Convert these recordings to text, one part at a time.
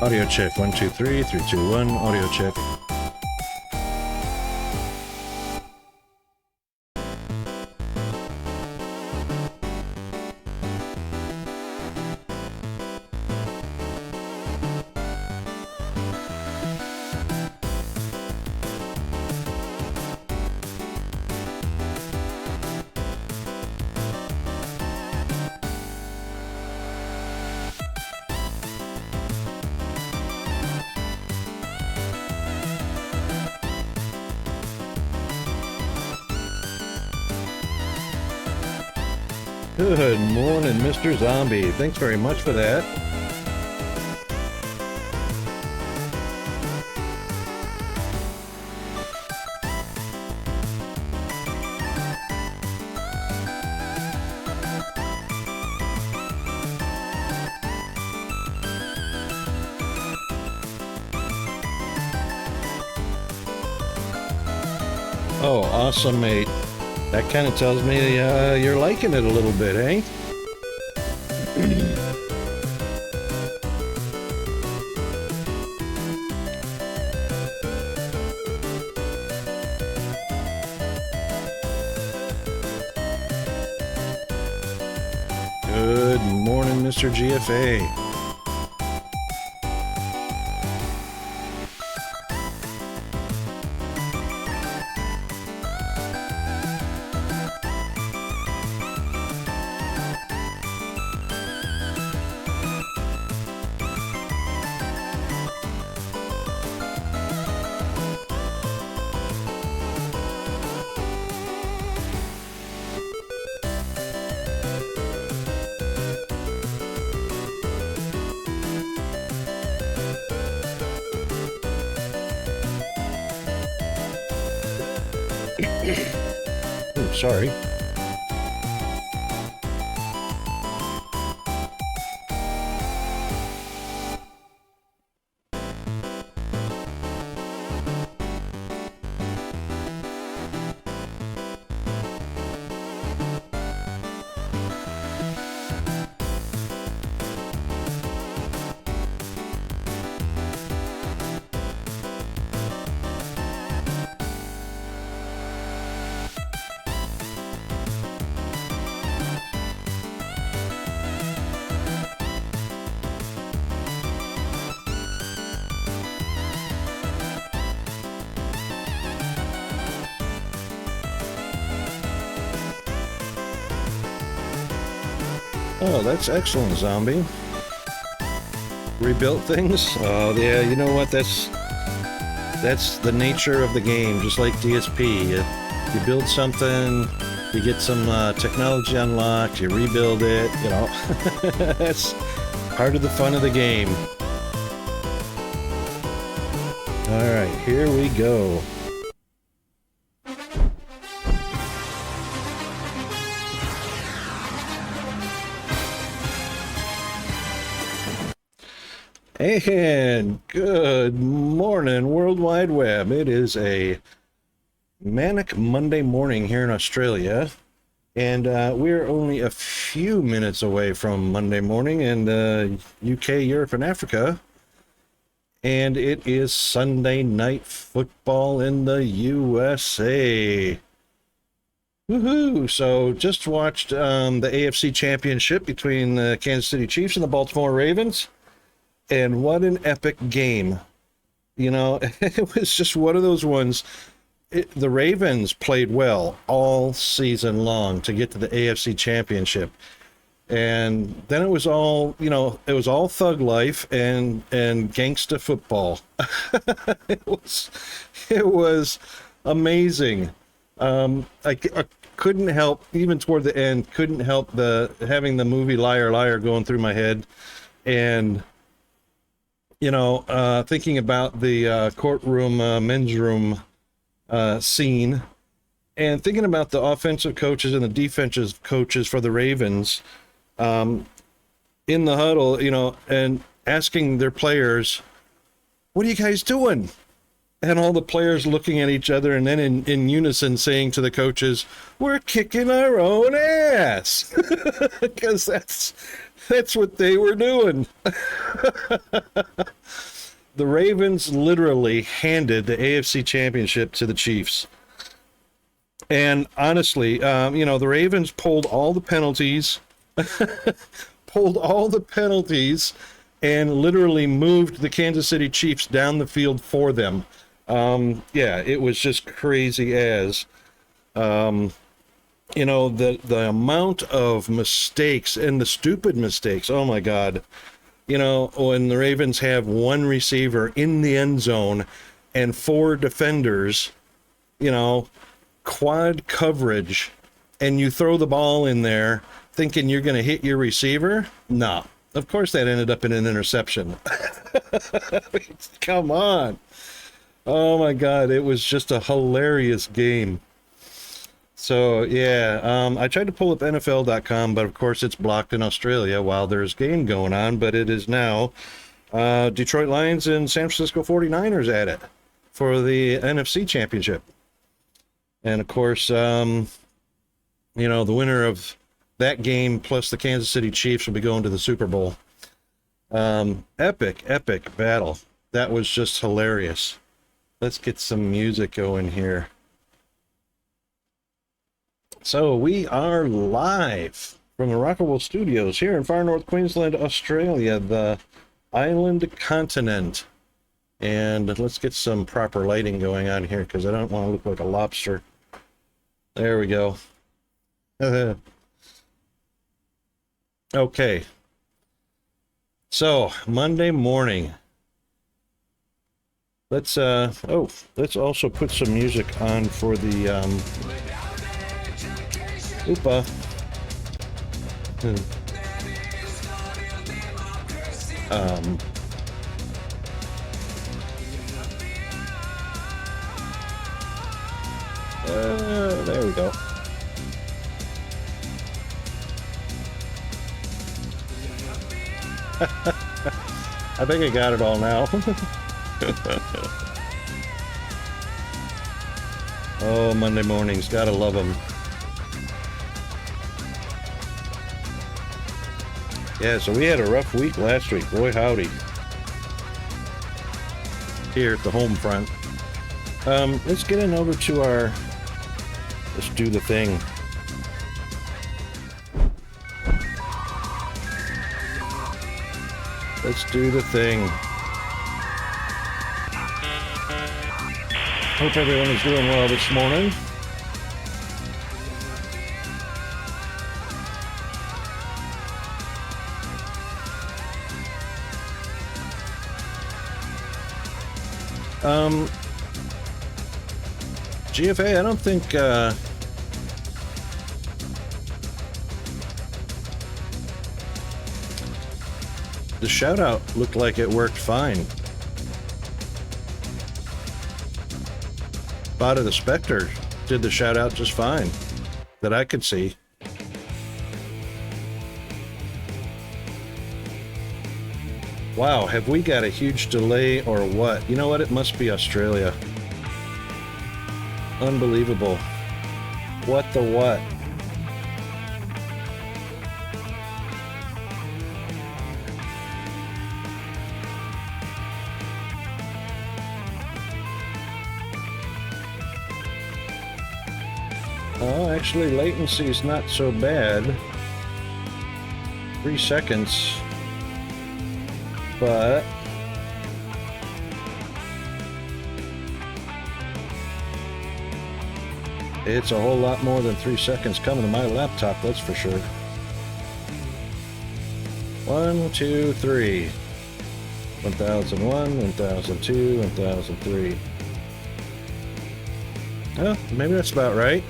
Audio check. 1, 2, 3, 3, 2, 1. Audio check. Good morning, Mr. Zombie. Thanks very much for that. Oh, awesome, mate. That kind of tells me you're liking it a little bit, eh? Good morning, Mr. GFA. Ooh, sorry. Oh, that's excellent, Zombie. Rebuilt things? Oh, yeah, you know what? That's the nature of the game, just like DSP. You build something, you get some technology unlocked, you rebuild it, you know. That's part of the fun of the game. All right, here we go. And good morning, World Wide Web. It is a manic Monday morning here in Australia, and we're only a few minutes away from Monday morning in the UK, Europe, and Africa. And it is Sunday night football in the USA. Woohoo! So just watched the AFC Championship between the Kansas City Chiefs and the Baltimore Ravens. And what an epic game. You know, it was just one of those ones. The Ravens played well all season long to get to the AFC Championship. And then it was all, you know, it was all thug life and gangsta football. It was amazing. I couldn't help, even toward the end, couldn't help having the movie Liar Liar going through my head. And you know, thinking about the courtroom, men's room scene, and thinking about the offensive coaches and the defensive coaches for the Ravens in the huddle, you know, and asking their players, what are you guys doing? And all the players looking at each other and then in unison saying to the coaches, we're kicking our own ass. Because that's what they were doing. The Ravens literally handed the AFC Championship to the Chiefs. And honestly, the Ravens pulled all the penalties, and literally moved the Kansas City Chiefs down the field for them. Yeah, it was just crazy as, the amount of mistakes and the stupid mistakes. Oh my God. When the Ravens have one receiver in the end zone and four defenders, quad coverage, and you throw the ball in there thinking you're going to hit your receiver? No. Of course that ended up in an interception. Come on. Oh my God, it was just a hilarious game. So, yeah, I tried to pull up NFL.com, but of course it's blocked in Australia while there's game going on, but it is now Detroit Lions and San Francisco 49ers at it for the NFC Championship. And of course, the winner of that game plus the Kansas City Chiefs will be going to the Super Bowl. Epic battle. That was just hilarious. Let's get some music going here. So we are live from the Rockaway Studios here in far north Queensland, Australia, the island continent. And let's get some proper lighting going on here because I don't want to look like a lobster. There we go. Okay. So, Monday morning. Let's also put some music on for the Oopa. There we go. I think I got it all now. Oh, Monday mornings, gotta love them. Yeah, so we had a rough week last week. Boy, howdy. Here at the home front. Let's get in over to our... Let's do the thing. Let's do the thing. Hope everyone is doing well this morning. GFA, I don't think, the shout out looked like it worked fine. Spotted the Spectre did the shout out just fine that I could see. Wow, have we got a huge delay or what? You know what? It must be Australia. Unbelievable. What the what? Oh, actually, latency is not so bad. 3 seconds. But it's a whole lot more than 3 seconds coming to my laptop, that's for sure. 1, 2, 3. 1001, 1002, 1003. Oh, maybe that's about right.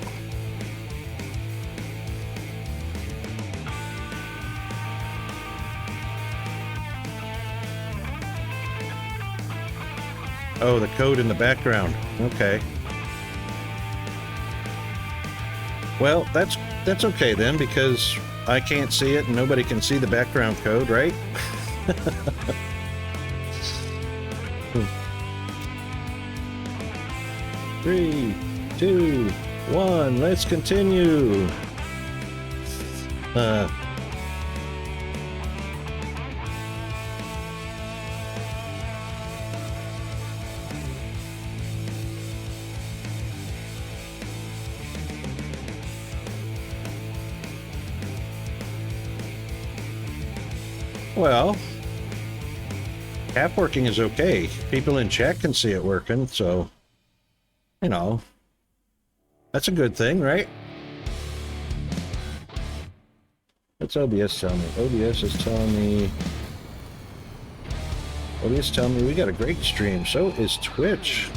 Oh, the code in the background. Okay. Well, that's okay then, because I can't see it and nobody can see the background code, right? 3, 2, 1, let's continue. Well, cap working is okay. People in chat can see it working, so, you know, that's a good thing, right? What's OBS telling me? OBS is telling me we got a great stream. So is Twitch.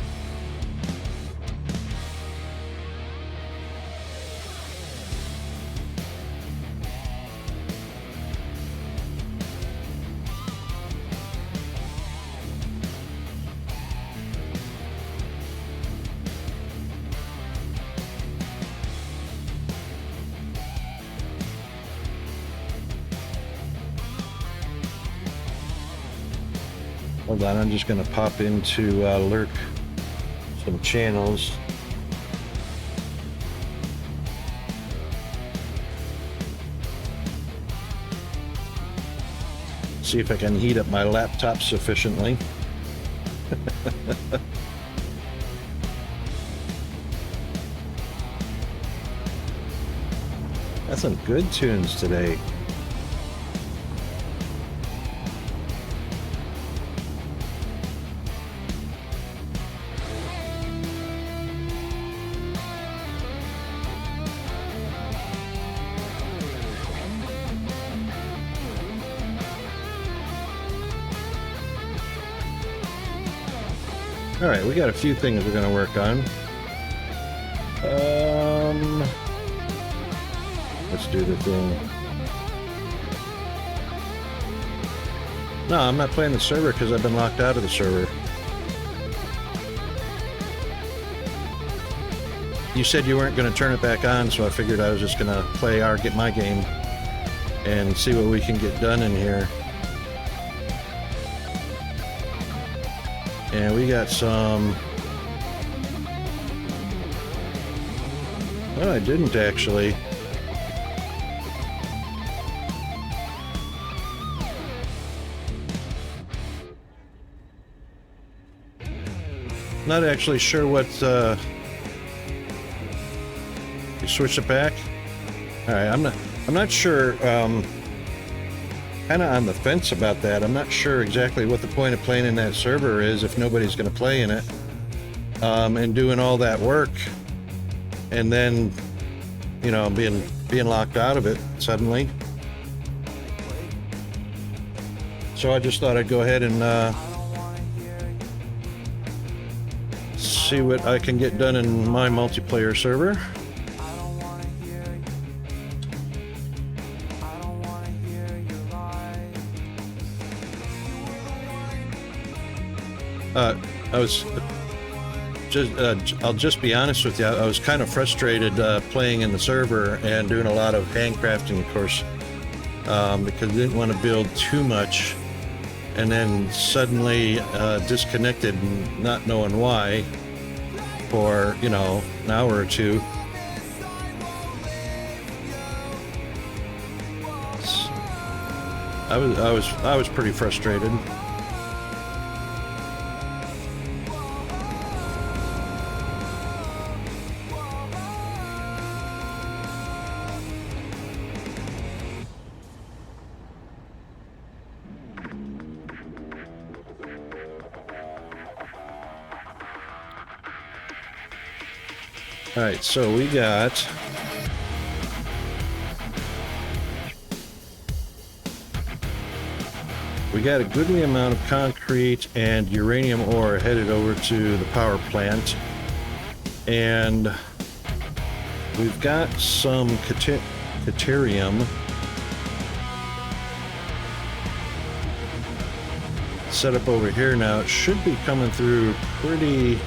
Hold on, I'm just going to pop into lurk some channels. See if I can heat up my laptop sufficiently. That's some good tunes today. All right, we got a few things we're going to work on. Let's do the thing. No, I'm not playing the server because I've been locked out of the server. You said you weren't going to turn it back on, so I figured I was just going to play get my game and see what we can get done in here. And we got some... No, I didn't actually. Not actually sure what... You switched it back? Alright, I'm not sure... kind of on the fence about that. I'm not sure exactly what the point of playing in that server is if nobody's going to play in it, and doing all that work and then, you know, being locked out of it suddenly. So I just thought I'd go ahead and see what I can get done in my multiplayer server. I'll just be honest with you. I was kind of frustrated playing in the server and doing a lot of handcrafting, of course, because I didn't want to build too much, and then suddenly disconnected, and not knowing why, for, you know, an hour or two. I was pretty frustrated. All right, so we got a goodly amount of concrete and uranium ore headed over to the power plant, and we've got some caterium set up over here now. It should be coming through pretty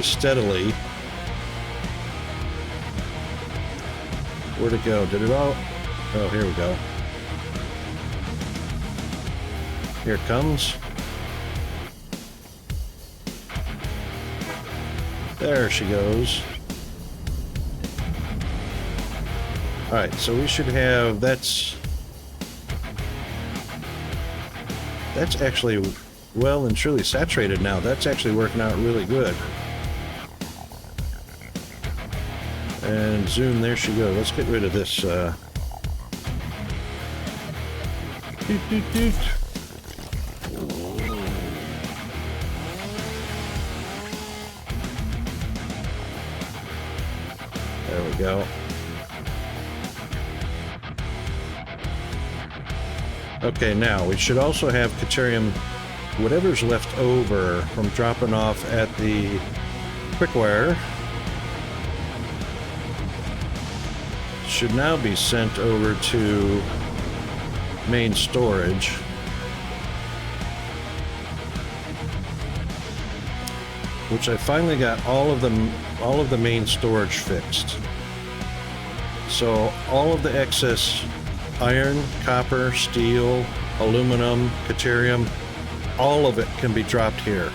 steadily. Where'd it go? Did it all? Oh, here we go. Here it comes. There she goes. All right, so we should have, that's actually well and truly saturated now. That's actually working out really good. And zoom, there she goes. Let's get rid of this. Doot, doot, doot. There we go. Okay, now we should also have Caterium, whatever's left over from dropping off at the quickwire should now be sent over to main storage. Which I finally got all of the main storage fixed. So all of the excess iron, copper, steel, aluminum, Caterium, all of it can be dropped here.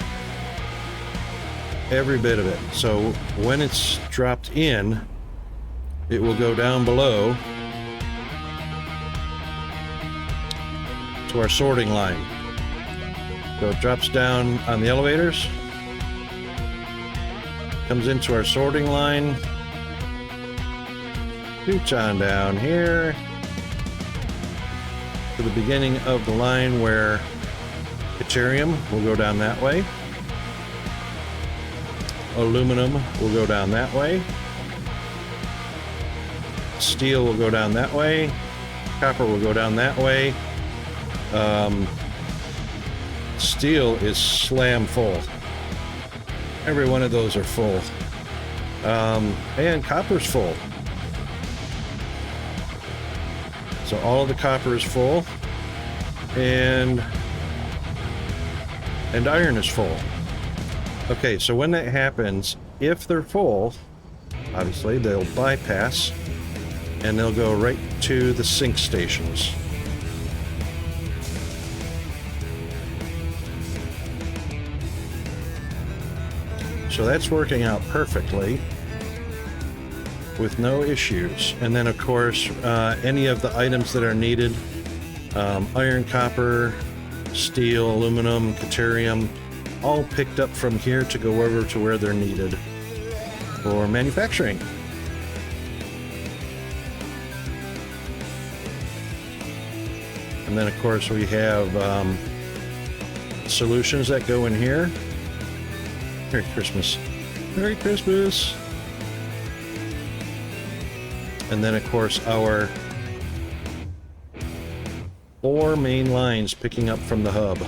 Every bit of it. So when it's dropped in, it will go down below to our sorting line. So it drops down on the elevators, comes into our sorting line, scoots on down here to the beginning of the line where Caterium will go down that way. Aluminum will go down that way. Steel will go down that way. Copper will go down that way. Steel is slam full. Every one of those are full. And copper's full. So all of the copper is full. And iron is full. Okay, so when that happens, if they're full, obviously they'll bypass and they'll go right to the sink stations. So that's working out perfectly with no issues. And then of course, any of the items that are needed, iron, copper, steel, aluminum, Caterium, all picked up from here to go over to where they're needed for manufacturing. And then of course we have solutions that go in here. Merry Christmas. Merry Christmas. And then of course our 4 main lines picking up from the hub.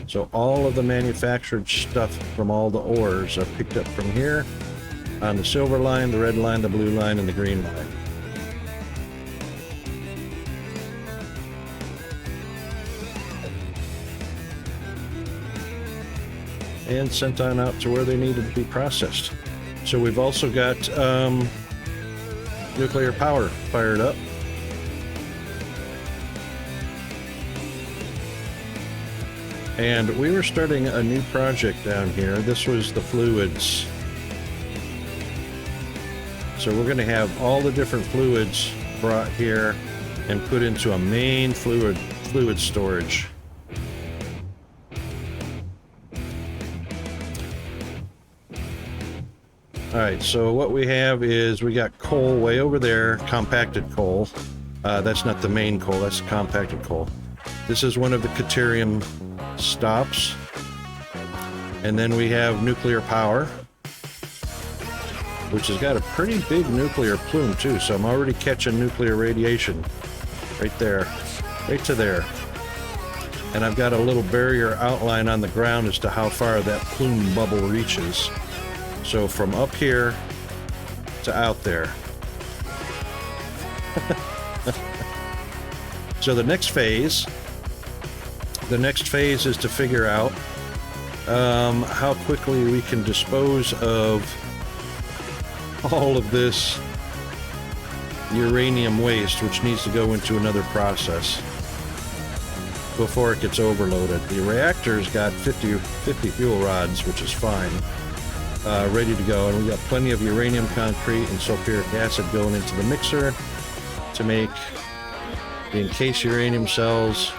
So all of the manufactured stuff from all the ores are picked up from here on the silver line, the red line, the blue line, and the green line. And sent on out to where they needed to be processed. So we've also got nuclear power fired up. And we were starting a new project down here. This was the fluids. So we're going to have all the different fluids brought here and put into a main fluid storage. Alright, so what we have is we got coal way over there, compacted coal. That's not the main coal, that's compacted coal. This is one of the Caterium stops. And then we have nuclear power, which has got a pretty big nuclear plume too, so I'm already catching nuclear radiation right there, right to there. And I've got a little barrier outline on the ground as to how far that plume bubble reaches. So from up here to out there. So the next phase is to figure out how quickly we can dispose of all of this uranium waste, which needs to go into another process before it gets overloaded. The reactor's got 50 fuel rods, which is fine, ready to go, and we got plenty of uranium concrete and sulfuric acid going into the mixer to make the encased uranium cells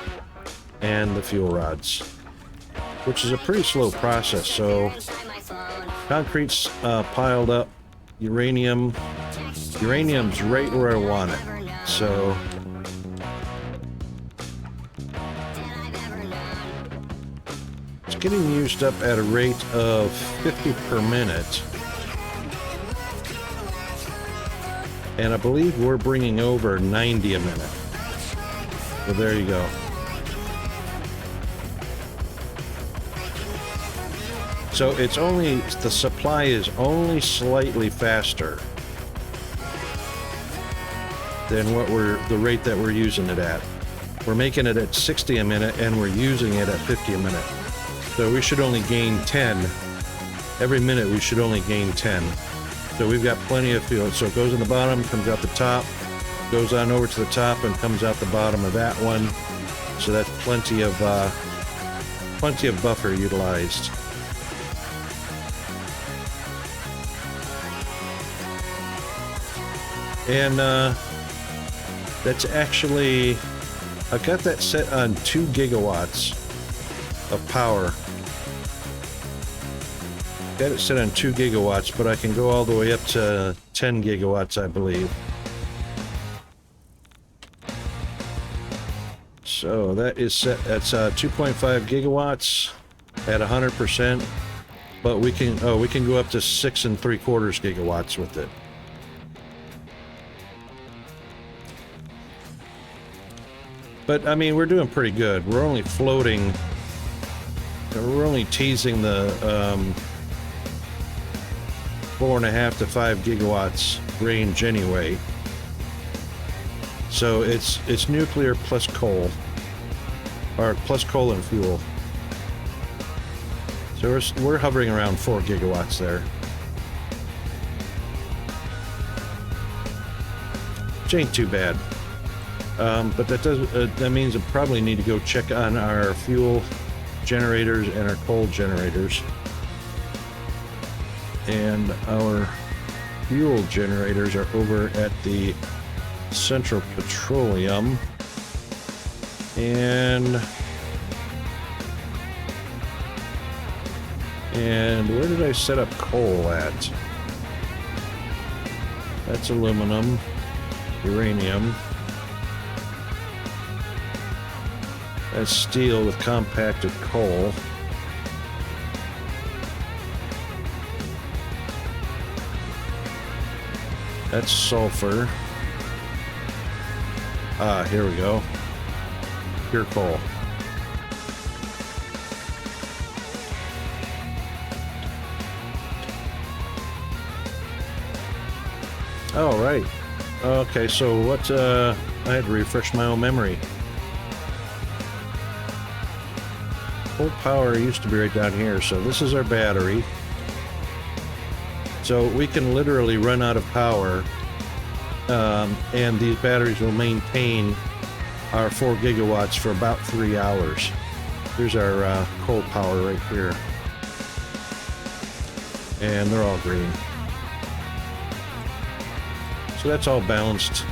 and the fuel rods, which is a pretty slow process. So concrete's piled up, uranium's right where I want it. So getting used up at a rate of 50 per minute. And I believe we're bringing over 90 a minute. So there you go. So it's only, the supply is only slightly faster than what the rate that we're using it at. We're making it at 60 a minute and we're using it at 50 a minute. So we should only gain 10. Every minute we should only gain 10. So we've got plenty of fuel. So it goes in the bottom, comes out the top, goes on over to the top and comes out the bottom of that one. So that's plenty of buffer utilized. And that's actually, I've got that set on 2 gigawatts of power. Got it set on 2 gigawatts, but I can go all the way up to 10 gigawatts, I believe. So that is set, that's 2.5 gigawatts at 100%, but we can go up to 6 3/4 gigawatts with it. But I mean, we're doing pretty good. We're only floating, we're only teasing the 4.5 to 5 gigawatts range anyway. So it's nuclear plus coal, or plus coal and fuel. So we're hovering around 4 gigawatts there, which ain't too bad. But that means I probably need to go check on our fuel generators and our coal generators. And our fuel generators are over at the Central Petroleum. And where did I set up coal at? That's aluminum, uranium. That's steel with compacted coal. That's sulfur. Ah, here we go. Pure coal. Oh, right. Okay, so what, I had to refresh my own memory. Full power used to be right down here, so this is our battery. So we can literally run out of power, and these batteries will maintain our 4 gigawatts for about 3 hours. Here's our coal power right here. And they're all green. So that's all balanced.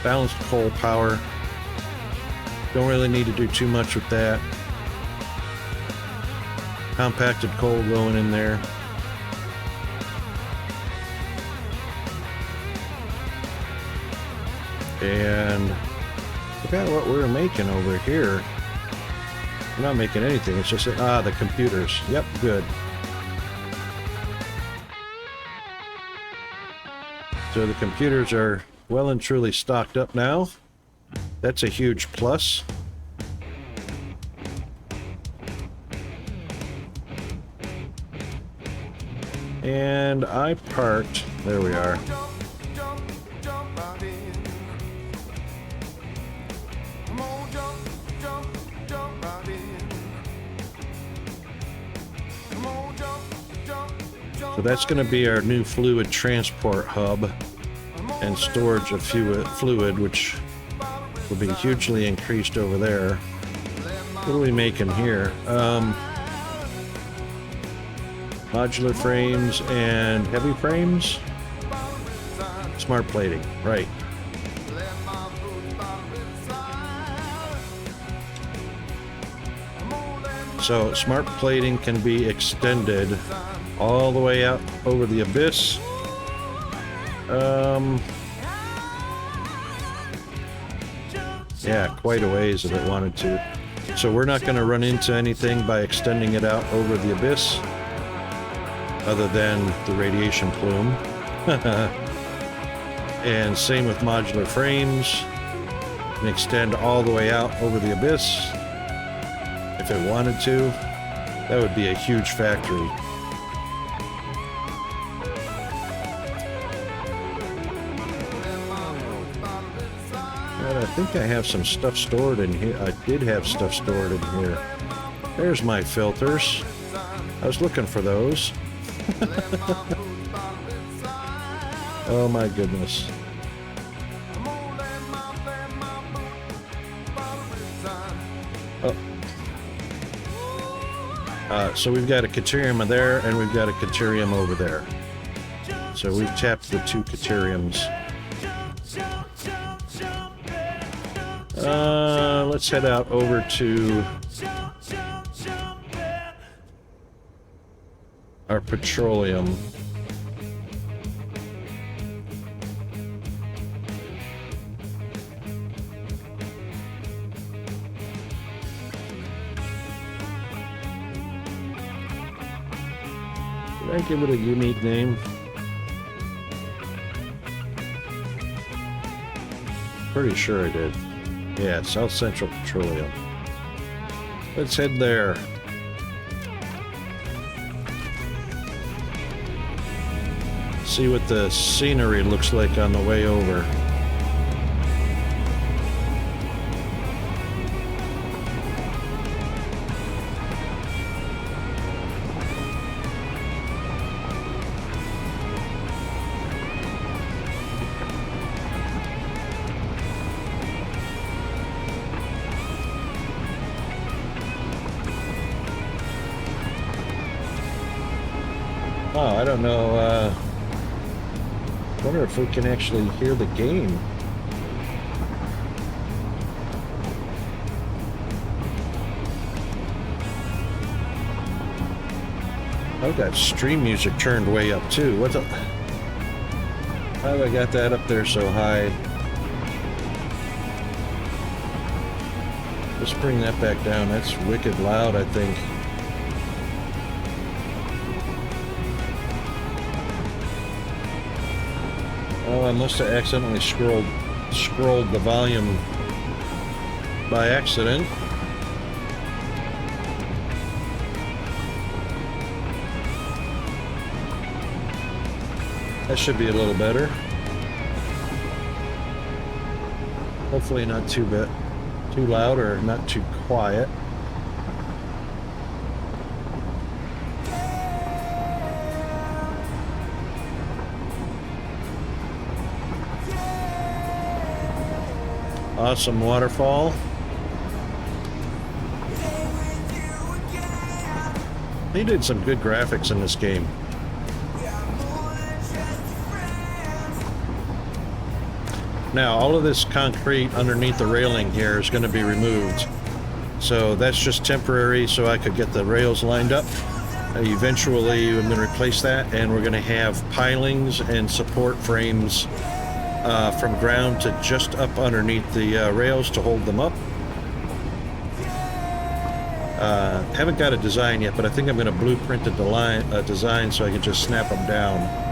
Balanced coal power. Don't really need to do too much with that. Compacted coal going in there. And I forgot what we were making over here. We're not making anything. It's just the computers. Yep, good. So the computers are well and truly stocked up now. That's a huge plus. And I parked, there we are. So that's going to be our new fluid transport hub and storage of fluid, which will be hugely increased over there. What are we making here? Modular frames and heavy frames. Smart plating, right. So smart plating can be extended all the way out over the abyss. Yeah, quite a ways if it wanted to. So we're not going to run into anything by extending it out over the abyss, other than the radiation plume. And same with modular frames. And extend all the way out over the abyss. If it wanted to, that would be a huge factory. But I think I have some stuff stored in here. I did have stuff stored in here. There's my filters. I was looking for those. Oh my goodness. So we've got a Caterium there, and we've got a Caterium over there. So we've tapped the two Cateriums. Let's head out over to our petroleum. Did I give it a unique name? Pretty sure I did. Yeah, South Central Petroleum. Let's head there. See what the scenery looks like on the way over. Oh, I don't know. Wonder if we can actually hear the game. I've got stream music turned way up too. What's up? How have I got that up there so high? Let's bring that back down. That's wicked loud, I think. Oh, I must have accidentally scrolled the volume by accident. That should be a little better. Hopefully not too loud or not too quiet. Awesome waterfall. They did some good graphics in this game. Now, all of this concrete underneath the railing here is going to be removed. So that's just temporary so I could get the rails lined up. Eventually, I'm going to replace that, and we're going to have pilings and support frames from ground to just up underneath the rails to hold them up. Haven't got a design yet, but I think I'm going to blueprint a design so I can just snap them down.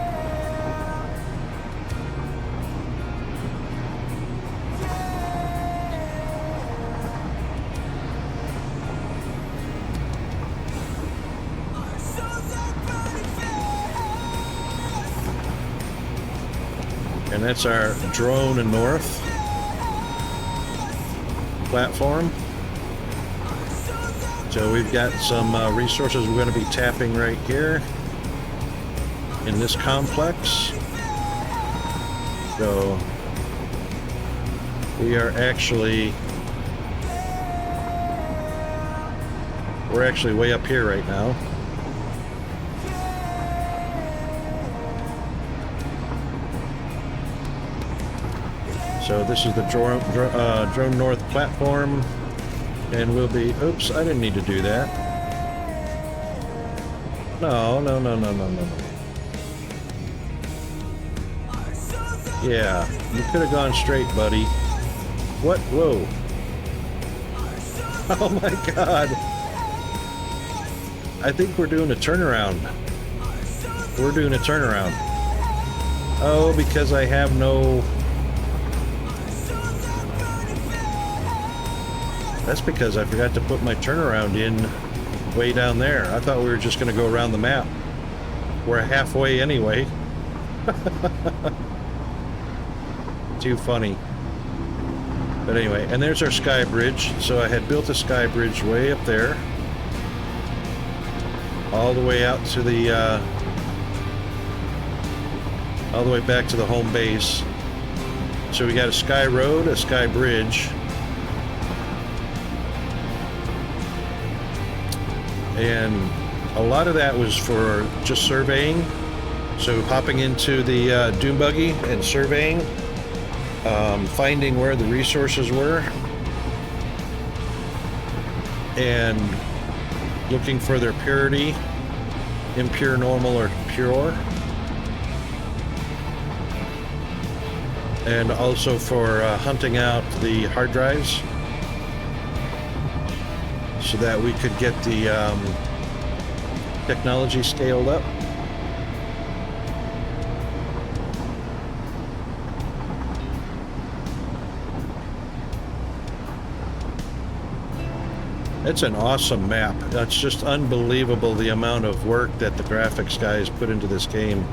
And that's our drone north platform. So we've got some resources we're going to be tapping right here in this complex. So we're actually way up here right now. So this is the drone north platform, and we'll be, oops, I didn't need to do that. No. Yeah, you could have gone straight, buddy. What? Whoa. Oh my god. I think we're doing a turnaround. We're doing a turnaround. Oh, because I have no... That's because I forgot to put my turnaround in way down there. I thought we were just going to go around the map. We're halfway anyway. Too funny. But anyway, and there's our sky bridge. So I had built a sky bridge way up there. All the way out to the... all the way back to the home base. So we got a sky road, a sky bridge. And a lot of that was for just surveying. So hopping into the dune buggy and surveying, finding where the resources were, and looking for their purity, impure, normal, or pure. And also for hunting out the hard drives so that we could get the technology scaled up. It's an awesome map. It's just unbelievable the amount of work that the graphics guys put into this game.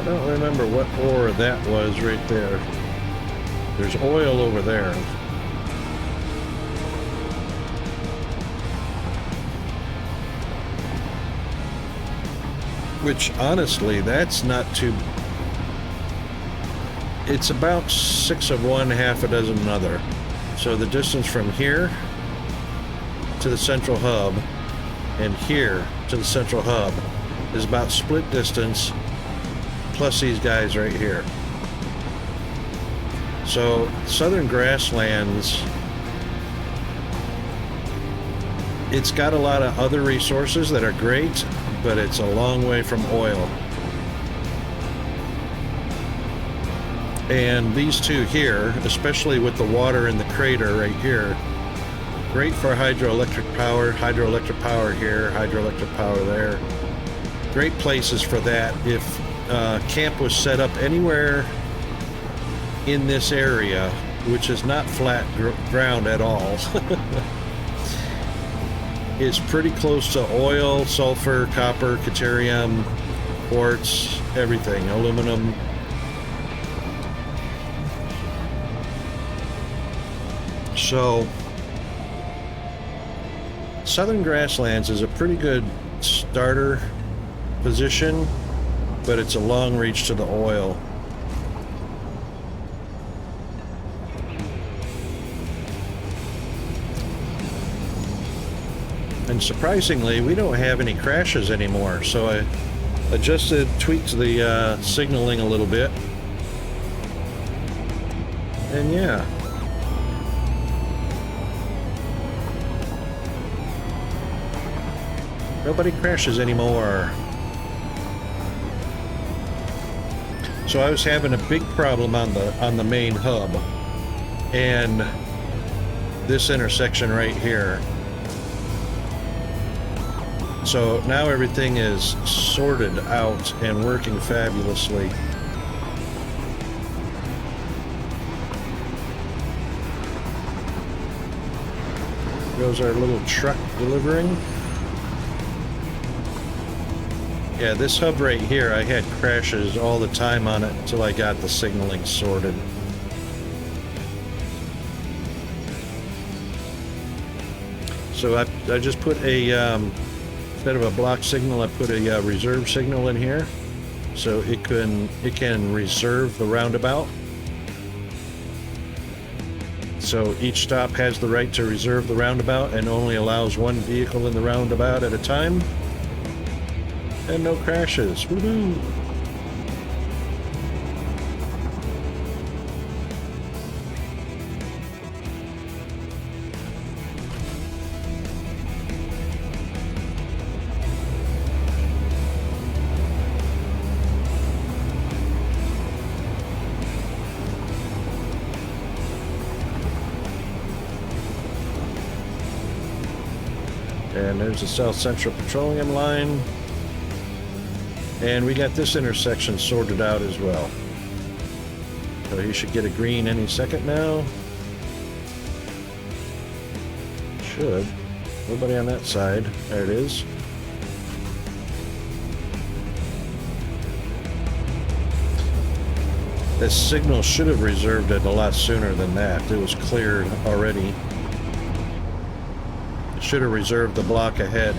I don't remember what ore that was right there. There's oil over there. Which, honestly, that's not too... It's about 6 of one, half a dozen another. So the distance from here to the central hub and here to the central hub is about split distance plus these guys right here. So Southern Grasslands, it's got a lot of other resources that are great, but it's a long way from oil. And these two here, especially with the water in the crater right here, great for hydroelectric power here, hydroelectric power there. Great places for that if camp was set up anywhere in this area, which is not flat ground at all. It's pretty close to oil, sulfur, copper, deuterium, quartz, everything, aluminum. So Southern Grasslands is a pretty good starter position, but it's a long reach to the oil. And surprisingly, we don't have any crashes anymore, so I tweaked the signaling a little bit. And yeah. Nobody crashes anymore. So I was having a big problem on the main hub and this intersection right here. So now everything is sorted out and working fabulously. Goes our little truck delivering. Yeah, this hub right here, I had crashes all the time on it until I got the signaling sorted. So I just put a... instead of a block signal, I put a reserve signal in here, so it can reserve the roundabout. So each stop has the right to reserve the roundabout and only allows one vehicle in the roundabout at a time. And no crashes. Woohoo! And there's the South Central Petroleum line. And we got this intersection sorted out as well. So he should get a green any second now. Should. Nobody on that side. There it is. This signal should have reserved it a lot sooner than that. It was cleared already. It should have reserved the block ahead.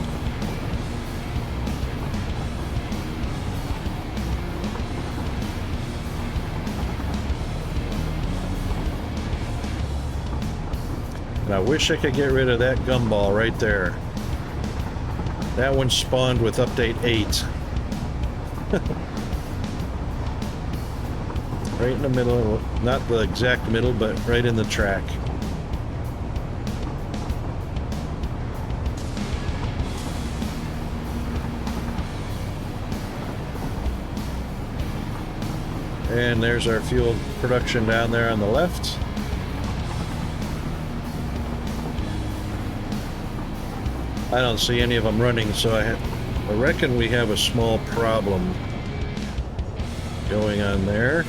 And I wish I could get rid of that gumball right there. That one spawned with update 8. Right in the middle, not the exact middle, but right in the track. And there's our fuel production down there on the left. I don't see any of them running, so I reckon we have a small problem going on there.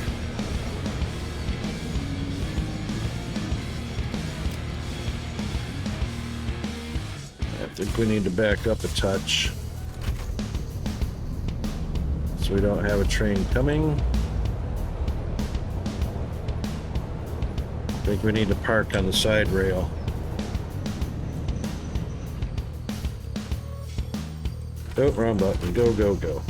I think we need to back up a touch so we don't have a train coming. I think we need to park on the side rail. Oh, wrong button. Go, go, go.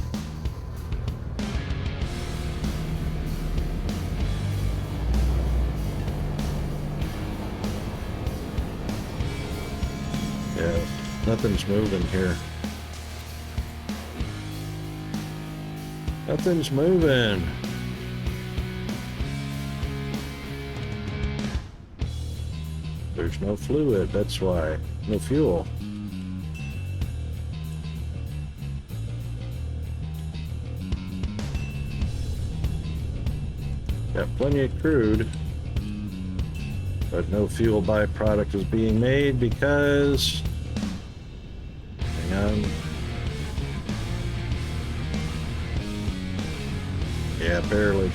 Yeah, nothing's moving here. Nothing's moving. There's no fluid, that's why. No fuel. Got plenty of crude, but no fuel byproduct is being made because, hang on. Yeah, barely.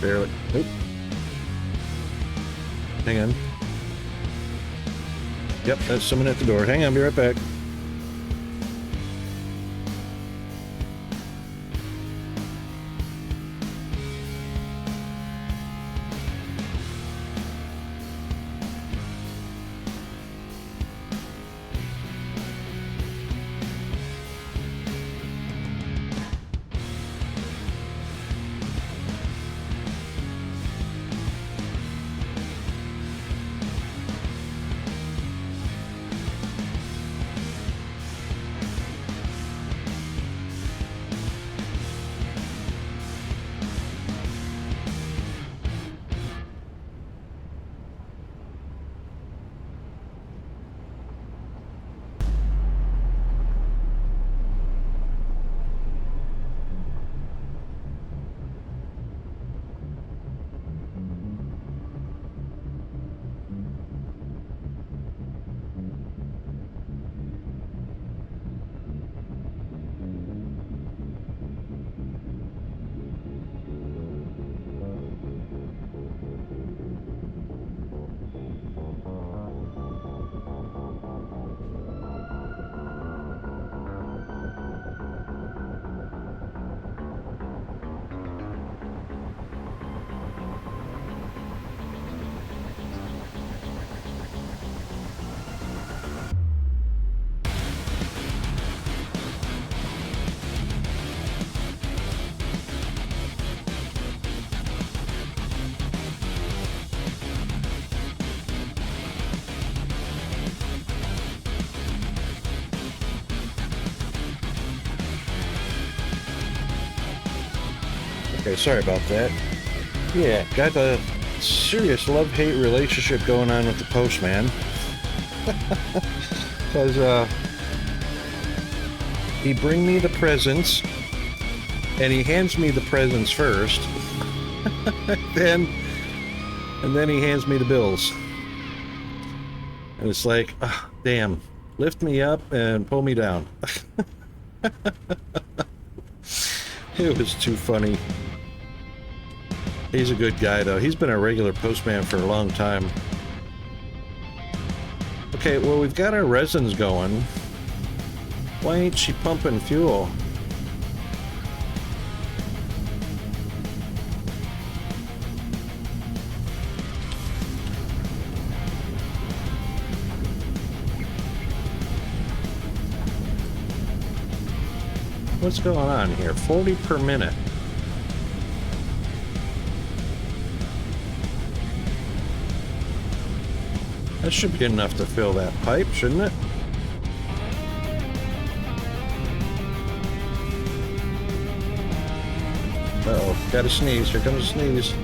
Barely. Oop. Hang on. Yep, that's someone at the door. Hang on, be right back. Okay, sorry about that. Yeah, got a serious love-hate relationship going on with the postman. Because he bring me the presents, and he hands me the presents first. Then And then he hands me the bills. And it's like, oh, damn, lift me up and pull me down. It was too funny. He's a good guy, though. He's been a regular postman for a long time. Okay, well, we've got our resins going. Why ain't she pumping fuel? What's going on here? 40 per minute. That should be enough to fill that pipe, shouldn't it? Uh-oh, gotta sneeze. Here comes a sneeze.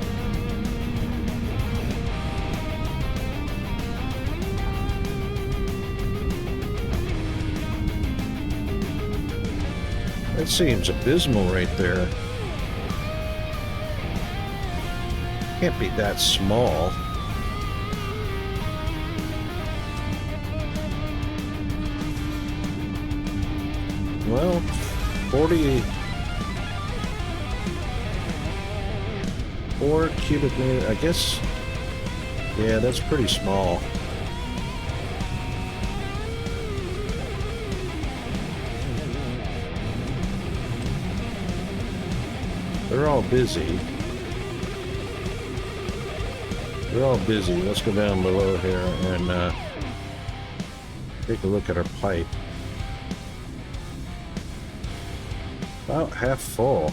That seems abysmal right there. Can't be that small. Well, 44 cubic meter, I guess. Yeah, that's pretty small. They're all busy. They're all busy. Let's go down below here and take a look at our pipe. About half full.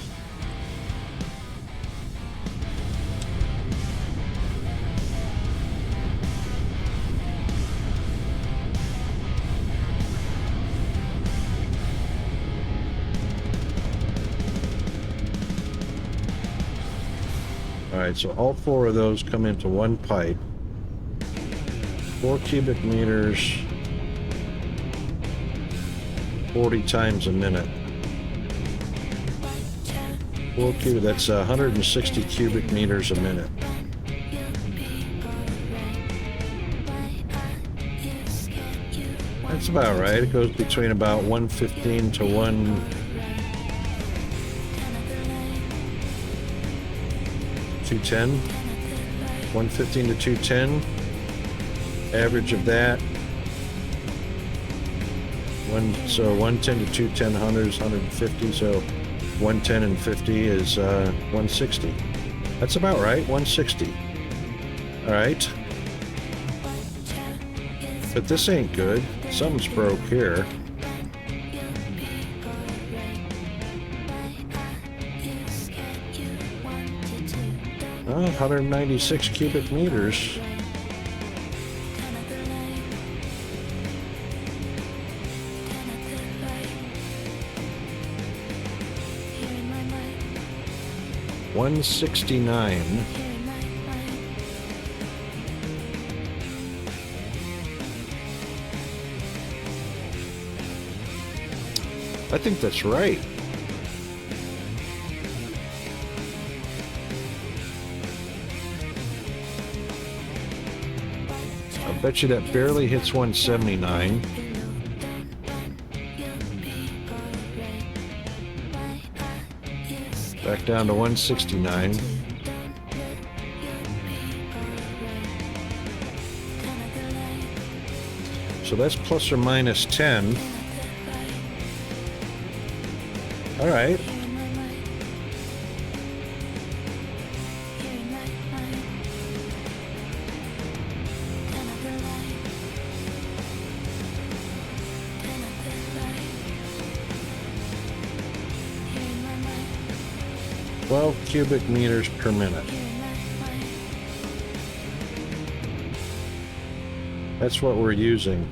All right, so all four of those come into one pipe. 4 cubic meters, 40 times a minute. 4 cubic, that's 160 cubic meters a minute. That's about right. It goes between about 115 to 210. 115 to 210. Average of that. So 110 to 210 hundreds, 150. So 110 and 50 is 160. That's about right. 160. All right. But this ain't good. Something's broke here. Oh, 196 cubic meters. $169. I think that's right. I bet you that barely hits 179. Back down to 169. So that's plus or minus 10. All right. Cubic meters per minute. That's what we're using.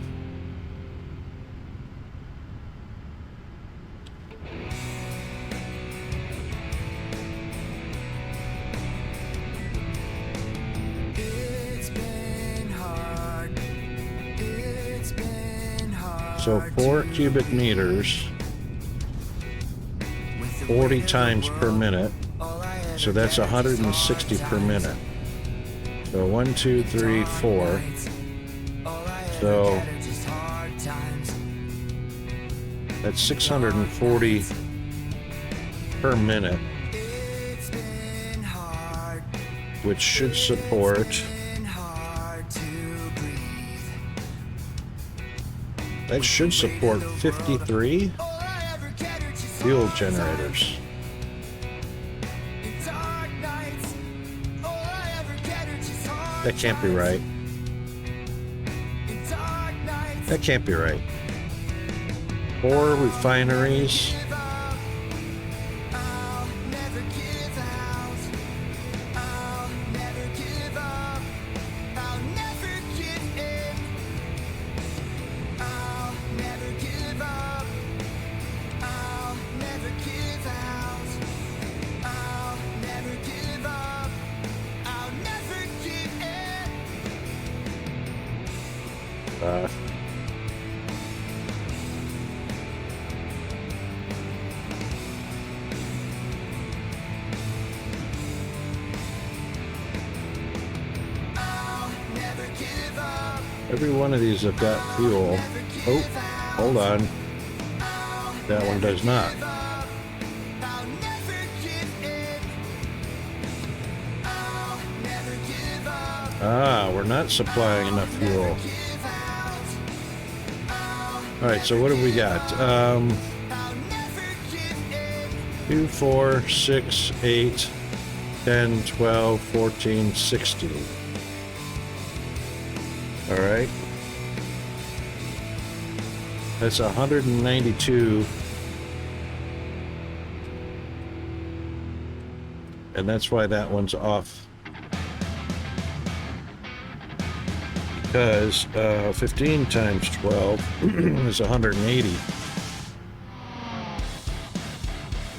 So 4 cubic meters, 40 times per minute. So that's 160 per minute. So 1, 2, 3, 4. So that's 640 per minute, which should support, that should support 53 fuel generators. That can't be right. That can't be right. 4 refineries. Every one of these have got fuel. Oh, hold on. That one does not. Ah, we're not supplying enough fuel. Alright, so what have we got? 2, 4, 6, 8, 10, 12, 14, 16. Alright. That's 192. And that's why that one's off. Because 15 times 12 is 180.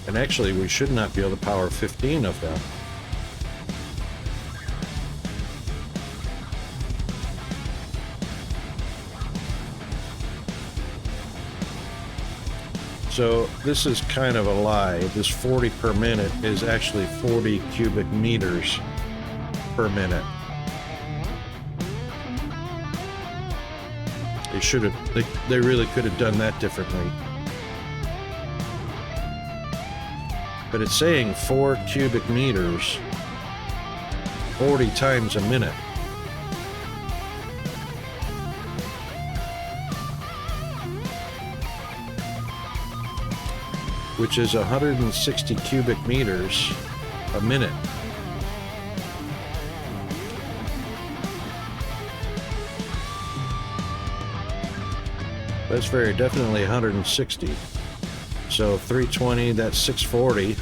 And actually, we should not be able to power 15 of them. So this is kind of a lie. This 40 per minute is actually 40 cubic meters per minute. They should have, they really could have done that differently. But it's saying 4 cubic meters 40 times a minute. Which is 160 cubic meters a minute. That's very definitely 160. So 320, that's 640.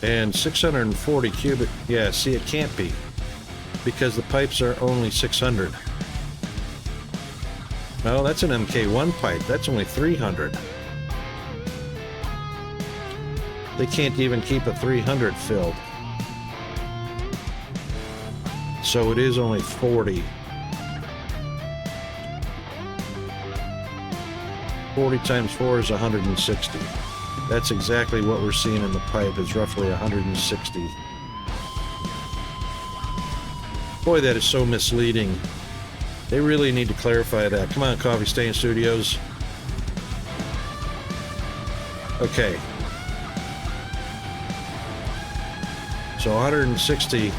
And 640 cubic, yeah, see, it can't be, because the pipes are only 600. No, that's an MK1 pipe. That's only 300. They can't even keep a 300 filled. So it is only 40. 40 times 4 is 160. That's exactly what we're seeing in the pipe, is roughly 160. Boy, that is so misleading. They really need to clarify that. Come on, Coffee Stain Studios. Okay. So 160.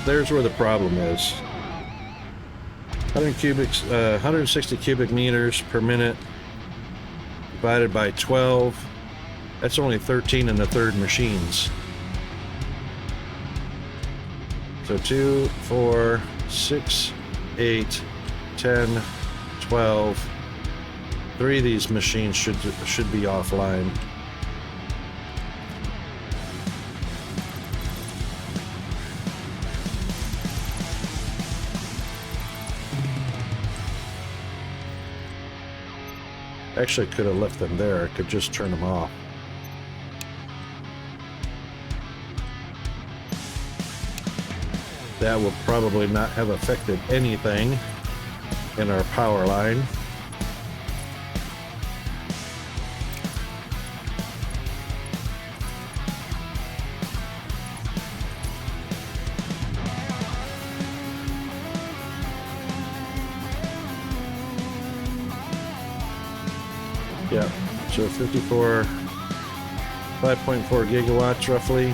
There's where the problem is. 160 cubic meters per minute divided by 12. That's only 13 1/3 machines. So 2, 4, 6, 8, 10, 12. 3 of these machines should be offline. Actually, could have left them there. I could just turn them off. That will probably not have affected anything in our power line. Yeah, so 54, 5.4 gigawatts roughly.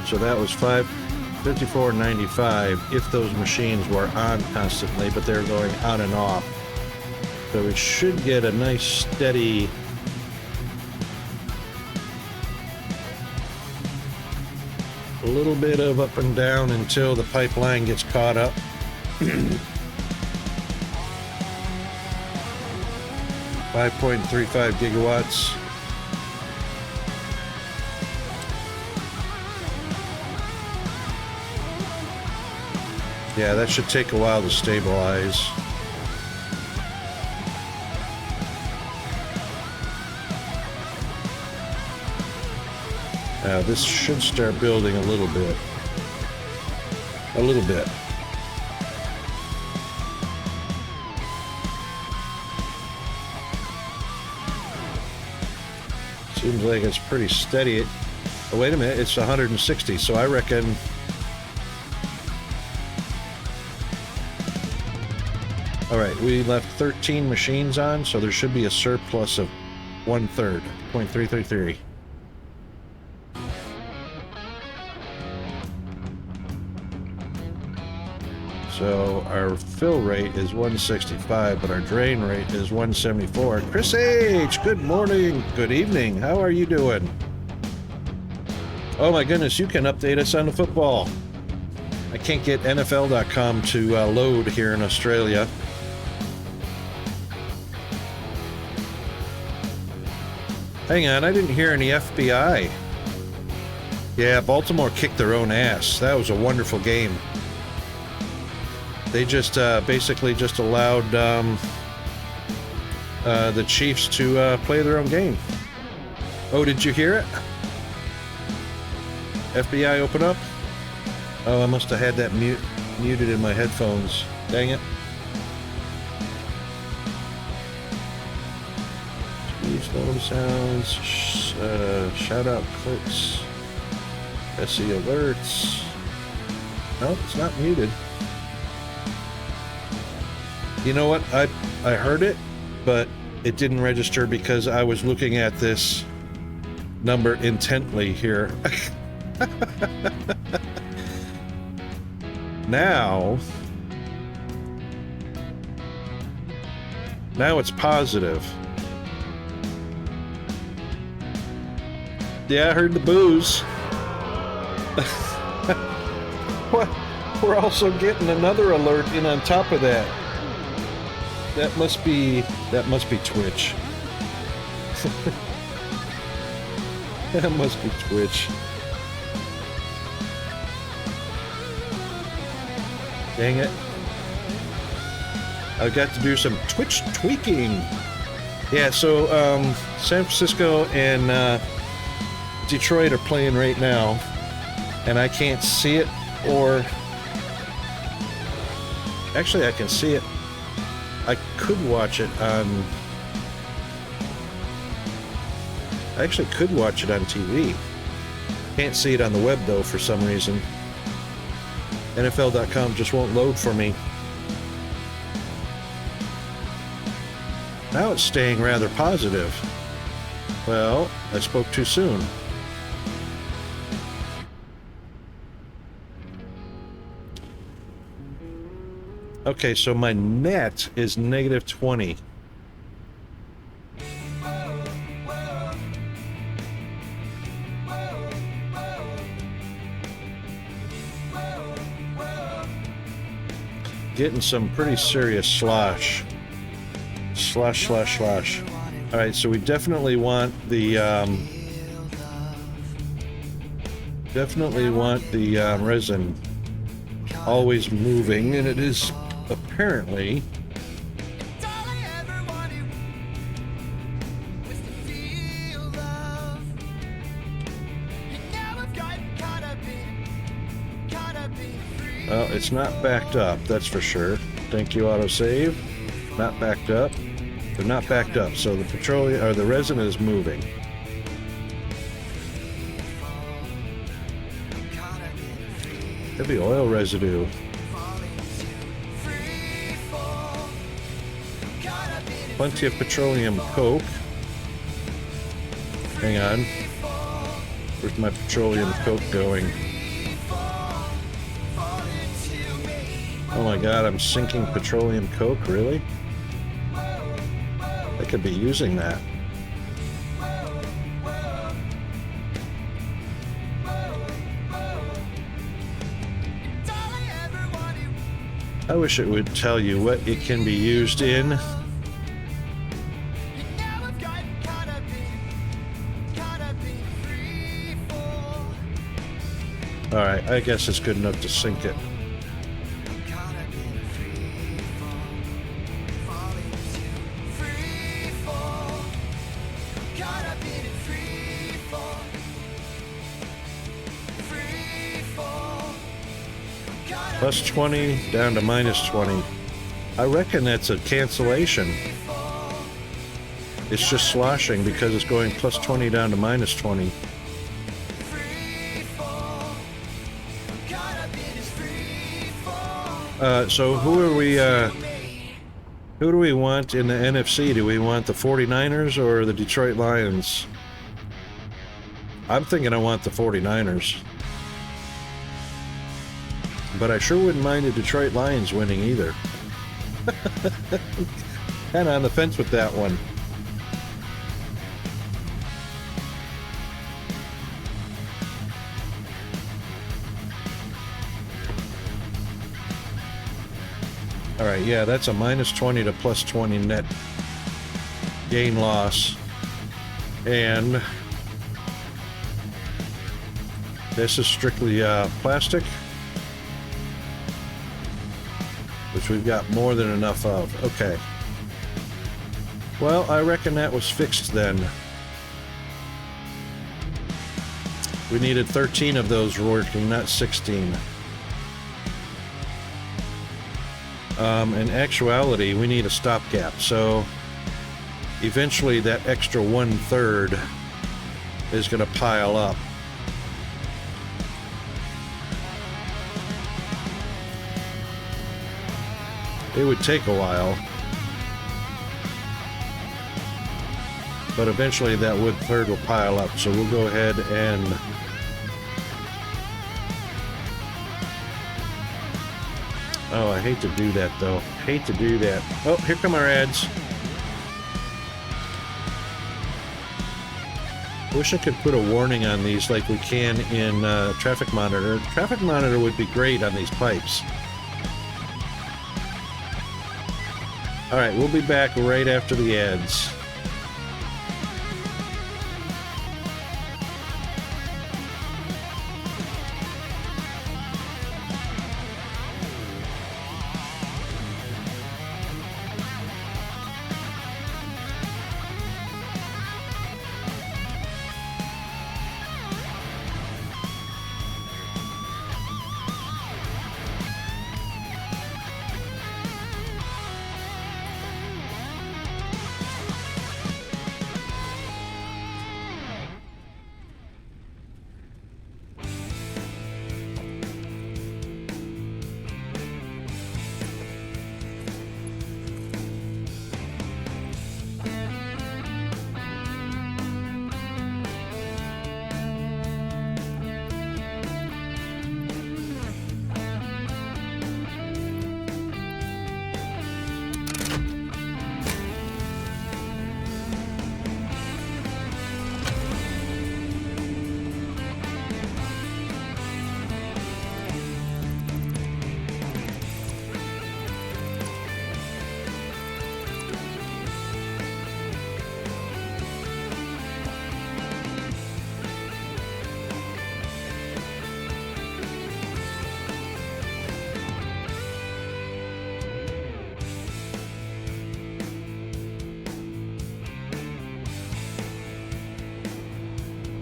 So that was 54.95 if those machines were on constantly, but they're going on and off. So it should get a nice steady a little bit of up and down until the pipeline gets caught up. 5.35 gigawatts. Yeah, that should take a while to stabilize. This should start building a little bit. A little bit. Seems like it's pretty steady. Oh, wait a minute, it's 160, so I reckon... Alright, we left 13 machines on, so there should be a surplus of 1/3, 0.333. So our fill rate is 165, but our drain rate is 174. Chris H., good morning, good evening. How are you doing? Oh my goodness, you can update us on the football. I can't get NFL.com to load here in Australia. Hang on, I didn't hear any FBI. Yeah, Baltimore kicked their own ass. That was a wonderful game. They just basically just allowed the Chiefs to play their own game. Oh, did you hear it? FBI open up? Oh, I must have had that muted in my headphones. Dang it. Slow sounds, shout out clicks, SE alerts. No, it's not muted. You know what? I heard it, but it didn't register because I was looking at this number intently here. Now it's positive. Yeah, I heard the booze. We're also getting another alert in on top of that. That must be Twitch. That must be Twitch. Dang it. I've got to do some Twitch tweaking. Yeah, so San Francisco and Detroit are playing right now, and I can't see it, or actually I can see it. I could watch it on... I actually could watch it on TV. Can't see it on the web though for some reason. NFL.com just won't load for me. Now it's staying rather positive. Well, I spoke too soon. Okay, so my net is -20. Getting some pretty serious slosh. Slosh. Alright, so we definitely want the resin always moving, and it is apparently well, it's not backed up, that's for sure. Thank you, autosave. Not backed up. They're not backed up, so the petroleum or the resin is moving. Heavy oil residue. Plenty of petroleum coke. Hang on. Where's my petroleum coke going? Oh my god, I'm sinking petroleum coke, really? I could be using that. I wish it would tell you what it can be used in. Alright, I guess it's good enough to sink it. Plus 20 down to minus 20. I reckon that's a cancellation. It's just sloshing because it's going plus 20 down to minus 20. So who do we want in the NFC? Do we want the 49ers or the Detroit Lions? I'm thinking I want the 49ers. But I sure wouldn't mind the Detroit Lions winning either. Kind of on the fence with that one. Alright, yeah, that's a minus 20 to plus 20 net gain loss. And this is strictly plastic, which we've got more than enough of. Okay. Well, I reckon that was fixed then. We needed 13 of those working, not 16. In actuality, we need a stopgap, so eventually that extra 1/3 is going to pile up. It would take a while, but eventually that 1/3 will pile up, so we'll go ahead and oh, I hate to do that though. Hate to do that. Oh, here come our ads. Wish I could put a warning on these like we can in Traffic Monitor. Traffic Monitor would be great on these pipes. Alright, we'll be back right after the ads.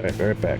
Alright, be right back.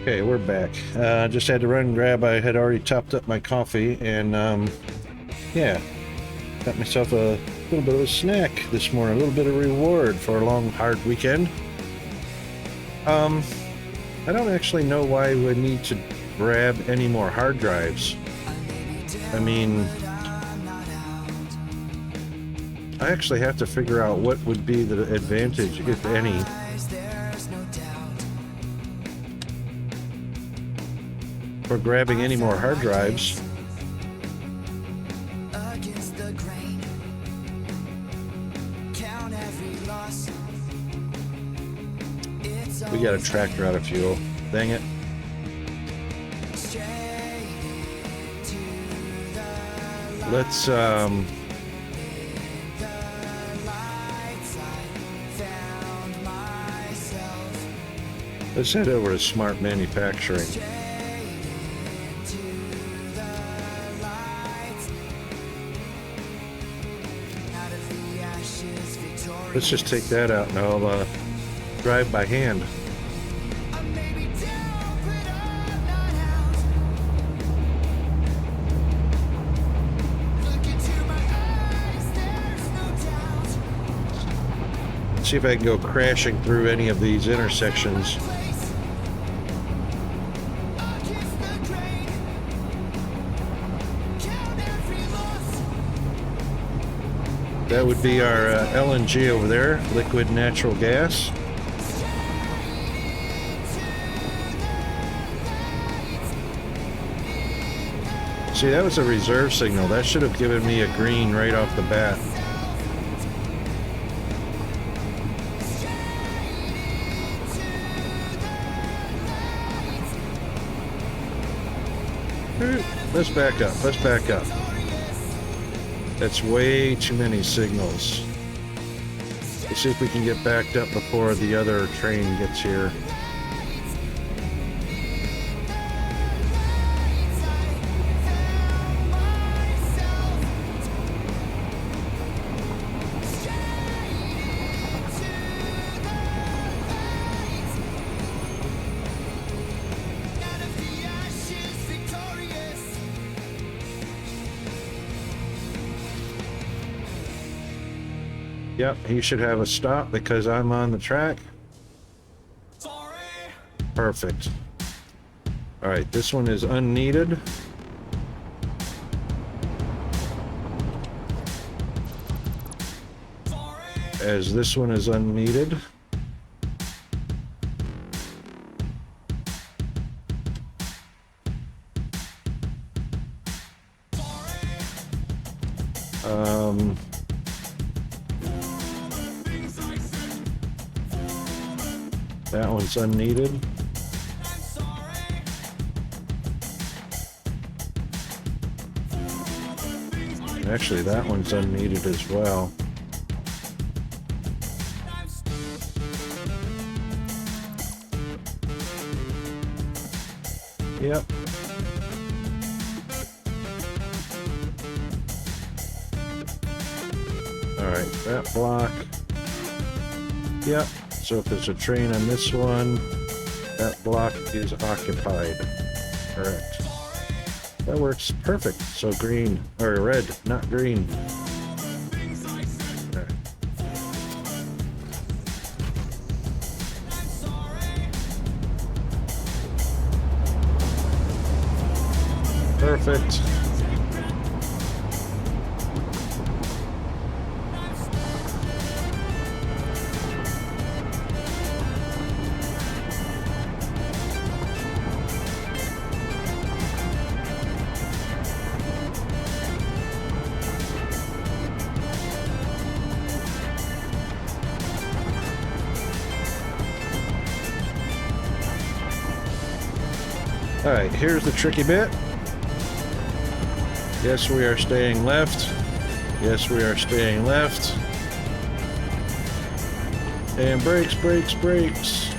Okay, we're back. Just had to run and grab. I had already topped up my coffee, and yeah, got myself a little bit of a snack this morning, a little bit of reward for a long, hard weekend. I don't actually know why we need to grab any more hard drives. I mean, I actually have to figure out what would be the advantage, if any, for grabbing any more hard drives. We got a tractor out of fuel. Dang it. Let's head over to Smart Manufacturing. Let's just take that out and I'll drive by hand. See if I can go crashing through any of these intersections. That would be our LNG over there, liquid natural gas. See, that was a reserve signal. That should have given me a green right off the bat. Let's back up. Let's back up. That's way too many signals. Let's see if we can get backed up before the other train gets here. Yep, he should have a stop because I'm on the track. Sorry. Perfect. All right, this one is unneeded. Sorry. As this one is unneeded. Sorry. That one's unneeded. Actually, that one's unneeded as well. Yep. All right, that block. Yep. So if there's a train on this one, that block is occupied. Correct. That works perfect. So green, or red, not green. Okay. Perfect. All right, here's the tricky bit. Yes, we are staying left. Yes, we are staying left. And brakes, brakes, brakes.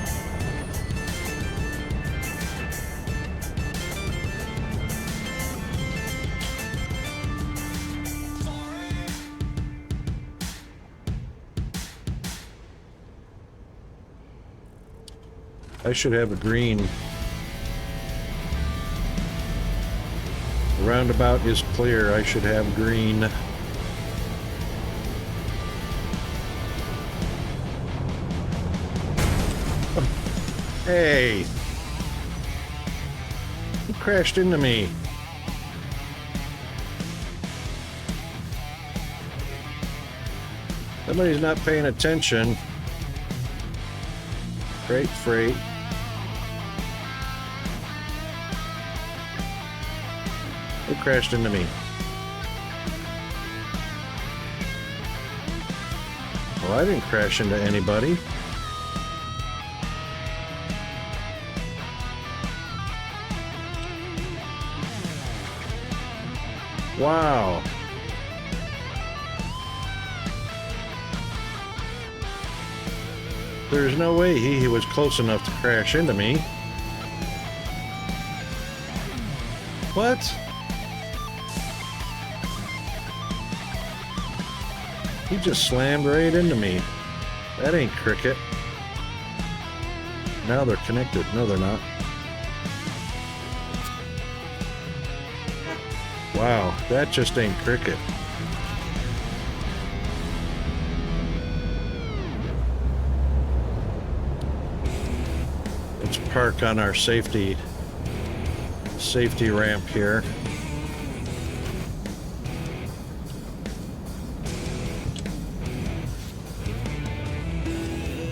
I should have a green Roundabout is clear. I should have green. Hey! Who crashed into me? Somebody's not paying attention. Freight. Who crashed into me? Well, I didn't crash into anybody. Wow. There's no way he was close enough to crash into me. What? He just slammed right into me. That ain't cricket. Now they're connected. No, they're not. Wow, that just ain't cricket. Let's park on our safety ramp here.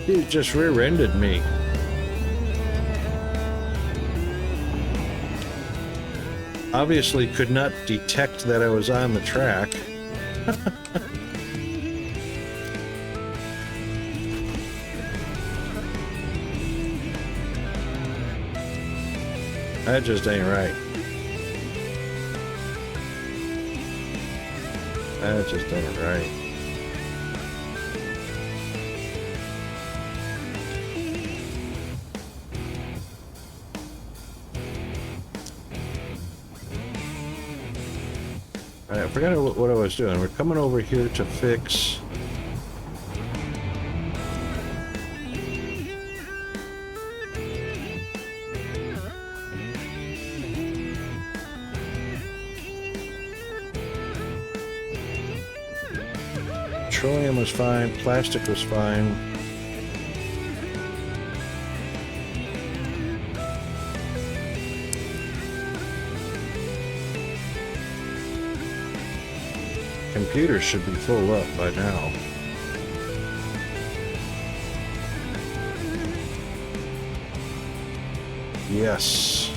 He just rear-ended me. Obviously could not detect that I was on the track. That just ain't right. That just ain't right. I forgot what I was doing. We're coming over here to fix petroleum was fine, plastic was fine. Computers should be full up by now. Yes.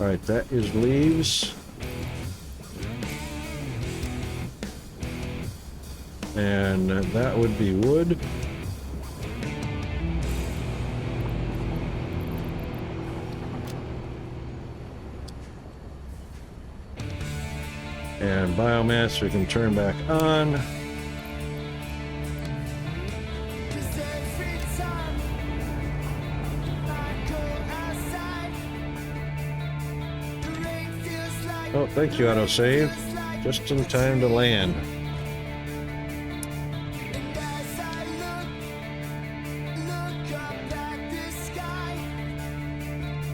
All right, that is leaves. And that would be wood. And biomass we can turn back on. Oh, thank you, autosave. Just in time to land.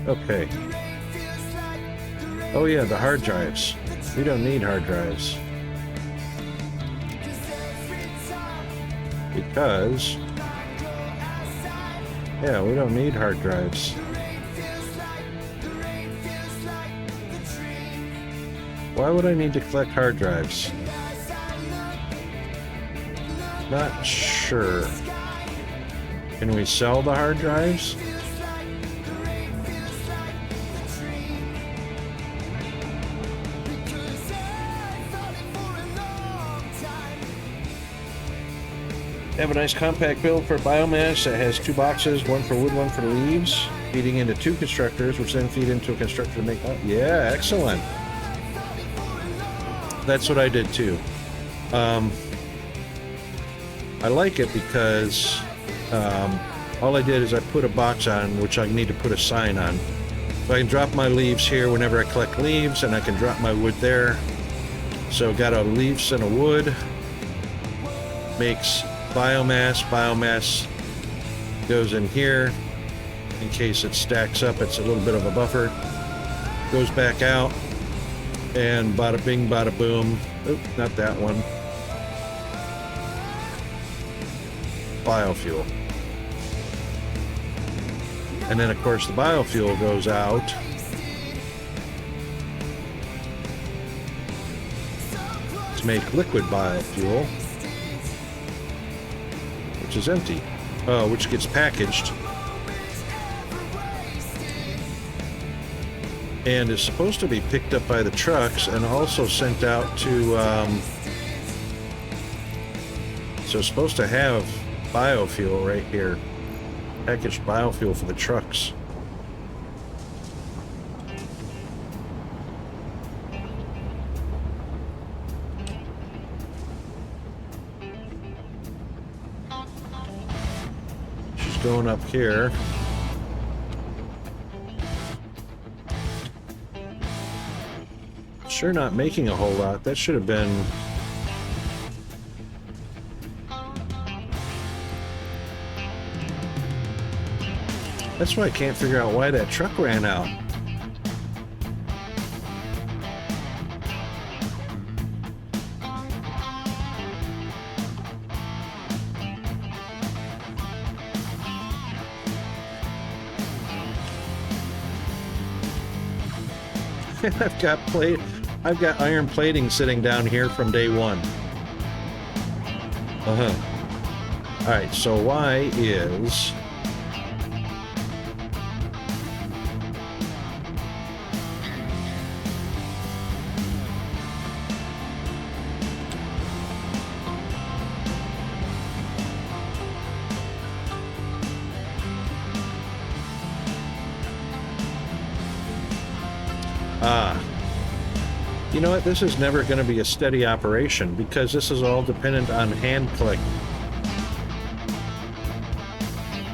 Okay. Oh yeah, the hard drives. We don't need hard drives. Because... yeah, we don't need hard drives. Why would I need to collect hard drives? Not sure. Can we sell the hard drives? I have a nice compact build for biomass that has 2 boxes, one for wood, one for leaves, feeding into 2 constructors, which then feed into a constructor to make... yeah, excellent. That's what I did too. I like it because all I did is I put a box on, which I need to put a sign on, So I can drop my leaves here whenever I collect leaves, and I can drop my wood there. So got a leaves and a wood. Makes biomass. Biomass goes in here. In case it stacks up, it's a little bit of a buffer. Goes back out. And bada bing, bada boom. Oop, not that one. Biofuel. And then, of course, the biofuel goes out. To make liquid biofuel, which is empty. Which gets packaged. And is supposed to be picked up by the trucks and also sent out to... so it's supposed to have biofuel right here. Packaged biofuel for the trucks. She's going up here. Sure not making a whole lot. That should have been... That's why I can't figure out why that truck ran out. I've got iron plating sitting down here from day one. Alright, so Y is... You know what? This is never going to be a steady operation because this is all dependent on hand collecting.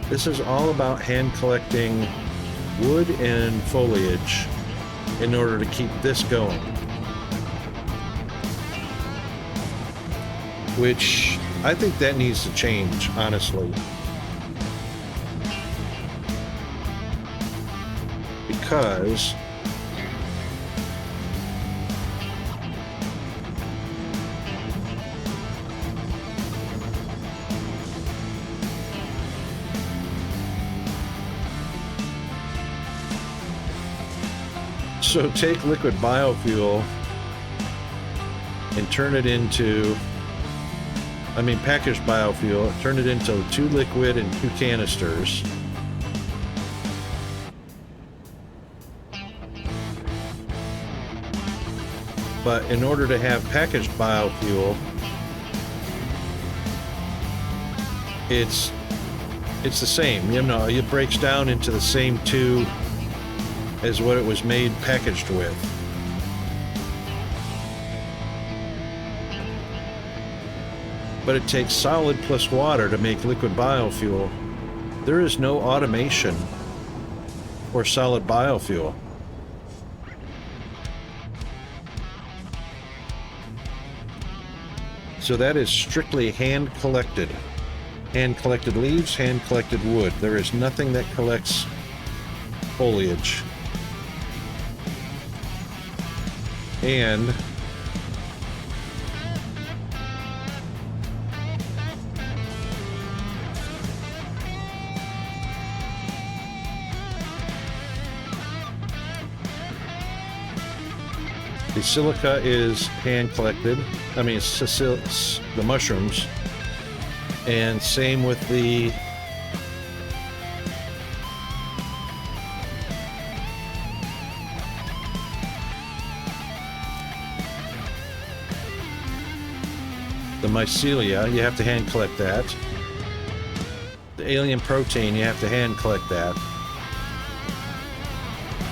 This is all about hand collecting wood and foliage in order to keep this going. Which I think that needs to change, honestly. Because so take liquid biofuel and turn it into, packaged biofuel, turn it into 2 liquid and 2 canisters. But in order to have packaged biofuel, it's the same. You know, it breaks down into the same 2 as what it was made packaged with. But it takes solid plus water to make liquid biofuel. There is no automation for solid biofuel. So that is strictly hand collected. Hand collected leaves, hand collected wood. There is nothing that collects foliage. And the silica is hand collected. It's the mushrooms. And same with the mycelia, you have to hand collect that. The alien protein, you have to hand collect that.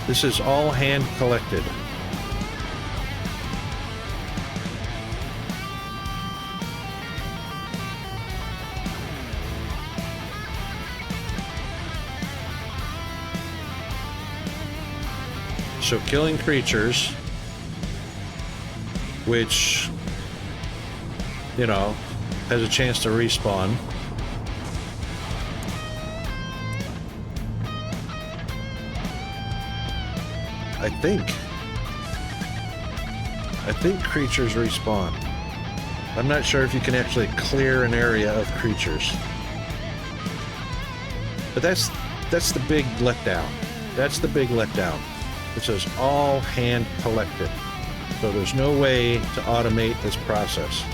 This is all hand collected. So killing creatures, which, you know, has a chance to respawn. I think creatures respawn. I'm not sure if you can actually clear an area of creatures. But that's the big letdown. That's the big letdown. It says all hand collected. So there's no way to automate this process.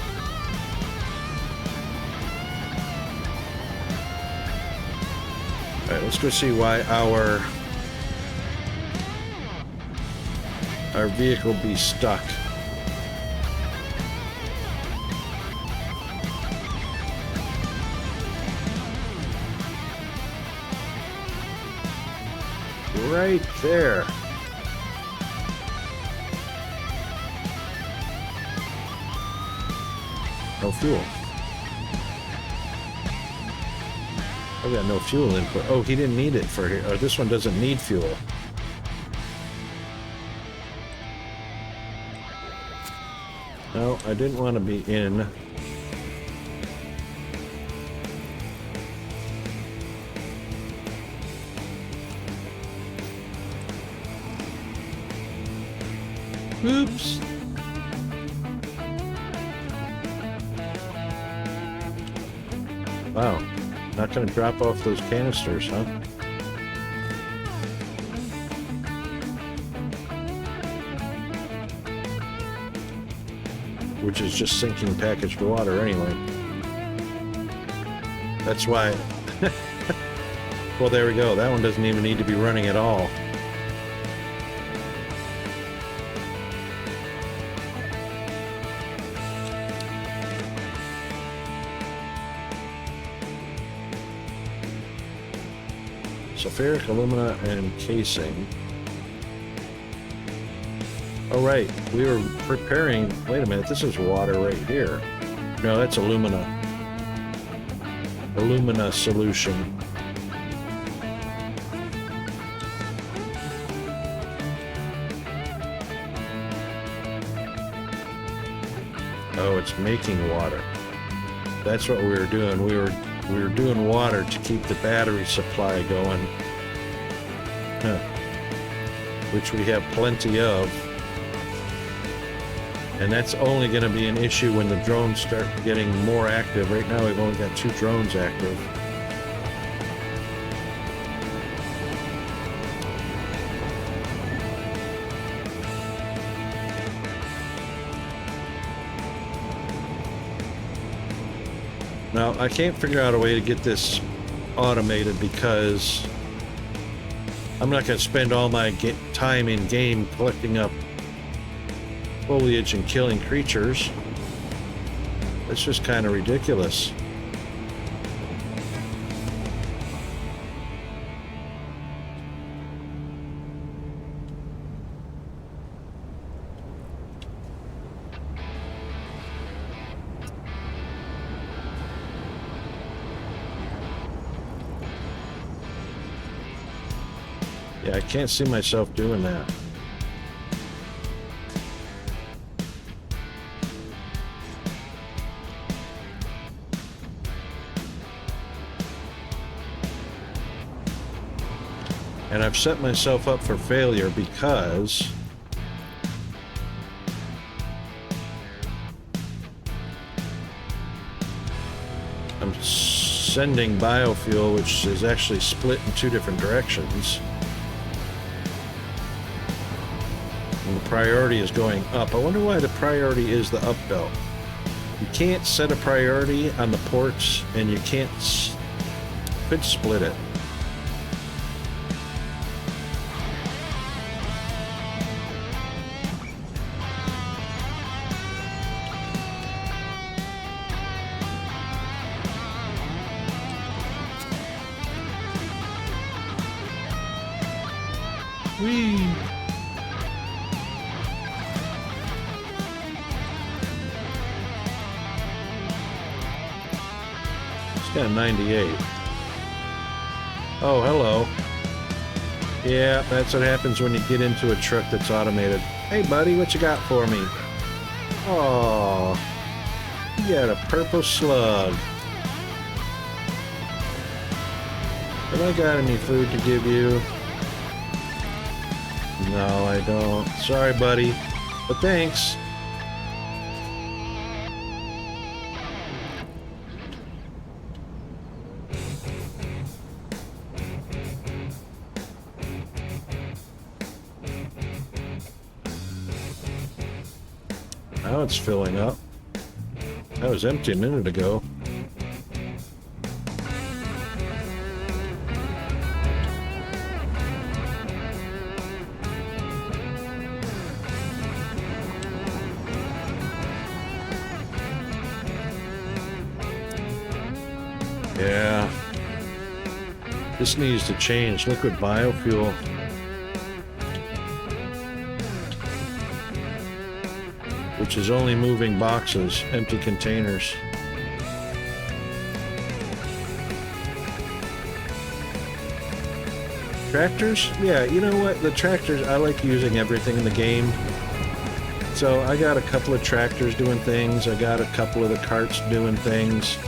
All right, let's go see why our vehicle be stuck. Right there. No fuel. I've got no fuel input. Oh, he didn't need it for here. Oh, this one doesn't need fuel. No, I didn't want to be in. Oops. Wow. Not going to drop off those canisters, huh? Which is just sinking packaged water anyway. That's why... Well, there we go. That one doesn't even need to be running at all. Ferric, alumina, and casing. Oh, right. We were preparing... Wait a minute. This is water right here. No, that's alumina. Alumina solution. Oh, it's making water. That's what we were doing. We were doing water to keep the battery supply going. Huh. Which we have plenty of. And that's only going to be an issue when the drones start getting more active. Right now we've only got 2 drones active. Now, I can't figure out a way to get this automated because I'm not going to spend all my time in game collecting up foliage and killing creatures. It's just kind of ridiculous. Yeah, I can't see myself doing that. And I've set myself up for failure because I'm sending biofuel, which is actually split in 2 different directions. And the priority is going up. I wonder why the priority is the up belt. You can't set a priority on the ports, and you can't could split it. Whee! It's got a 98. Oh, hello. Yeah, that's what happens when you get into a truck that's automated. Hey, buddy, what you got for me? Oh, you got a purple slug. Have I got any food to give you? No, I don't. Sorry, buddy, but thanks. Now it's filling up. That was empty a minute ago. Yeah. This needs to change. Liquid biofuel. Which is only moving boxes, empty containers. Tractors? Yeah, you know what? The tractors, I like using everything in the game. So I got a couple of tractors doing things. I got a couple of the carts doing things.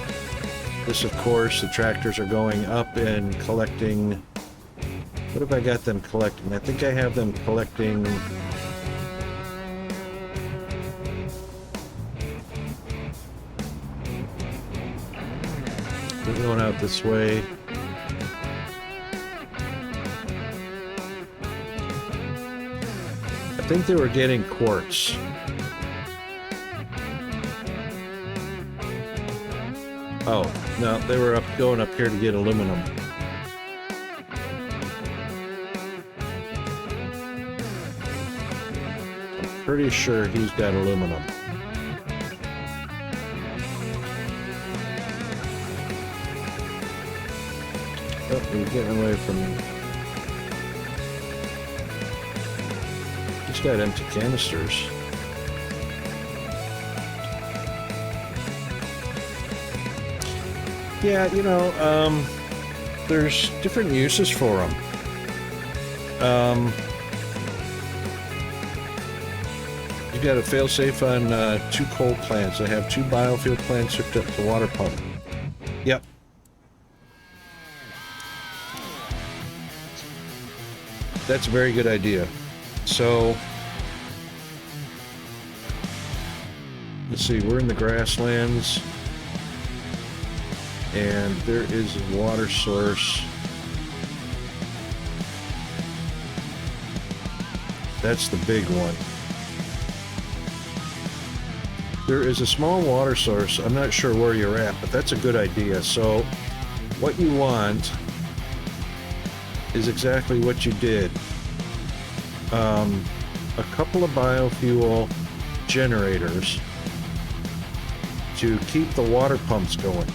This, of course, the tractors are going up and collecting... What have I got them collecting? I think I have them collecting... We're going out this way. I think they were getting quartz. Oh, no, they were going up here to get aluminum. I'm pretty sure he's got aluminum. Oh, he's getting away from me. He's got empty canisters. Yeah, you know, there's different uses for them. You got a failsafe on 2 coal plants. I have 2 biofuel plants hooked up to water pump. Yep. That's a very good idea. So, let's see, we're in the grasslands, and there is a water source. That's the big one. There is a small water source. I'm not sure where you're at, but that's a good idea. So, what you want is exactly what you did. A couple of biofuel generators to keep the water pumps going.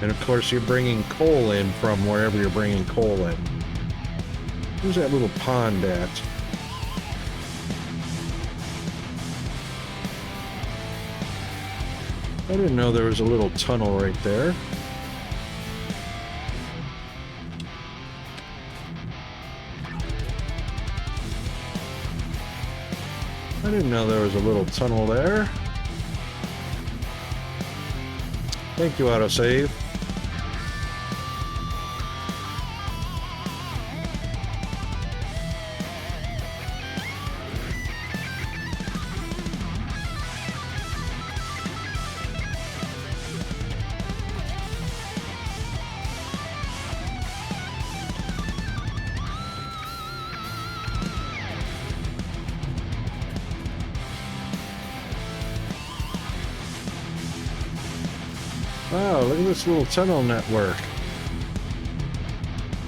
And of course you're bringing coal in from wherever you're bringing coal in. Where's that little pond at? I didn't know there was a little tunnel right there. I didn't know there was a little tunnel there. Thank you, autosave. Wow, look at this little tunnel network.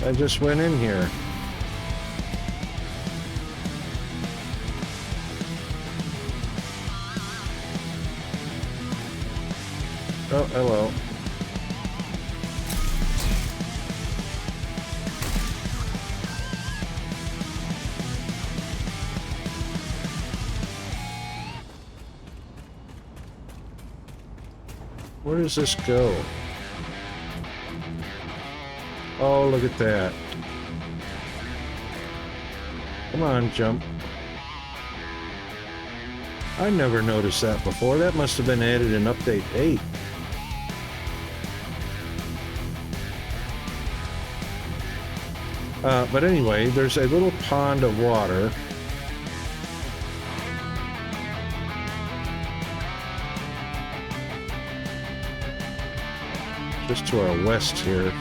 I just went in here. Oh, hello. Where does this go? Oh, look at that. Come on, jump. I never noticed that before. That must have been added in Update 8. But anyway, there's a little pond of water. Just to our west here.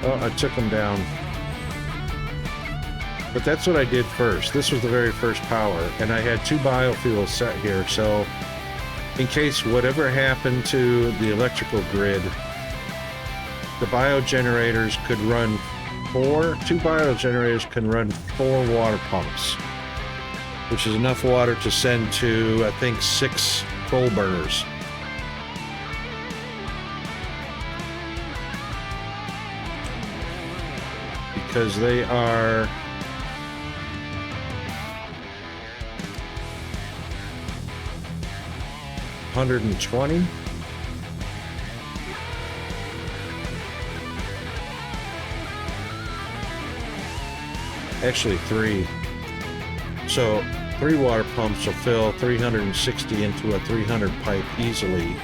Oh, I took them down. But that's what I did first. This was the very first power, and I had 2 biofuels set here, so in case whatever happened to the electrical grid, the biogenerators could run 2 biogenerators can run 4 water pumps, which is enough water to send to, I think, 6 coal burners. Because they are $120. Actually 3. So 3 water pumps will fill 360 into a 300 pipe easily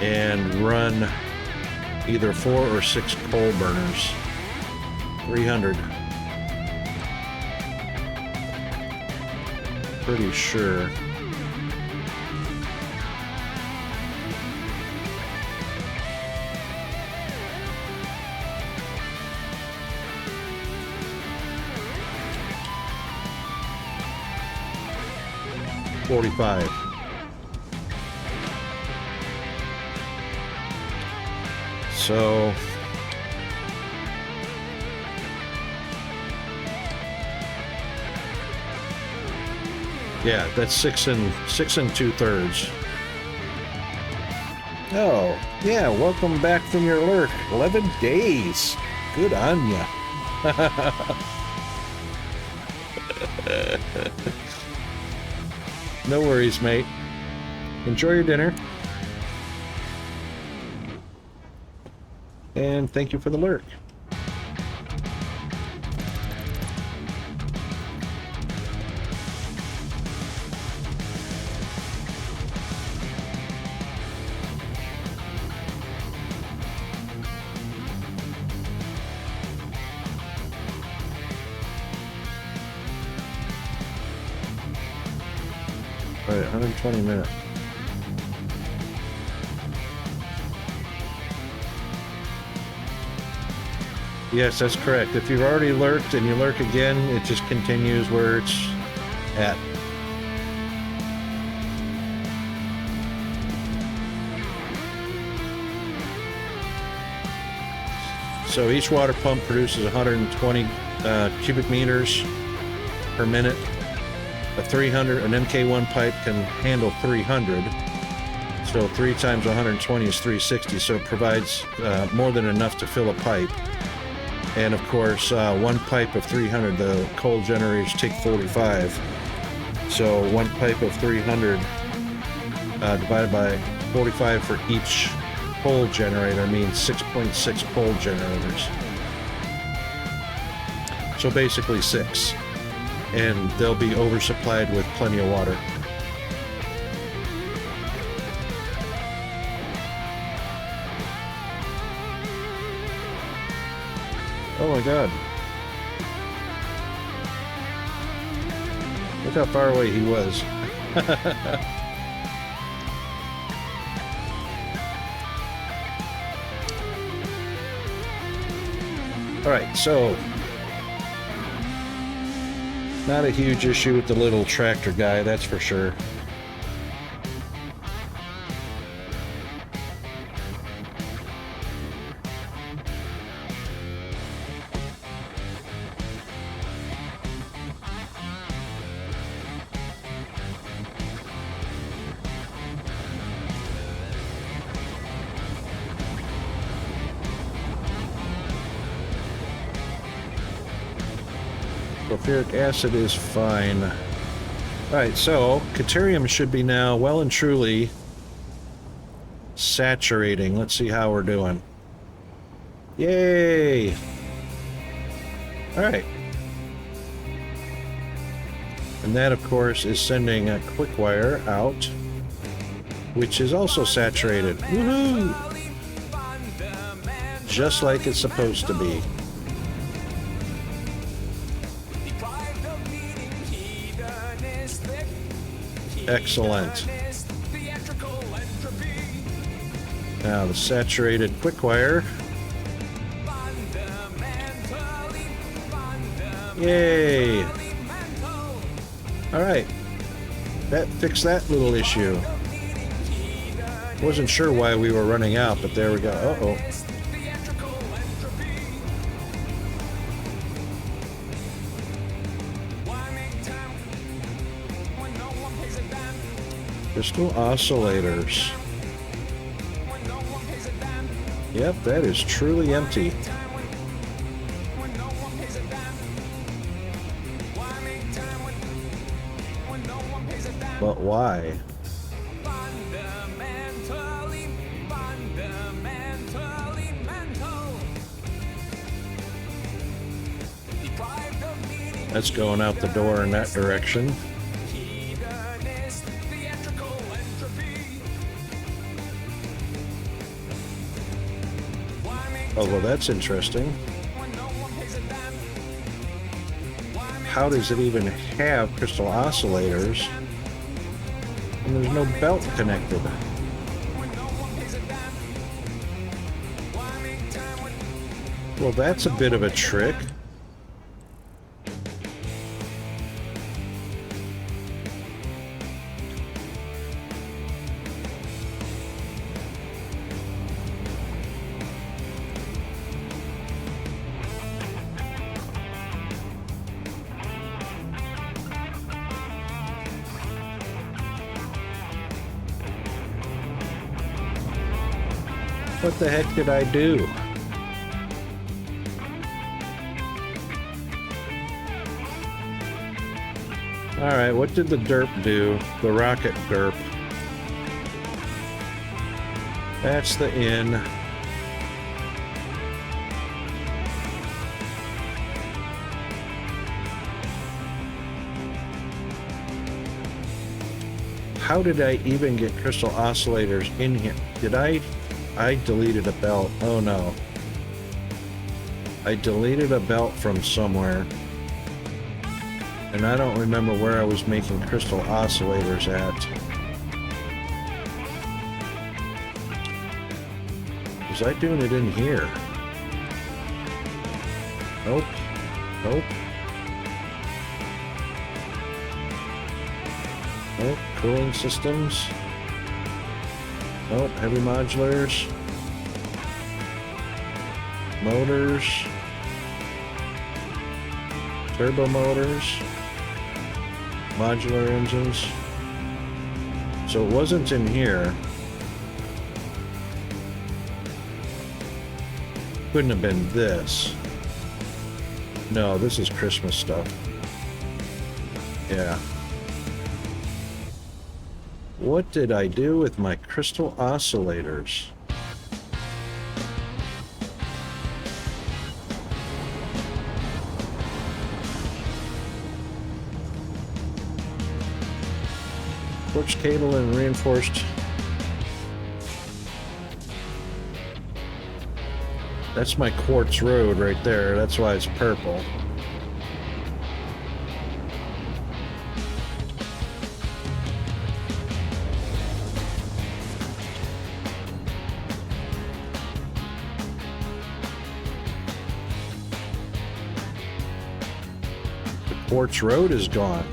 and run either 4 or 6 coal burners. 300. Pretty sure. $45. So yeah, that's 6 and 2/3. Oh, yeah, welcome back from your lurk. 11 days. Good on ya. No worries, mate. Enjoy your dinner. And thank you for the lurk. All right, 120 minutes. Yes, that's correct. If you've already lurked and you lurk again, it just continues where it's at. So each water pump produces 120 cubic meters per minute. An MK1 pipe can handle 300. So 3 times 120 is 360. So it provides more than enough to fill a pipe. And of course, 1 pipe of 300, the coal generators take 45. So 1 pipe of 300 divided by 45 for each coal generator means 6.6 coal generators. So basically 6. And they'll be oversupplied with plenty of water. Oh my god. Look how far away he was. Alright, so not a huge issue with the little tractor guy, that's for sure. Sulfuric acid is fine. Alright, so Caterium should be now well and truly saturating. Let's see how we're doing. Yay! All right. And that, of course, is sending a quick wire out, which is also saturated. Woohoo! Just like it's supposed to be. Excellent. Now the saturated quick wire. Yay! Alright. That fixed that little issue. Wasn't sure why we were running out, but there we go. Uh-oh. Crystal oscillators. Yep, that is truly empty. But why? That's going out the door in that direction. Oh, well, that's interesting. How does it even have crystal oscillators? And there's no belt connected. Well, that's a bit of a trick. What the heck did I do? Alright, what did the derp do? The rocket derp. That's the in. How did I even get crystal oscillators in here? Did I deleted a belt. Oh no. I deleted a belt from somewhere. And I don't remember where I was making crystal oscillators at. Was I doing it in here? Nope. Nope. Nope. Cooling systems. Nope. Heavy modulars. Motors. Turbo motors. Modular engines. So it wasn't in here. Couldn't have been this. No, this is Christmas stuff. Yeah. What did I do with my crystal oscillators? Quartz cable and reinforced. That's my quartz road right there. That's why it's purple. The quartz road is gone.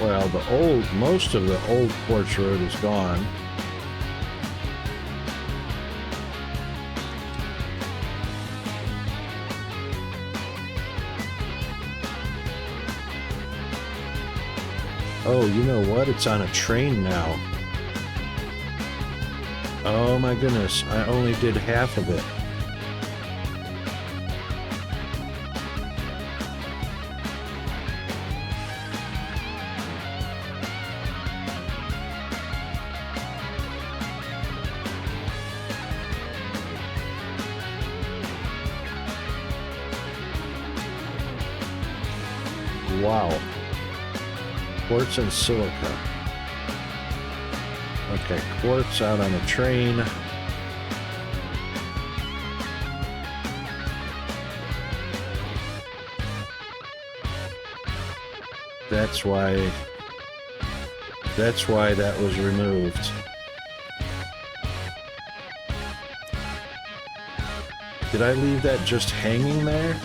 Well, most of the old quartz road is gone. Oh, you know what? It's on a train now. Oh my goodness, I only did half of it. Wow. Quartz and silica. Okay, quartz out on a train. That's why that was removed. Did I leave that just hanging there?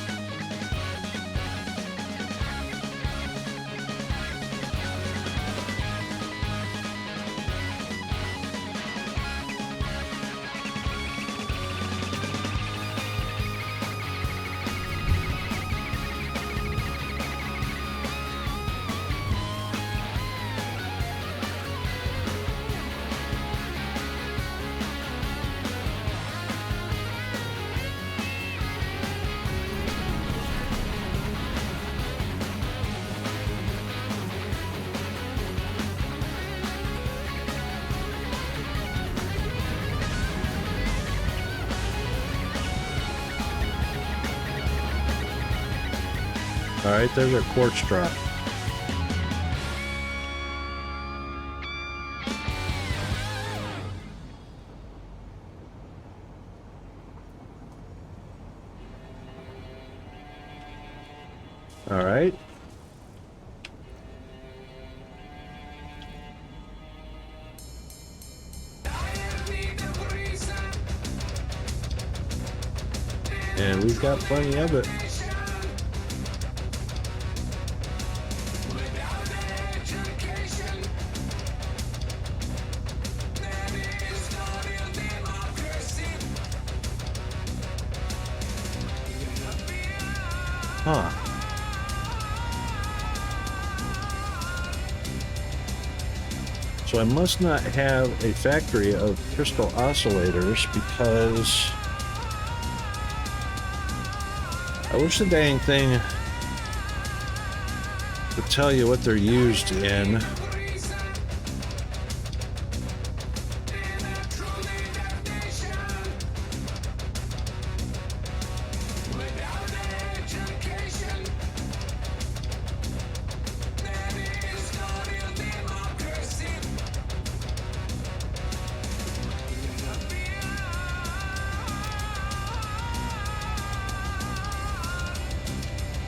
All right, there's our quartz drop. All right. And we've got plenty of it. Huh. So I must not have a factory of crystal oscillators because I wish the dang thing would tell you what they're used in.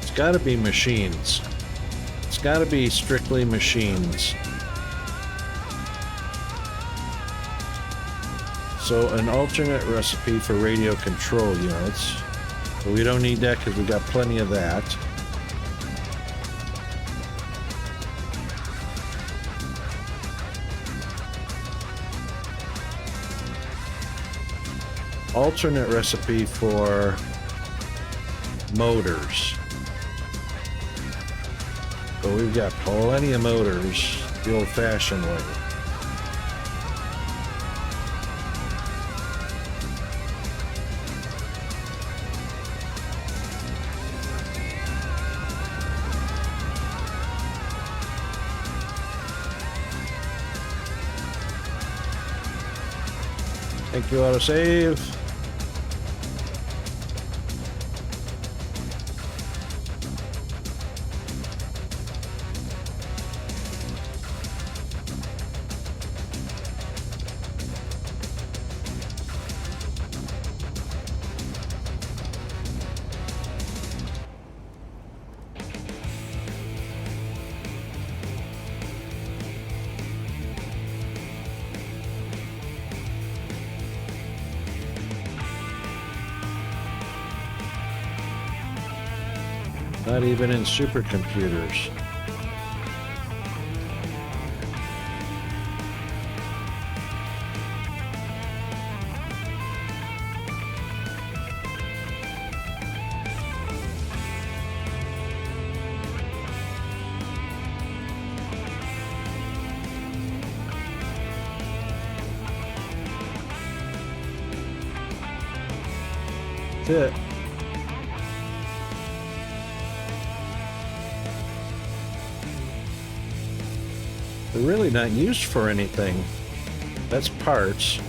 It's got to be machines. It's got to be strictly machines. So an alternate recipe for radio control units. But we don't need that because we got plenty of that. Alternate recipe for motors. But we've got plenty of motors the old-fashioned way. Thank you, autosave. Not even in supercomputers. fit. They're really not used for anything. That's parts.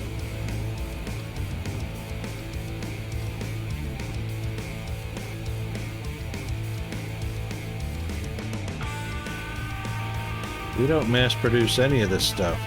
We don't mass produce any of this stuff.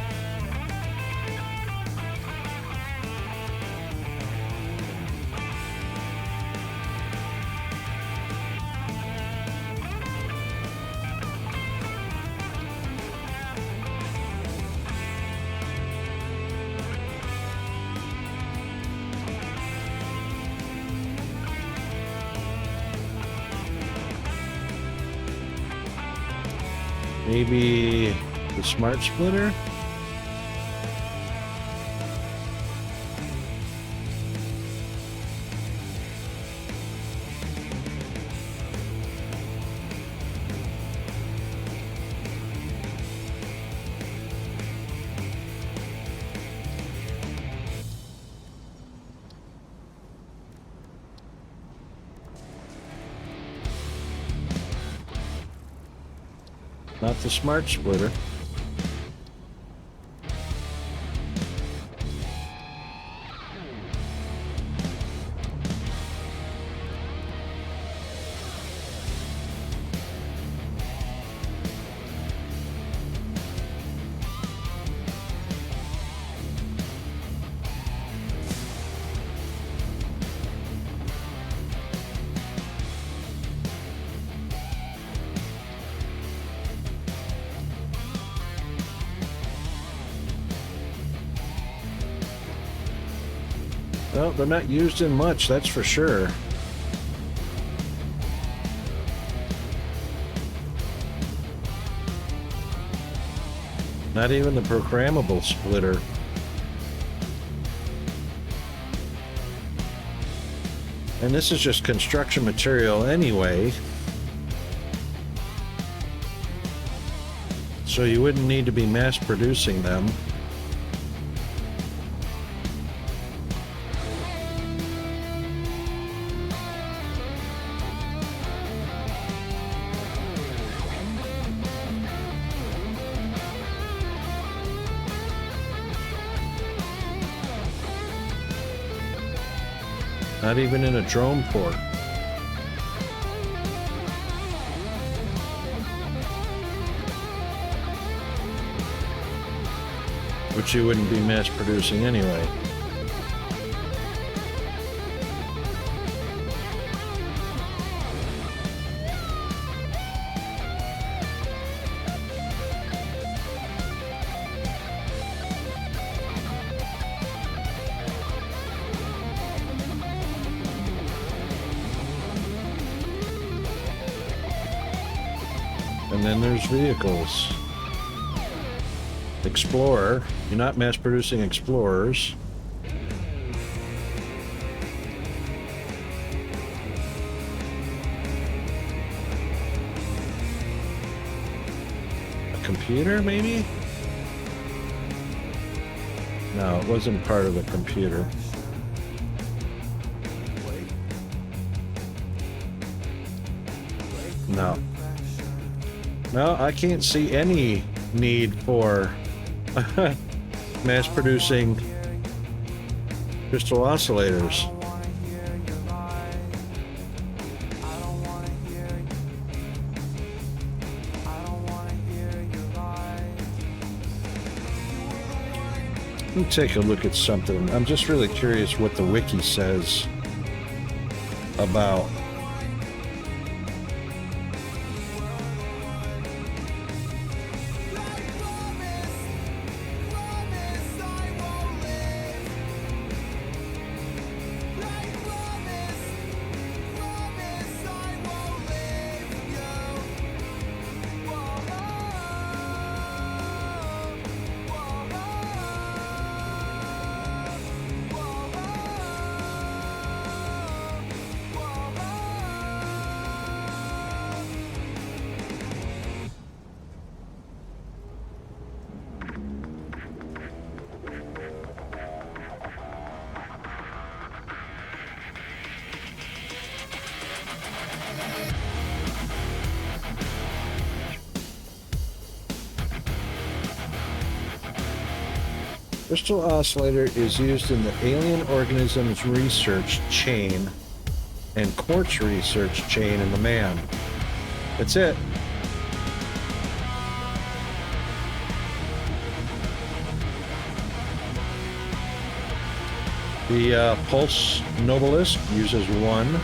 Maybe the smart splitter? Not the smart splitter. Well, they're not used in much, that's for sure. Not even the programmable splitter. And this is just construction material anyway. So you wouldn't need to be mass producing them. Not even in a drone port. Which you wouldn't be mass producing anyway. And then there's vehicles. Explorer. You're not mass producing Explorers. A computer, maybe? No, it wasn't part of the computer. No. No, I can't see any need for mass producing crystal oscillators. Let me take a look at something. I'm just really curious what the wiki says about Crystal oscillator is used in the alien organisms research chain and quartz research chain in the man. That's it. The pulse novelist uses 1.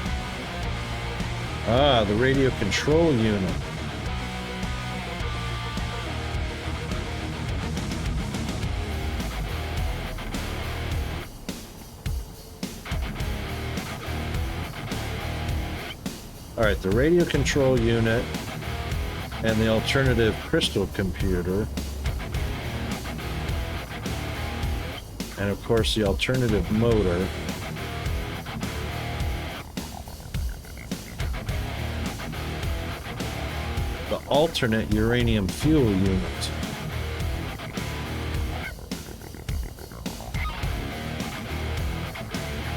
The radio control unit. All right, the radio control unit and the alternative crystal computer. And of course the alternative motor. The alternate uranium fuel unit.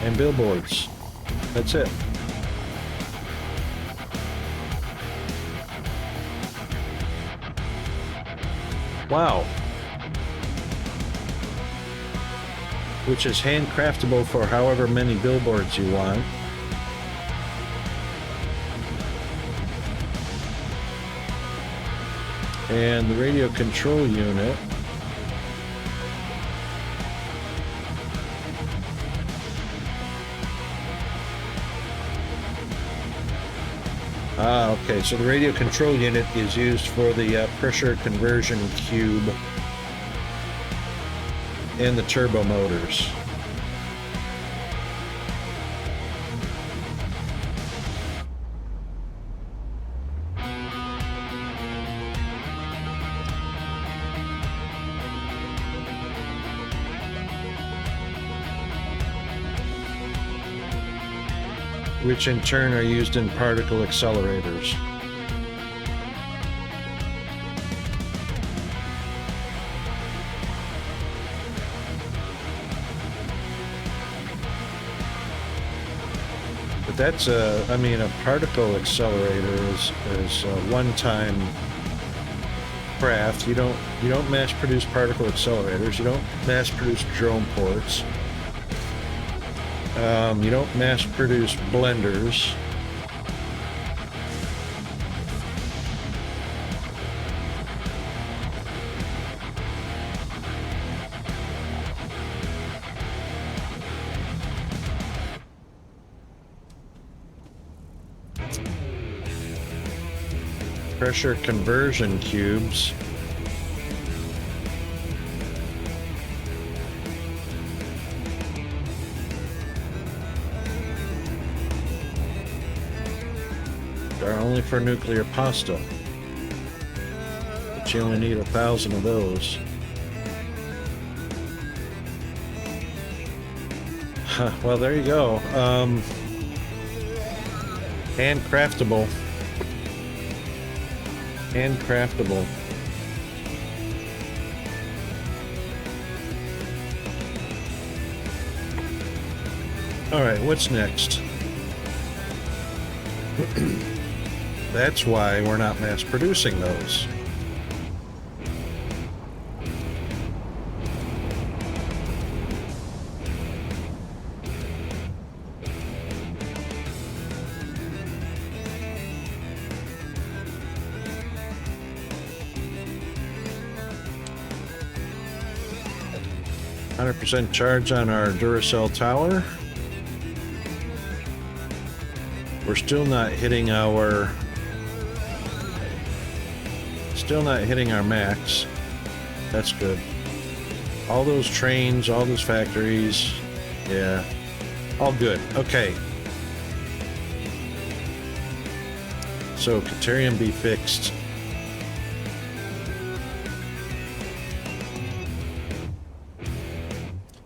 And billboards. That's it. Wow. Which is handcraftable for however many billboards you want. And the radio control unit. Okay, so the radio control unit is used for the pressure conversion cube and the turbo motors. Which in turn are used in particle accelerators. But that's I mean, a particle accelerator is a one-time craft. You don't mass produce particle accelerators. You don't mass produce drone ports. You don't mass produce blenders. Pressure conversion cubes. Are only for nuclear pasta, but you only need 1,000 of those. Well, there you go. Handcraftable. Handcraftable. All right, what's next? That's why we're not mass producing those. %, charge on our Duracell tower. We're still not hitting our max. That's good. All those trains, all those factories, yeah, all good. Okay. So Caterium be fixed.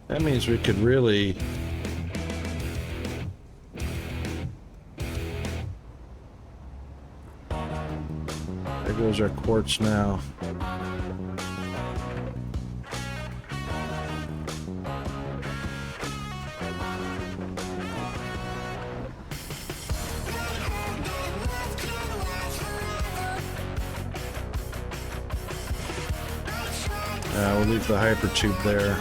That means we could really there goes our quartz now. We'll leave the hypertube there.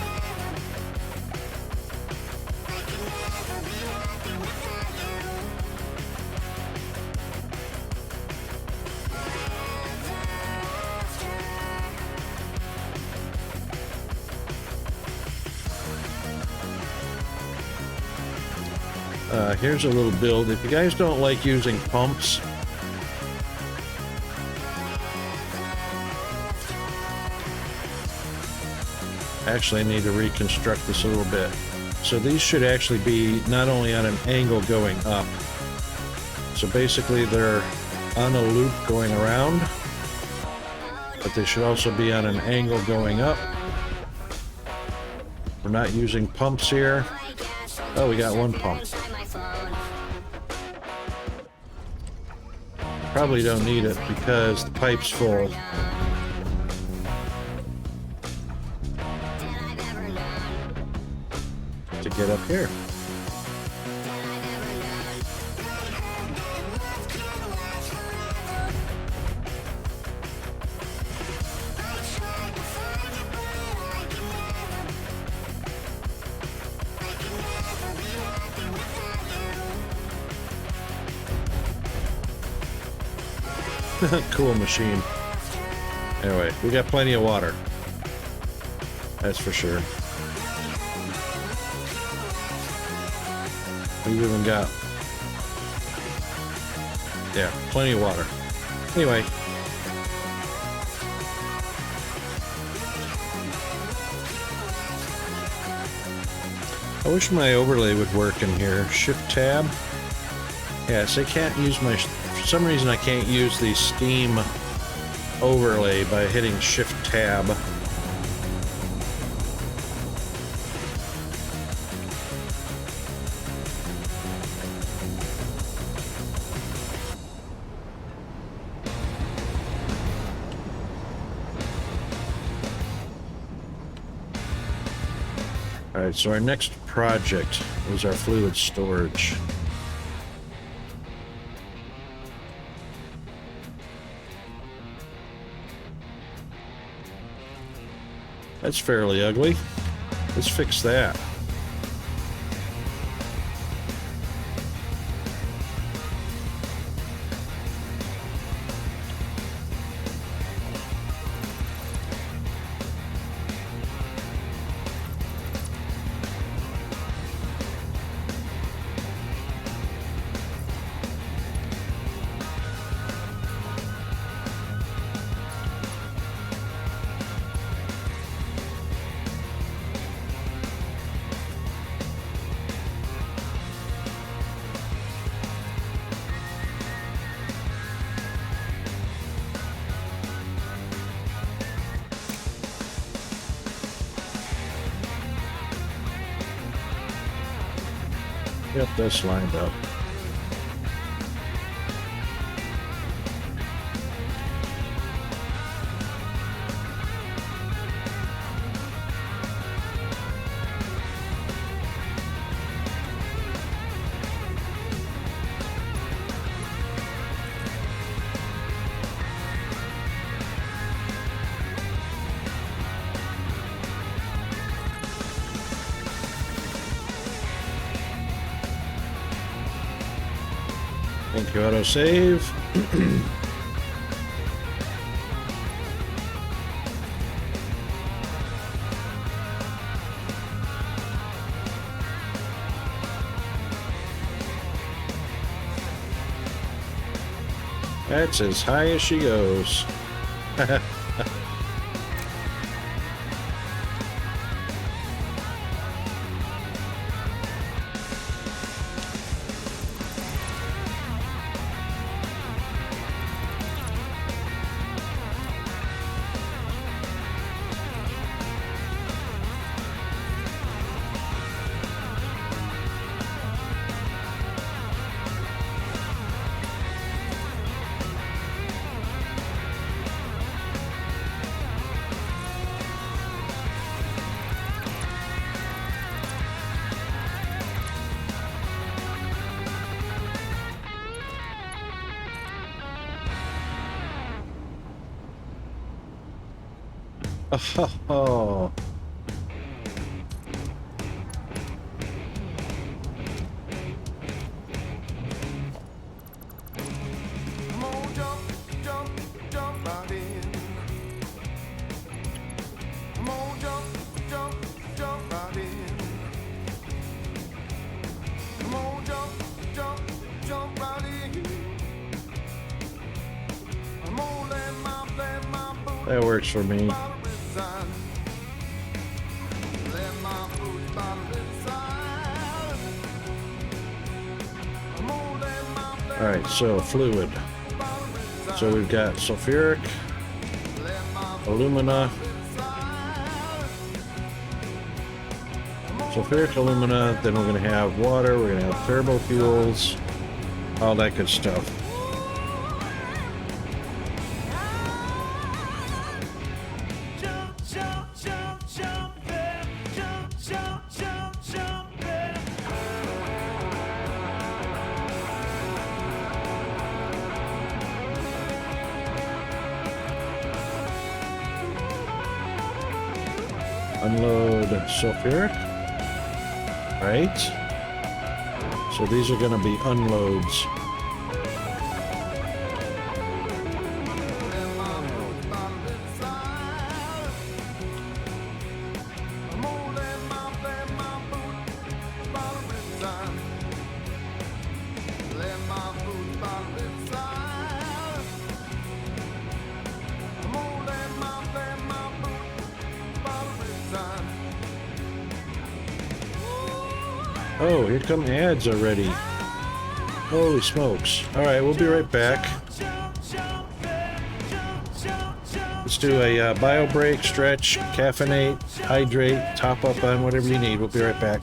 Here's a little build. If you guys don't like using pumps, actually I need to reconstruct this a little bit. So these should actually be not only on an angle going up, so basically they're on a loop going around, but they should also be on an angle going up. We're not using pumps here. Oh, we got one pump. Probably don't need it because the pipe's full. To get up here. Cool machine. Anyway, we got plenty of water. That's for sure. We've even got, yeah, plenty of water. Anyway. I wish my overlay would work in here. Shift tab. Yes, I can't use my, for some reason I can't use the Steam overlay by hitting Shift tab. Alright, so our next project is our fluid storage. That's fairly ugly. Let's fix that. Yep, that's lined up. Thank you, autosave. That's as high as she goes. Oh. Come on, jump, jump, jump right in. Come on, jump, jump, jump right in. Come on, jump, That works for me. Alright, so fluid. So we've got sulfuric, alumina, sulfuric alumina, then we're going to have water, we're going to have turbo fuels, all that good stuff. Unload sulfuric. Right. So these are going to be unloads. Oh, here come ads already. Holy smokes. Alright, we'll be right back. Let's do a bio break, stretch, caffeinate, hydrate, top up on whatever you need. We'll be right back.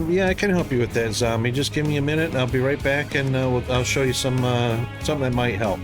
Yeah, I can help you with that, zombie. Just give me a minute and I'll be right back, and I'll show you some something that might help.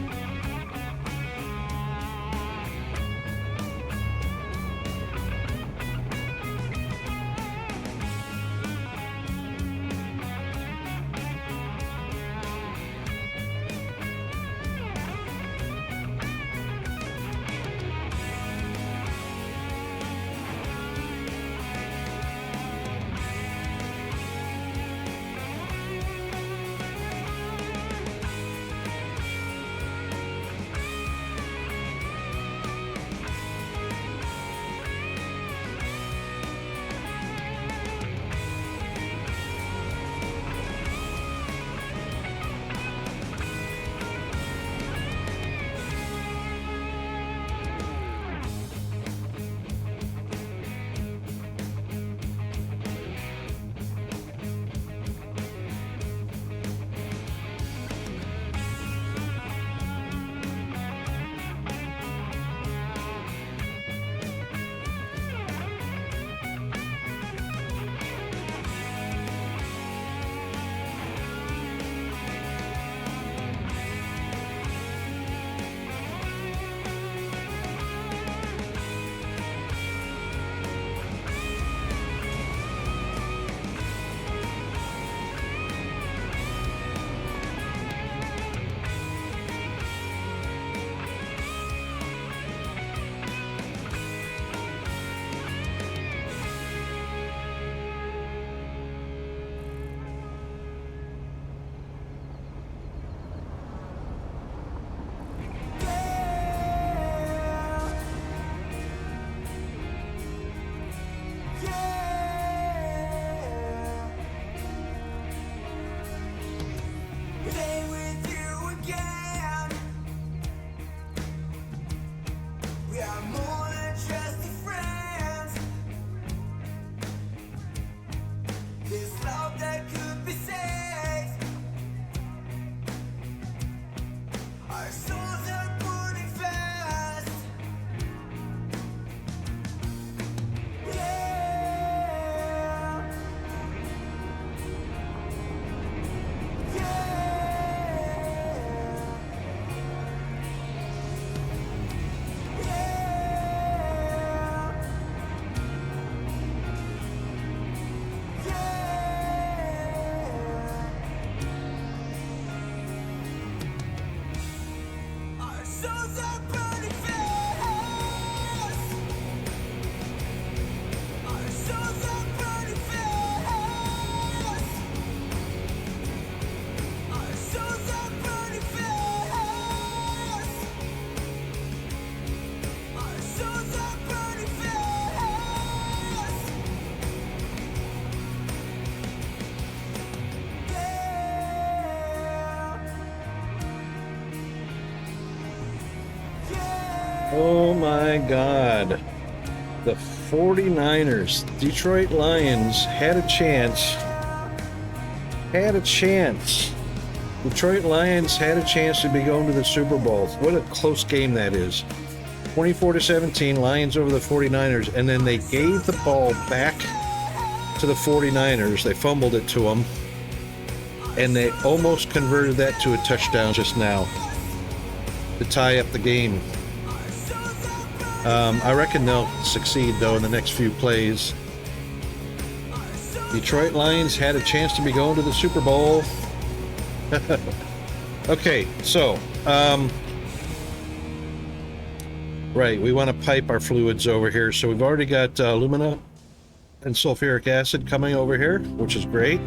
Oh my God. The 49ers, Detroit Lions had a chance. Had a chance. Detroit Lions had a chance to be going to the Super Bowl. What a close game that is. 24-17, Lions over the 49ers, and then they gave the ball back to the 49ers. They fumbled it to them, and they almost converted that to a touchdown just now to tie up the game. I reckon they'll succeed, though, in the next few plays. Detroit Lions had a chance to be going to the Super Bowl. Okay, so, right, we want to pipe our fluids over here. So we've already got alumina and sulfuric acid coming over here, which is great.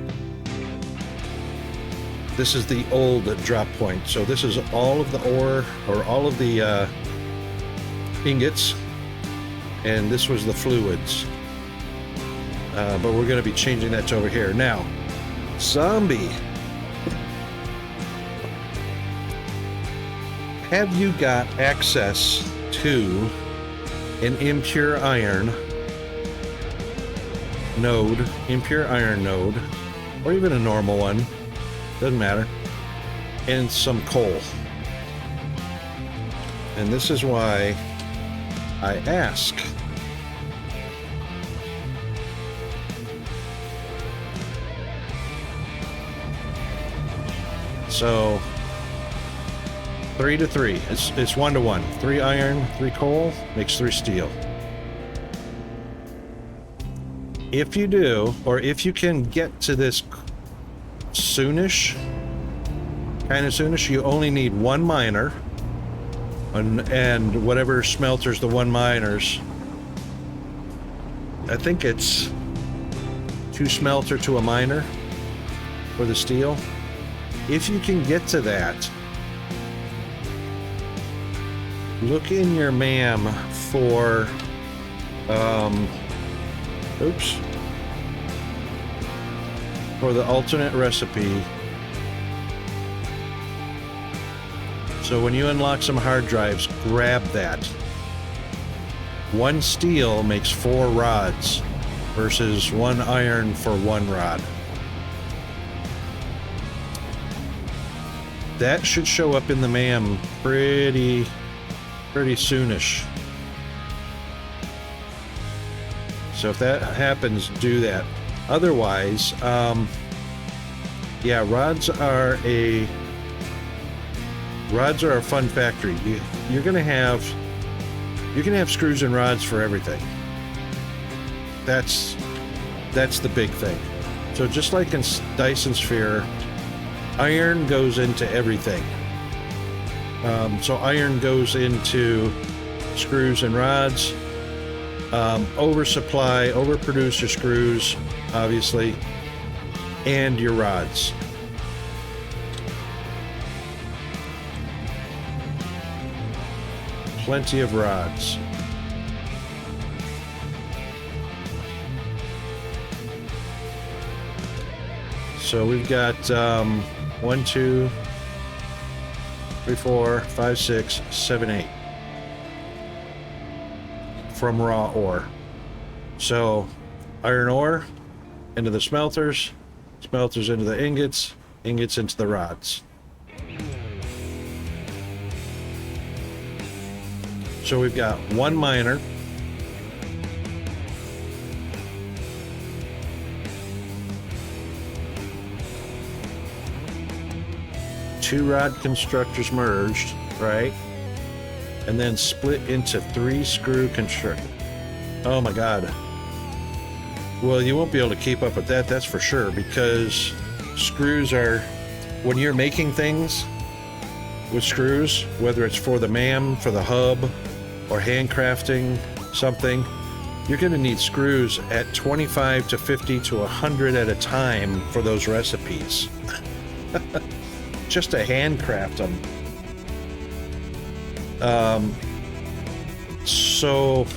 This is the old drop point. So this is all of the ore, or all of the ingots, and this was the fluids. But we're going to be changing that to over here. Now, Zombie, have you got access to an impure iron node, or even a normal one, doesn't matter, and some coal? And this is why I ask. So 3 to 3. It's 1 to 1. 3 iron, 3 coal makes 3 steel. If you do, or if you can get to this soonish, you only need 1 miner, and whatever smelters the 1 miners. I think it's 2 smelter to a miner for the steel. If you can get to that, look in your MAM for for the alternate recipe. So when you unlock some hard drives, grab that. 1 steel makes 4 rods versus 1 iron for 1 rod. That should show up in the MAM pretty soonish. So if that happens, do that. Otherwise, yeah, rods are a fun factory. You can have screws and rods for everything. That's the big thing. So just like in Dyson Sphere, iron goes into everything. So iron goes into screws and rods. Overproduce your screws, obviously, and your rods. Plenty of rods. So we've got 1, 2, 3, 4, 5, 6, 7, 8 from raw ore. So iron ore into the smelters, smelters into the ingots, ingots into the rods. So we've got 1 miner, two rod constructors merged, right? And then split into 3 screw constructors. Oh my God. Well, you won't be able to keep up with that, that's for sure, because screws are, when you're making things with screws, whether it's for the MAM, for the hub, or handcrafting something, you're going to need screws at 25 to 50 to 100 at a time for those recipes. Just to handcraft them. So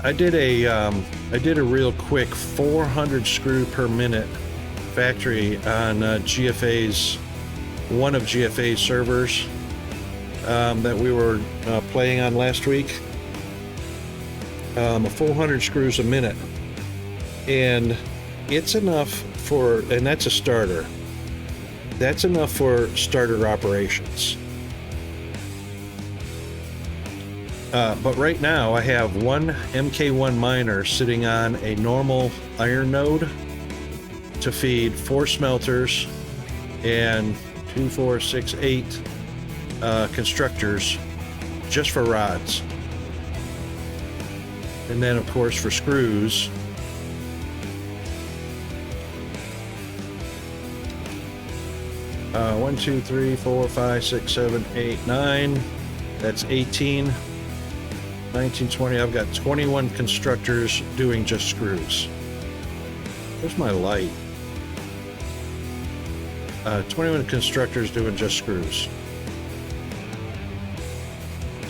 I did a real quick 400 screw per minute factory on GFA's, one of GFA's servers. that we were playing on last week, a full 100 screws a minute, and it's enough for, and that's a starter. That's enough for starter operations. But right now I have one MK1 miner sitting on a normal iron node to feed 4 smelters and 2, 4, 6, 8 constructors just for rods. And then of course for screws, one, 2, 3, 4, 5, 6, 7, 8, 9. That's 18, 19, 20. I've got 21 constructors doing just screws. There's my light. 21 constructors doing just screws.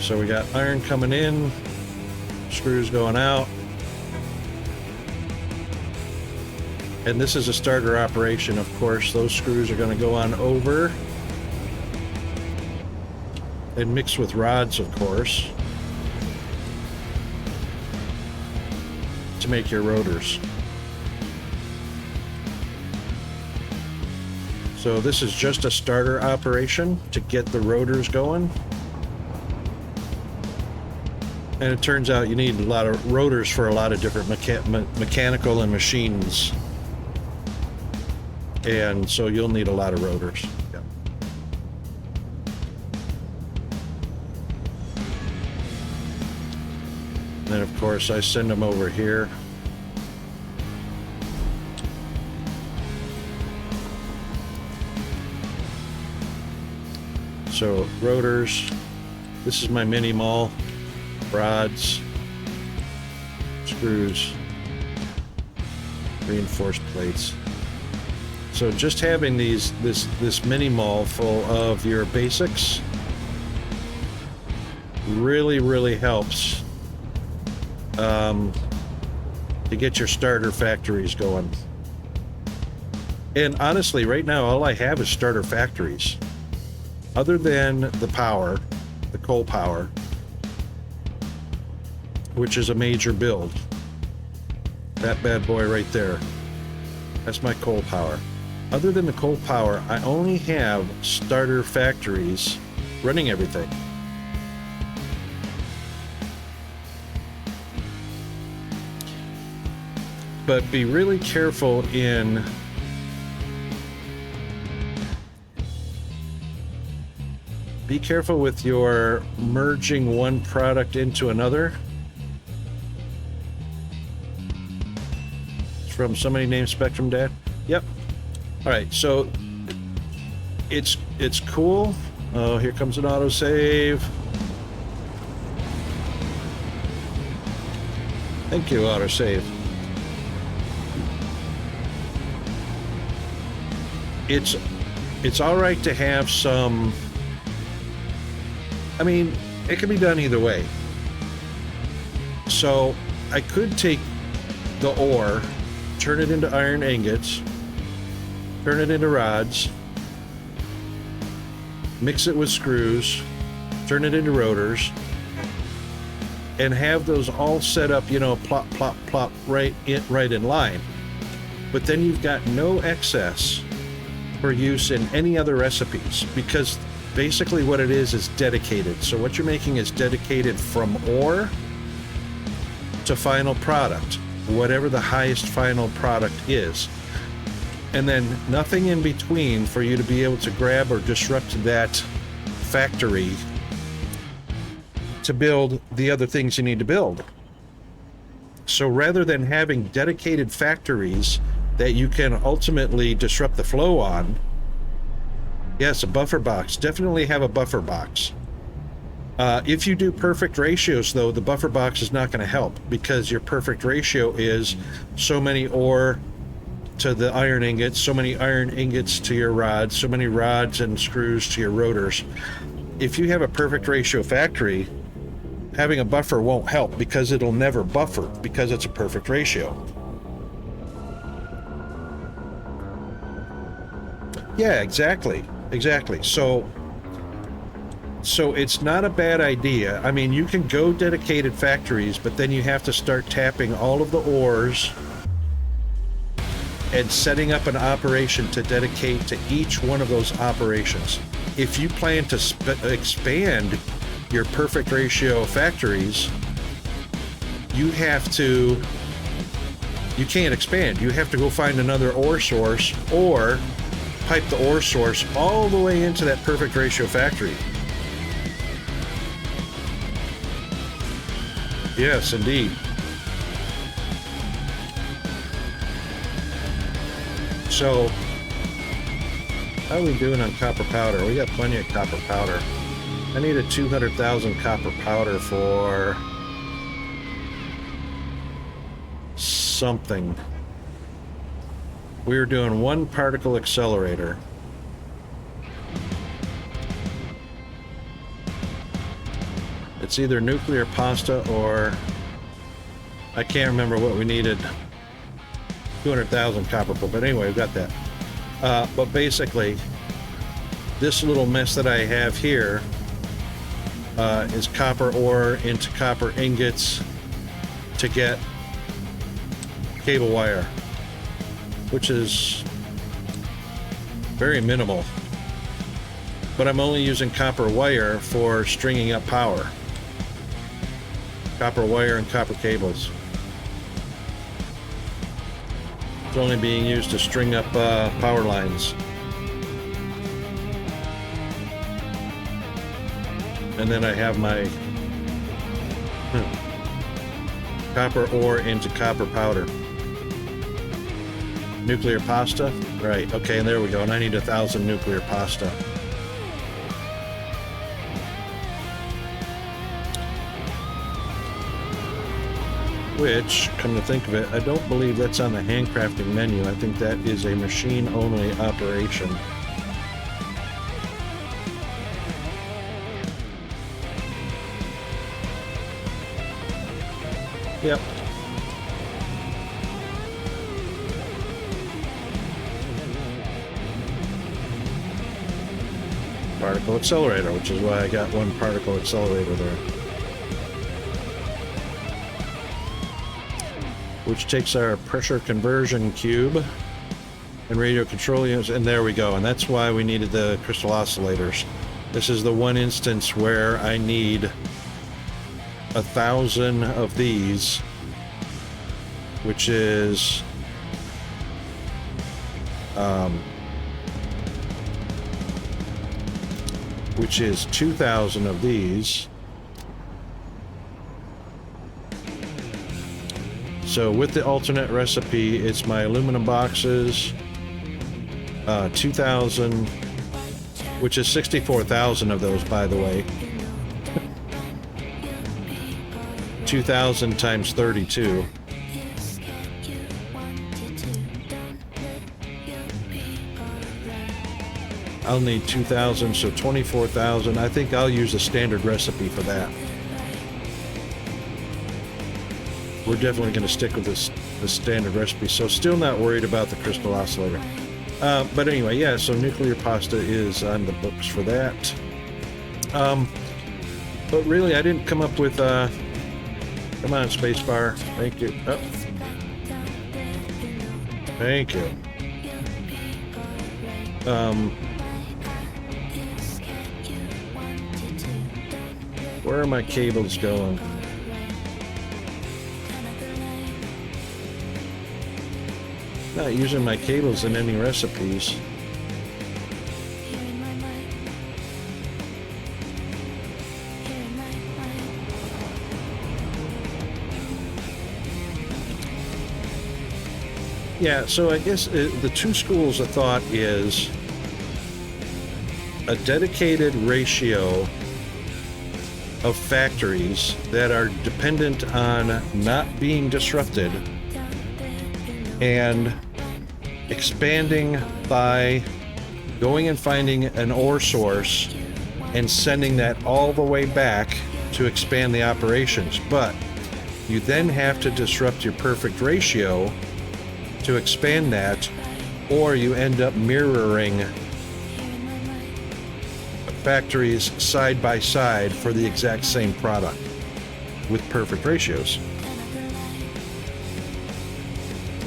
So we got iron coming in, screws going out. And this is a starter operation, of course. Those screws are going to go on over and mix with rods, of course, to make your rotors. So this is just a starter operation to get the rotors going. And it turns out you need a lot of rotors for a lot of different mechanical and machines. And so you'll need a lot of rotors. Yeah. Then of course I send them over here. So rotors, this is my mini maul, rods, screws, reinforced plates. So just having this mini maul full of your basics really helps to get your starter factories going. And honestly, right now all I have is starter factories. Other than the power, the coal power, which is a major build. That bad boy right there. That's my coal power. Other than the coal power, I only have starter factories running everything. But be really careful in be careful with your merging one product into another. It's from somebody named Spectrum Dad. Yep. All right, so it's cool. Oh, here comes an autosave. Thank you, autosave. It's all right to have some. I mean, it can be done either way. So I could take the ore, turn it into iron ingots, turn it into rods, mix it with screws, turn it into rotors, and have those all set up, you know, plop, plop, plop, right in line. But then you've got no excess for use in any other recipes, because basically what it is dedicated. So what you're making is dedicated from ore to final product, whatever the highest final product is. And then nothing in between for you to be able to grab or disrupt that factory to build the other things you need to build. So rather than having dedicated factories that you can ultimately disrupt the flow on, yes, a buffer box. Definitely have a buffer box. If you do perfect ratios, though, the buffer box is not going to help, because your perfect ratio is so many ore to the iron ingots, so many iron ingots to your rods, so many rods and screws to your rotors. If you have a perfect ratio factory, having a buffer won't help, because it'll never buffer, because it's a perfect ratio. Yeah, exactly. So So it's not a bad idea. I mean, you can go dedicated factories, but then you have to start tapping all of the ores and setting up an operation to dedicate to each one of those operations. If you plan to expand your perfect ratio factories, you can't expand. You have to go find another ore source or pipe the ore source all the way into that perfect ratio factory. Yes, indeed. So, how are we doing on copper powder? We got plenty of copper powder. I need a 200,000 copper powder for something. We were doing one particle accelerator. It's either nuclear pasta or I can't remember what we needed. 200,000 copper, but anyway, we've got that. But basically, this little mess that I have here is copper ore into copper ingots to get cable wire, which is very minimal. But I'm only using copper wire for stringing up power. Copper wire and copper cables. It's only being used to string up power lines. And then I have my copper ore into copper powder. Nuclear pasta? Right, okay, and there we go. And I need 1,000 nuclear pasta. Which, come to think of it, I don't believe that's on the handcrafting menu. I think that is a machine-only operation. Yep. Particle accelerator, which is why I got one particle accelerator there. Which takes our pressure conversion cube and radio control units, and there we go. And that's why we needed the crystal oscillators. This is the one instance where I need 1,000 of these, which is which is 2,000 of these. So with the alternate recipe, it's my aluminum boxes, 2,000, which is 64,000 of those, by the way. 2,000 times 32. I'll need 2,000, so 24,000. I think I'll use a standard recipe for that. We're definitely going to stick with the standard recipe, so still not worried about the crystal oscillator. But anyway, yeah, so nuclear pasta is on the books for that. But really, I didn't come up with... come on, spacebar. Thank you. Oh. Thank you. Where are my cables going? Not using my cables in any recipes. Yeah, so I guess the two schools of thought is a dedicated ratio of factories that are dependent on not being disrupted and expanding by going and finding an ore source and sending that all the way back to expand the operations. But you then have to disrupt your perfect ratio to expand that, or you end up mirroring factories side by side for the exact same product with perfect ratios.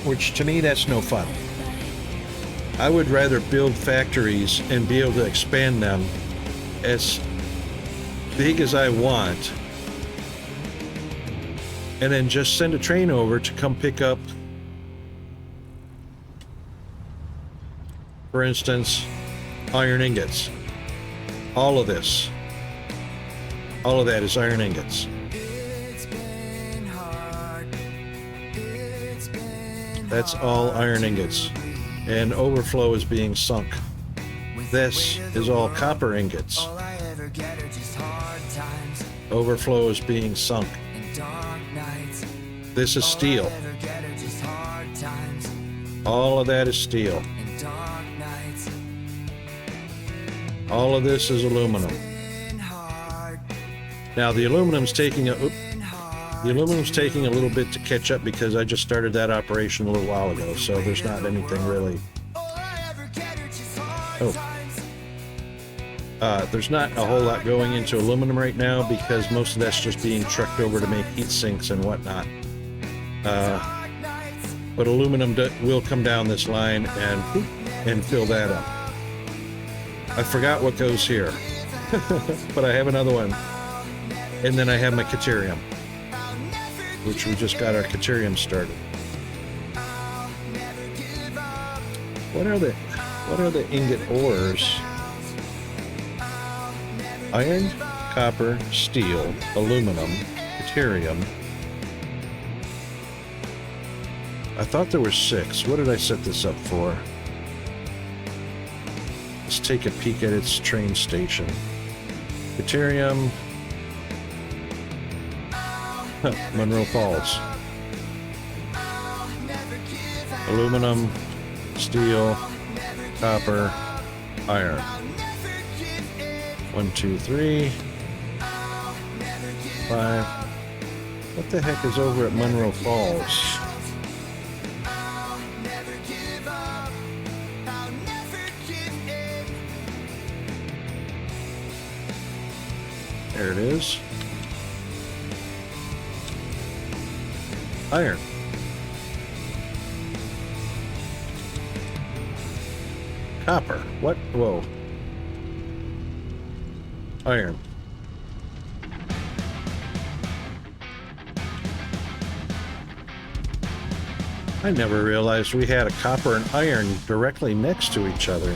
Which to me, that's no fun. I would rather build factories and be able to expand them as big as I want, and then just send a train over to come pick up, for instance, iron ingots. All of this. All of that is iron ingots. That's all iron ingots. And overflow is being sunk. This is all copper ingots. Overflow is being sunk. This is steel. All of that is steel. All of this is aluminum. Now the aluminum's taking a little bit to catch up because I just started that operation a little while ago, so there's not anything really. There's not a whole lot going into aluminum right now because most of that's just being trucked over to make heat sinks and whatnot. But aluminum will come down this line and fill that up. I forgot what goes here, but I have another one. And then I have my Caterium, which we just got our Caterium started. What are the ingot ores? Iron, copper, steel, aluminum, Caterium. I thought there were 6. What did I set this up for? Let's take a peek at its train station. Caterium. Monroe Falls. Aluminum, steel, copper, iron. 1, 2, 3, 5. What the heck is over at Monroe Falls? There it is. Iron. Copper. What? Whoa. Iron. I never realized we had a copper and iron directly next to each other.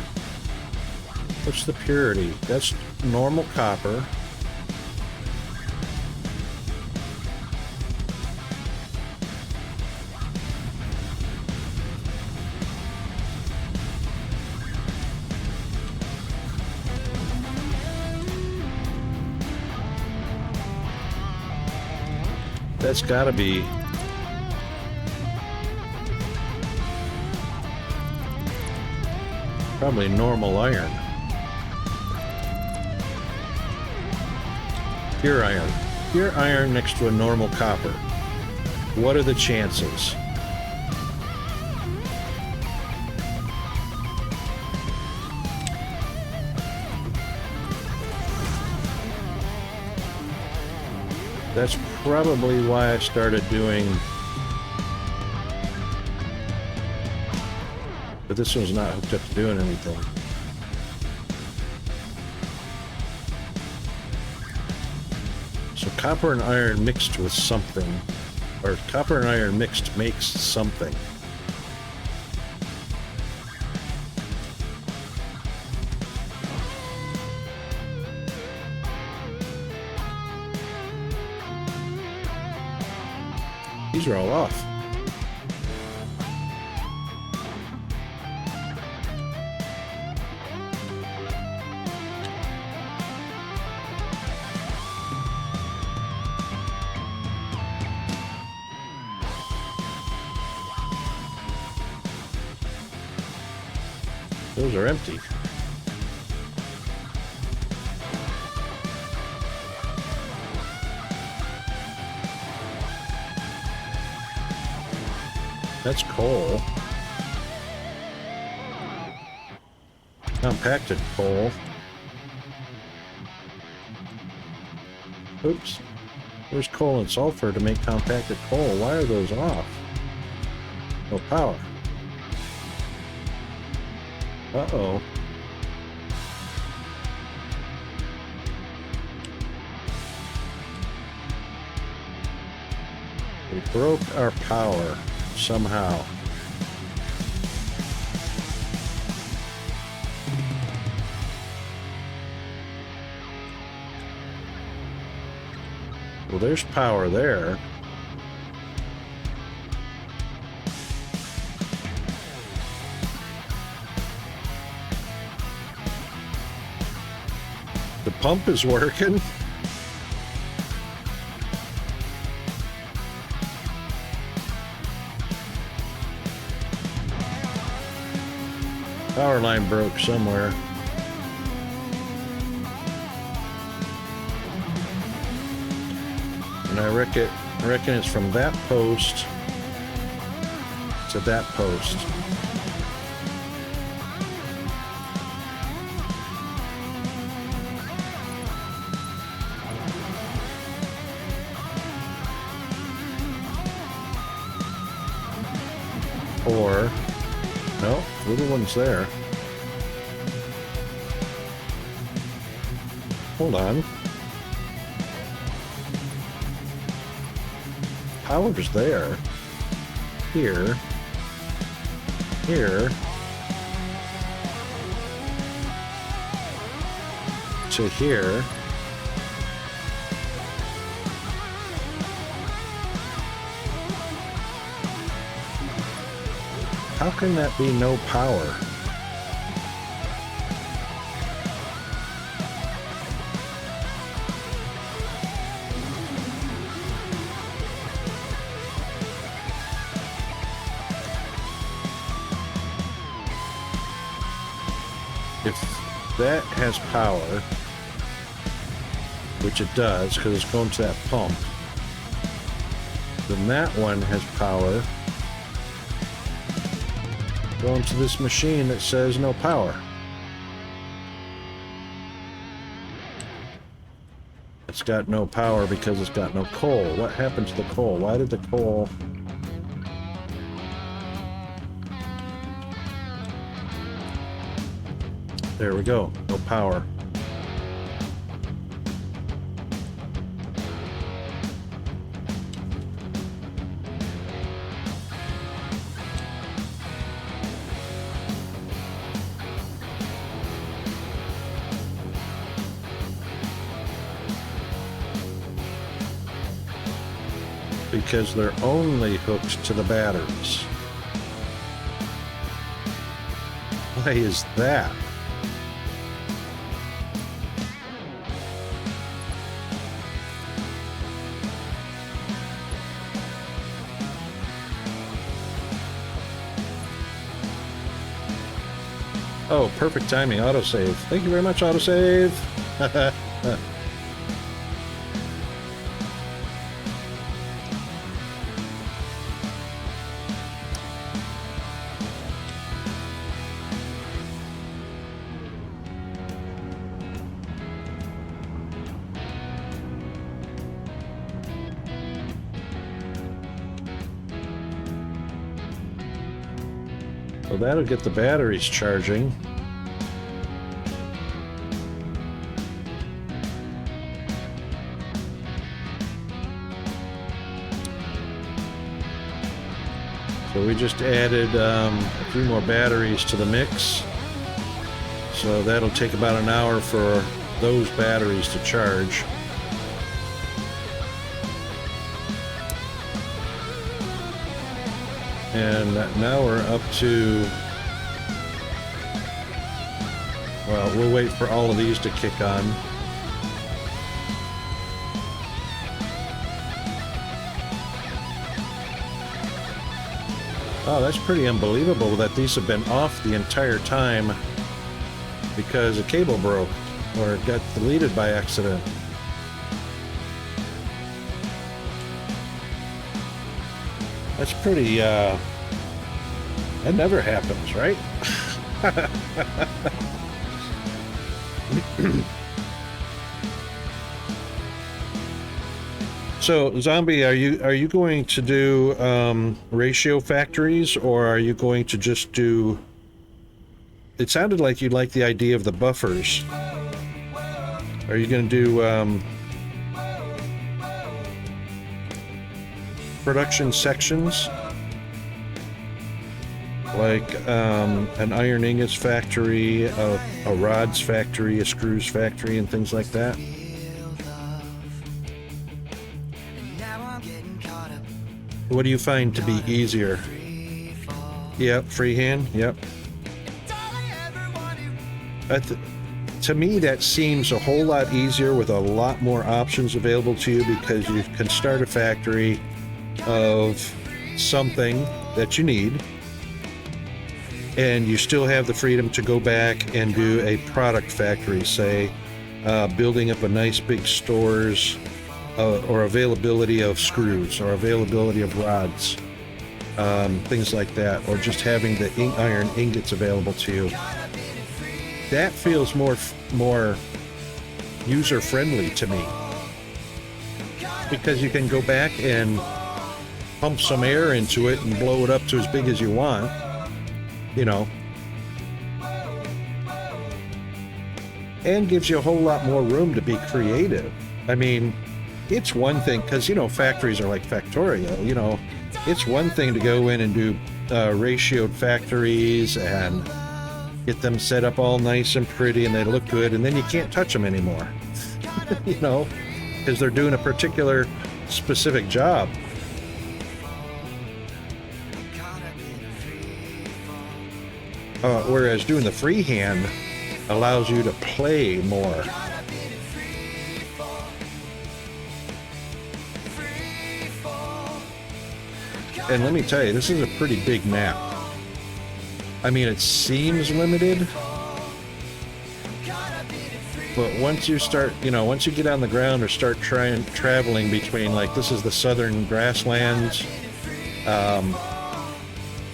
What's the purity? That's normal copper. That's gotta be probably normal iron. Pure iron. Pure iron next to a normal copper. What are the chances? That's probably why I started doing... But this one's not hooked up to doing anything. So copper and iron mixed with something, or copper and iron mixed makes something. These are all off. Those are empty. That's coal. Compacted coal. Oops. There's coal and sulfur to make compacted coal. Why are those off? No power. Uh-oh. We broke our power somehow. Well, there's power there. The pump is working. Power line broke somewhere. And I reckon it's from that post to that post. Or, no, little one's there. Hold on. Power's there. Here. Here. To here. How can that be no power? If that has power, which it does because it's going to that pump, then that one has power going to this machine that says no power. It's got no power because it's got no coal. What happened to the coal? Why did the coal... There we go. No power. Because they're only hooked to the batteries. Why is that? Oh, perfect timing, autosave. Thank you very much, autosave. So that'll get the batteries charging. So we just added a few more batteries to the mix. So that'll take about an hour for those batteries to charge. And now we're up to, well, we'll wait for all of these to kick on. Oh, that's pretty unbelievable that these have been off the entire time because a cable broke or got deleted by accident. That's pretty, that never happens, right? So, Zombie, are you going to do ratio factories, or are you going to just do? It sounded like you like the idea of the buffers. Are you going to do production sections, like an iron ingots factory, a rods factory, a screws factory, and things like that? What do you find to be easier? Yep, freehand. Yep. To me, that seems a whole lot easier with a lot more options available to you, because you can start a factory of something that you need, and you still have the freedom to go back and do a product factory, say building up a nice big stores or availability of screws or availability of rods, things like that, or just having the iron ingots available to you. That feels more user friendly to me, because you can go back and pump some air into it and blow it up to as big as you want, you know, and gives you a whole lot more room to be creative. I mean, it's one thing, because, you know, factories are like Factorio, you know, it's one thing to go in and do ratioed factories and get them set up all nice and pretty and they look good, and then you can't touch them anymore, you know, because they're doing a particular specific job. Whereas doing the freehand allows you to play more. And let me tell you, this is a pretty big map. I mean, it seems limited, but once you start, you know, once you get on the ground or start traveling between, like, this is the southern grasslands,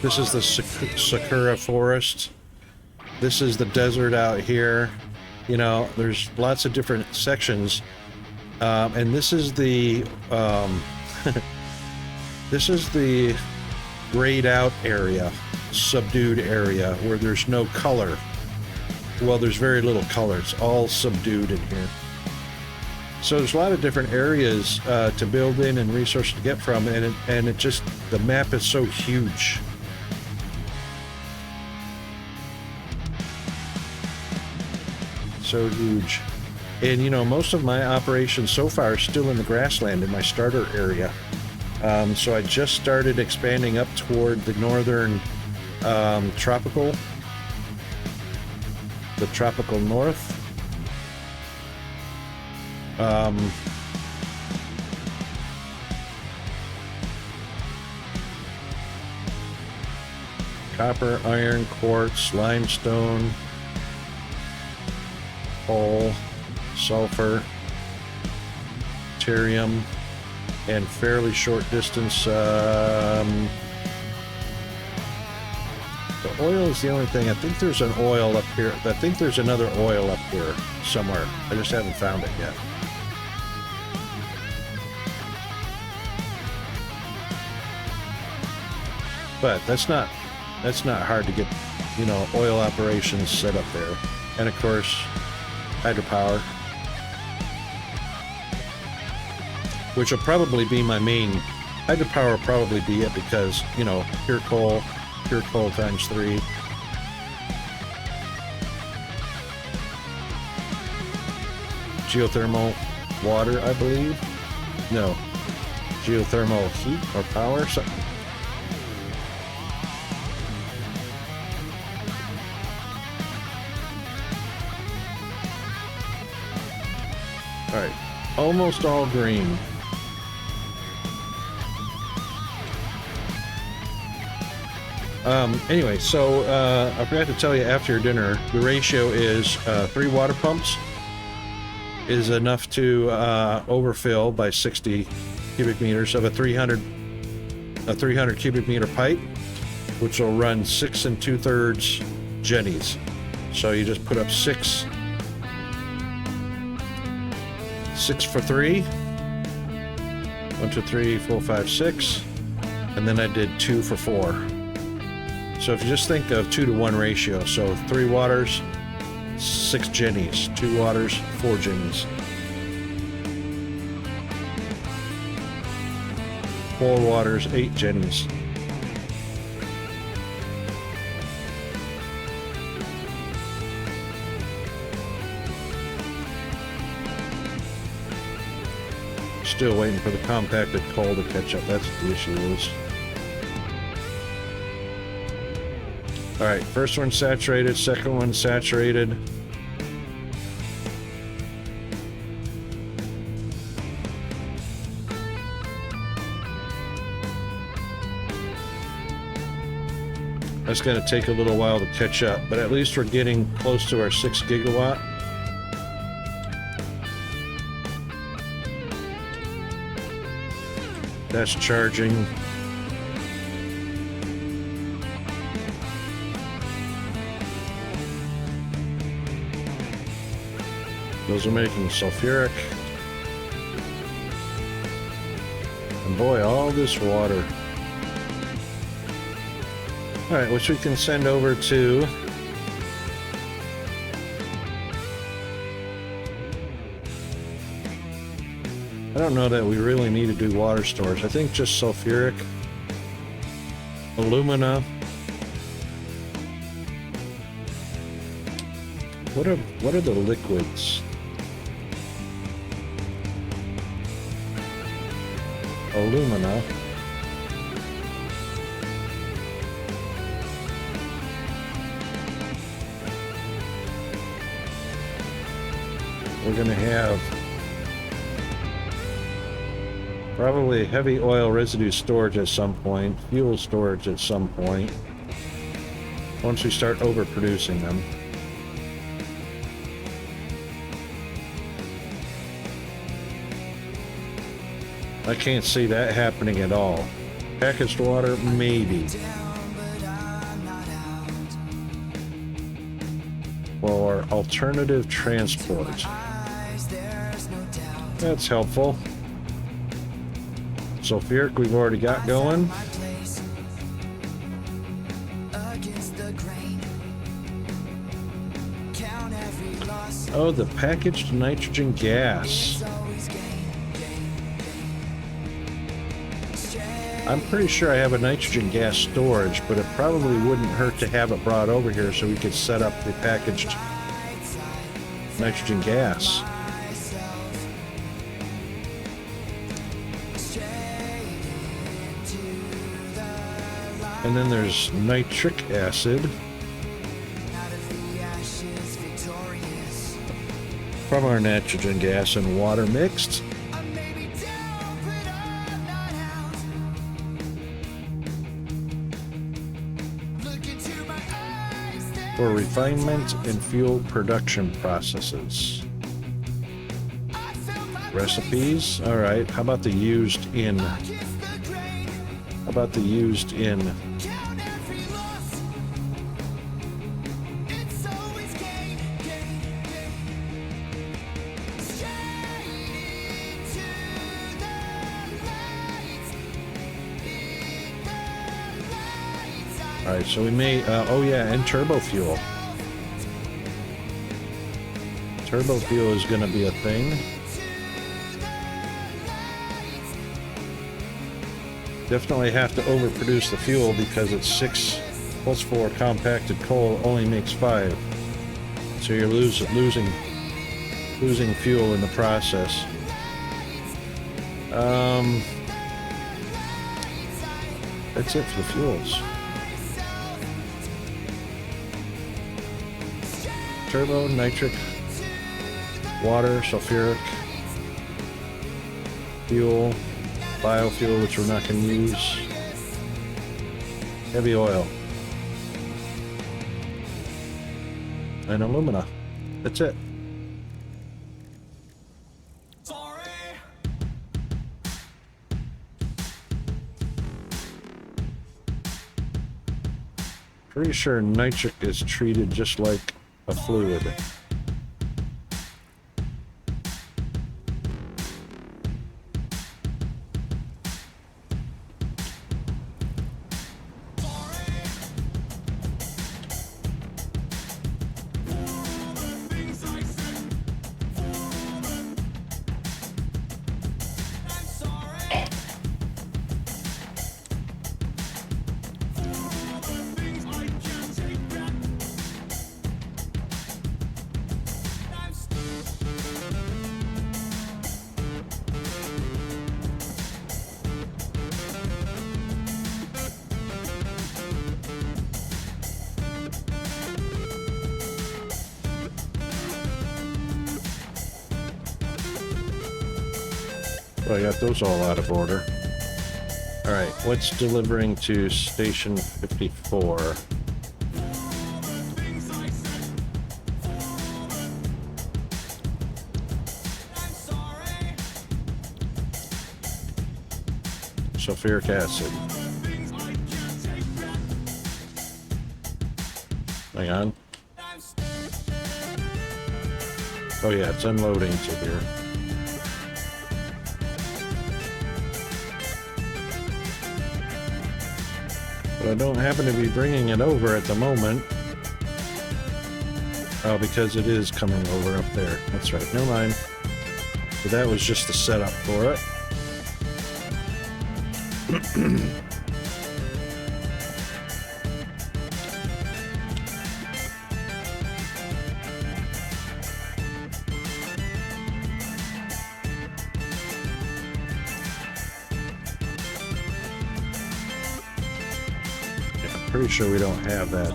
this is the Sakura forest, this is the desert out here, you know, there's lots of different sections, and this is the this is the grayed out area, subdued area, where there's no color. Well, there's very little color. It's all subdued in here. So there's a lot of different areas to build in and resources to get from, and it just, the map is so huge. So huge. And, you know, most of my operations so far are still in the grassland in my starter area. So I just started expanding up toward the northern tropical north. Copper, iron, quartz, limestone, coal, sulfur, deuterium, and fairly short distance. The oil is the only thing. I think there's an oil up here. I think there's another oil up here somewhere. I just haven't found it yet. But that's not hard to get, you know, oil operations set up there. And of course, hydropower, which will probably be my main. Hydropower will probably be it, because, you know, pure coal times 3. Geothermal water, I believe. No, geothermal heat or power, something. All right, almost all green. Anyway, so I forgot to tell you, after your dinner, the ratio is 3 water pumps is enough to overfill by 60 cubic meters of a 300 cubic meter pipe, which will run 6 2/3 jennies. So you just put up 6 for 3, 1, 2, 3, 4, 5, 6. And then I did 2 for 4. So if you just think of 2-to-1 ratio, so 3 waters, 6 jennies, 2 waters, 4 jennies. 4 waters, 8 jennies. Still waiting for the compacted coal to catch up. That's what the issue is. Alright, first one saturated, second one saturated. That's going to take a little while to catch up, but at least we're getting close to our 6 gigawatt. That's charging. Those are making sulfuric. And boy, all this water. Alright, which we can send over to I don't know that we really need to do water storage. I think just sulfuric, alumina. What are the liquids? Alumina. We're going to have probably heavy oil residue storage at some point, fuel storage at some point, once we start overproducing them. I can't see that happening at all. Packaged water, maybe. Or alternative transport. That's helpful. Sulfuric we've already got going. Oh, the packaged nitrogen gas. I'm pretty sure I have a nitrogen gas storage, but it probably wouldn't hurt to have it brought over here so we could set up the packaged nitrogen gas. And then there's nitric acid from our nitrogen gas and water mixed. For refinement and fuel production processes. Recipes. All right. How about the used in? How about the used in? All right, so we may, oh yeah, and turbo fuel. Turbo fuel is going to be a thing. Definitely have to overproduce the fuel because it's 6 plus 4 compacted coal only makes 5. So you're losing fuel in the process. That's it for the fuels. Turbo, nitric, water, sulfuric, fuel, biofuel, which we're not going to use, heavy oil, and alumina. That's it. Pretty sure nitric is treated just like a fluid. Well, I got those all out of order. All right, what's delivering to station 54? Sulfuric acid. Hang on. Oh yeah, it's unloading to here. But I don't happen to be bringing it over at the moment. Oh, because it is coming over up there. That's right, no mind. So that was just the setup for it. Pretty sure we don't have that.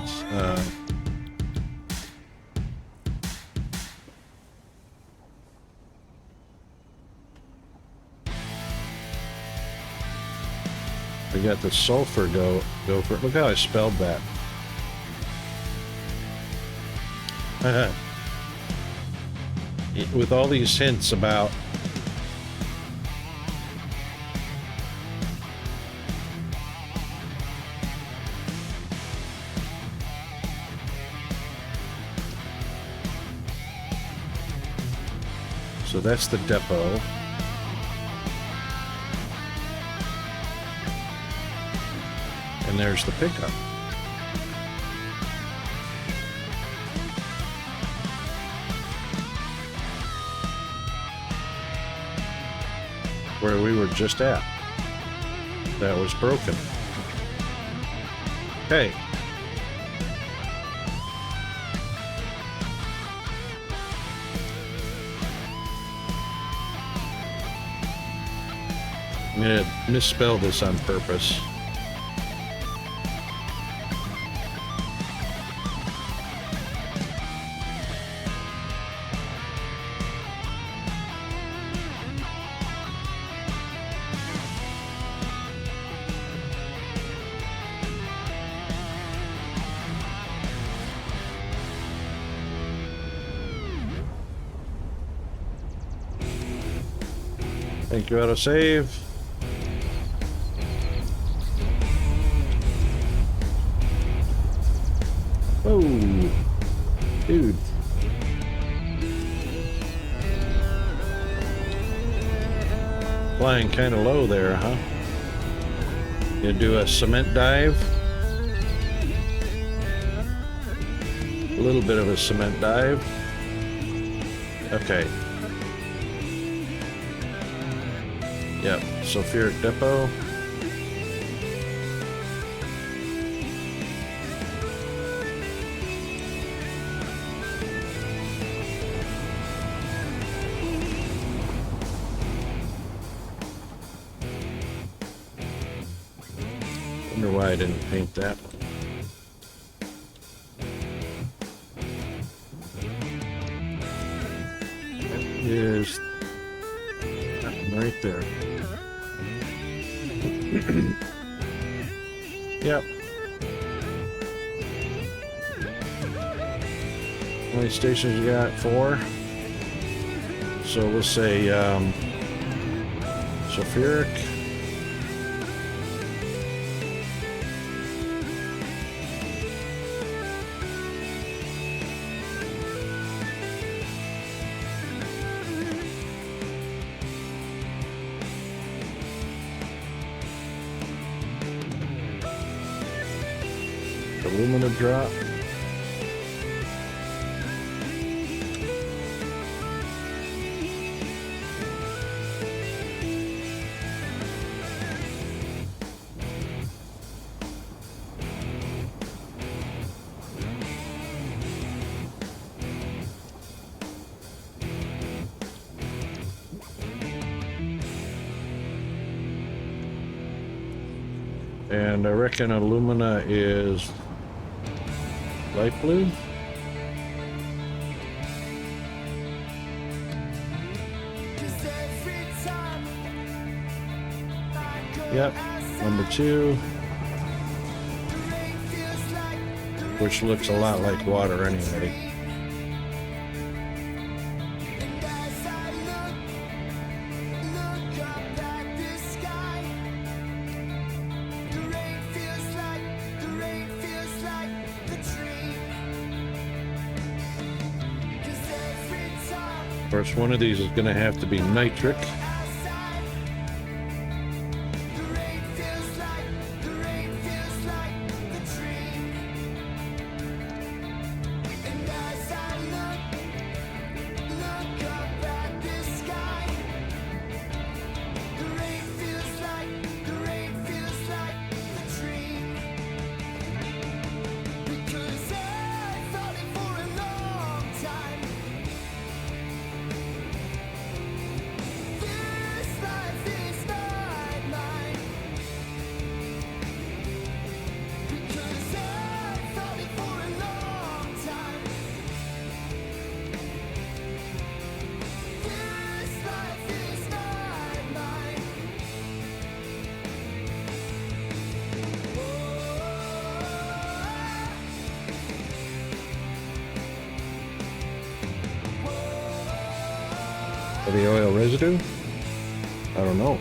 We got the sulfur gopher. Look how I spelled that. With all these hints about so that's the depot. And there's the pickup. Where we were just at. That was broken. Okay. I'm gonna misspell this on purpose. Thank you, autosave. Oh, dude. Flying kind of low there, huh? Gonna do a cement dive. A little bit of a cement dive. Okay. Yep, sulfuric depot. Wonder why I didn't paint that one. That is right there. Yep. How many stations you got? 4. So we'll say sulfuric. Alumina drop. And I reckon alumina is light blue. Cause every time Yep, number 2, which looks a lot like water anyway. Of course, one of these is going to have to be nitric. The oil residue? I don't know.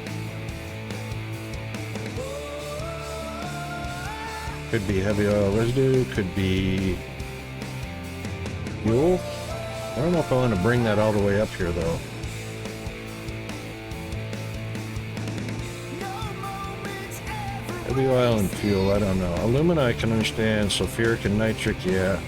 Could be heavy oil residue, could be fuel. I don't know if I want to bring that all the way up here though. Heavy oil and fuel, I don't know. Alumina I can understand, sulfuric and nitric, yeah.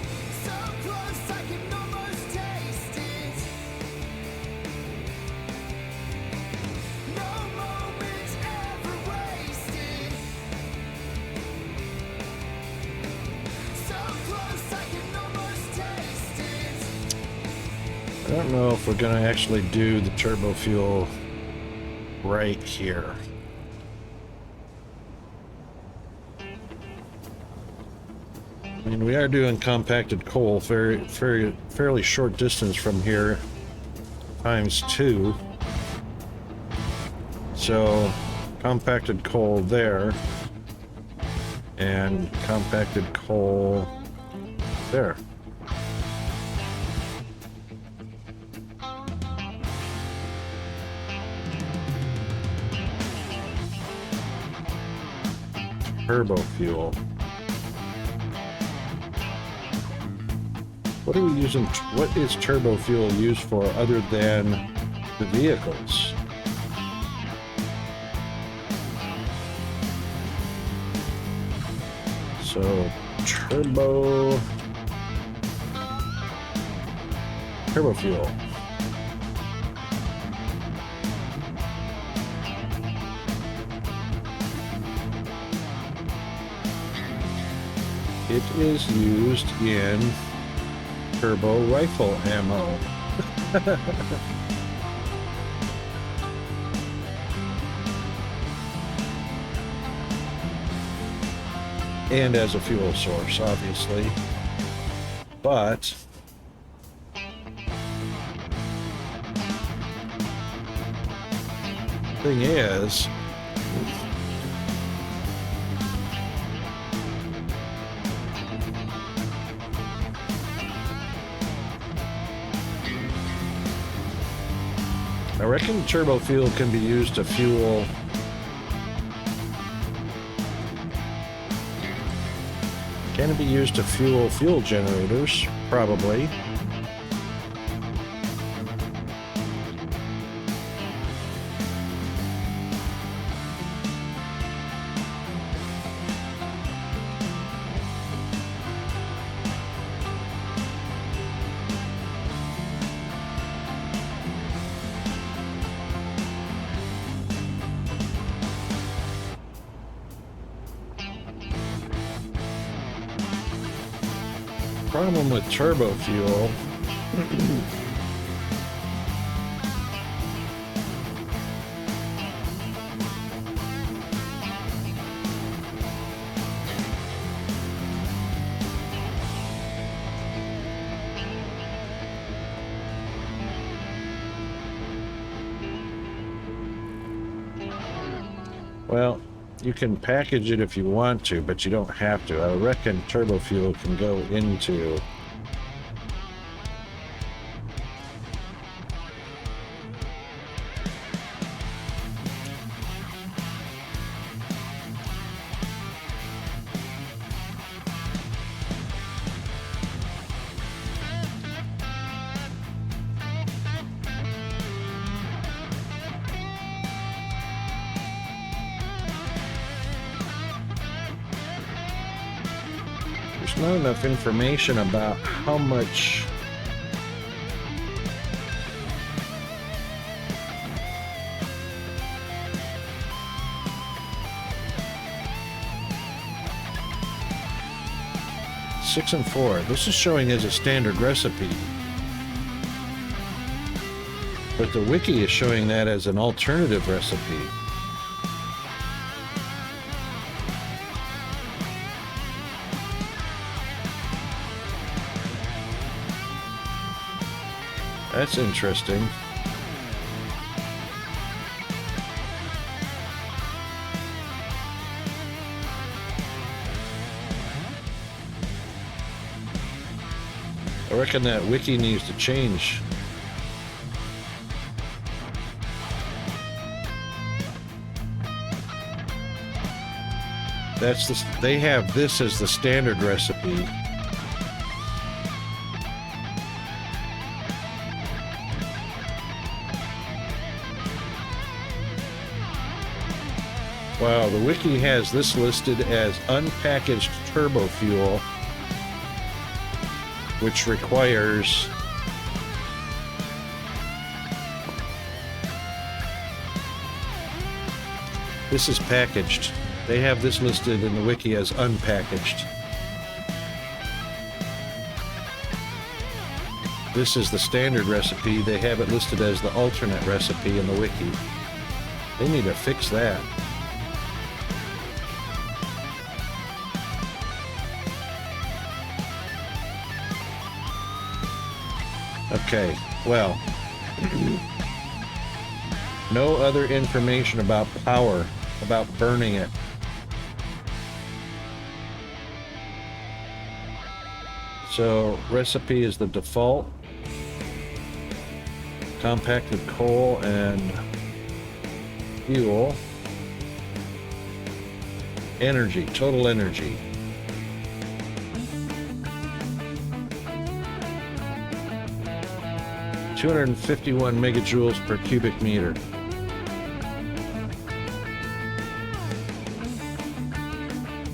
I don't know if we're going to actually do the turbo fuel right here. I mean, we are doing compacted coal, fairly short distance from here, ×2. So, compacted coal there, and compacted coal there. Turbo fuel. What are we using? What is turbo fuel used for other than the vehicles? So turbo fuel. It is used in turbo rifle ammo. And as a fuel source, obviously. But thing is, I reckon turbo fuel can be used to fuel can it be used to fuel fuel generators? Probably. Problem with turbo fuel well, You can package it if you want to, but you don't have to. I reckon turbo fuel can go into... There's not enough information about how much... Six and 4. This is showing as a standard recipe. But the wiki is showing that as an alternative recipe. That's interesting. I reckon that wiki needs to change. They have this as the standard recipe. Wow, the wiki has this listed as unpackaged turbo fuel, which requires this is packaged. They have this listed in the wiki as unpackaged. This is the standard recipe. They have it listed as the alternate recipe in the wiki. They need to fix that. Okay, well, no other information about power, about burning it. So, recipe is the default. Compacted coal and fuel. Energy, total energy. (251 megajoules per cubic meter).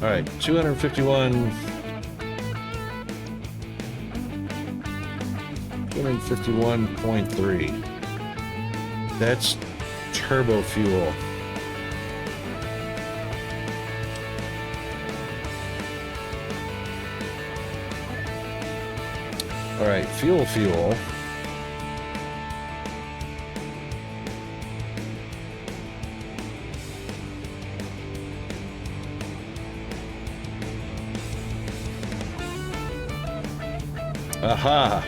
All right, 251.3. That's turbo fuel. All right, fuel. Aha!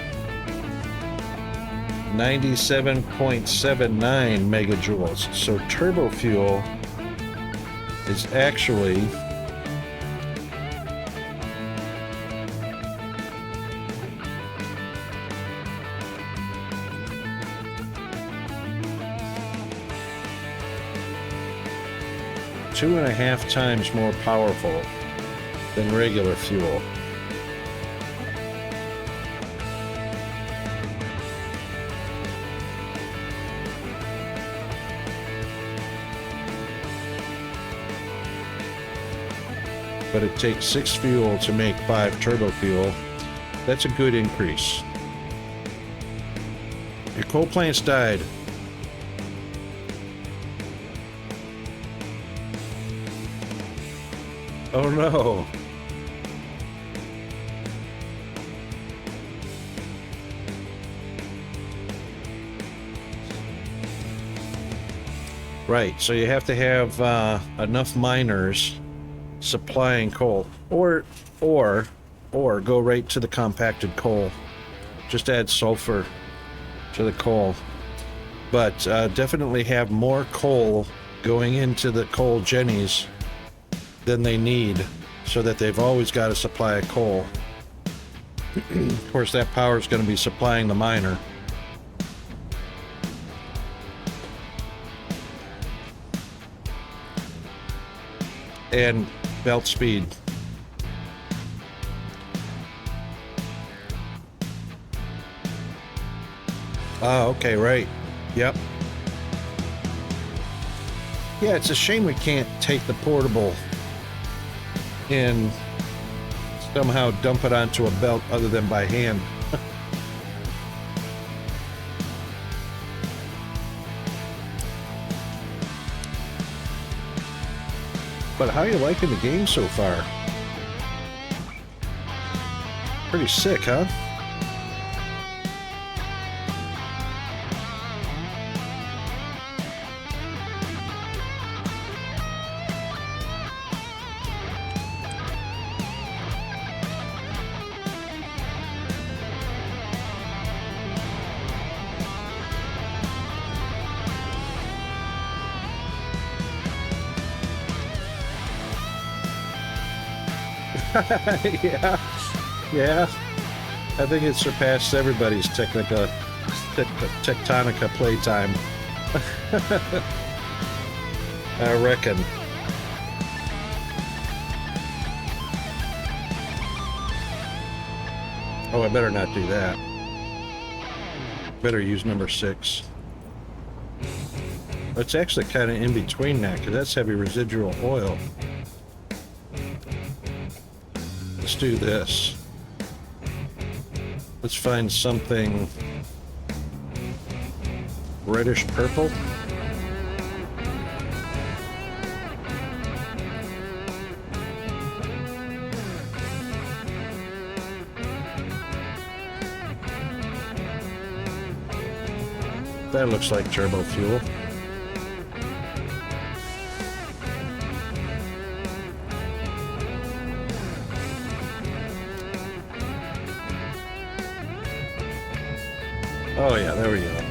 97.79 megajoules. So turbo fuel is actually two and a half times more powerful than regular fuel. But it takes 6 fuel to make 5 turbo fuel. That's a good increase. Your coal plants died. Oh no. Right, so you have to have enough miners supplying coal, or go right to the compacted coal. Just add sulfur to the coal, but definitely have more coal going into the coal jennies than they need, so that they've always got a supply of coal. Of course, that power is going to be supplying the miner. And belt speed. Oh, okay, right. Yep. Yeah, it's a shame we can't take the portable and somehow dump it onto a belt other than by hand. But how are you liking the game so far? Pretty sick, huh? Yeah, yeah. I think it surpassed everybody's Tectonica playtime. I reckon. Oh, I better not do that. Better use number 6. It's actually kind of in between that, because that's heavy residual oil. Let's do this. Let's find something reddish purple. That looks like turbo fuel. Oh yeah, there we go.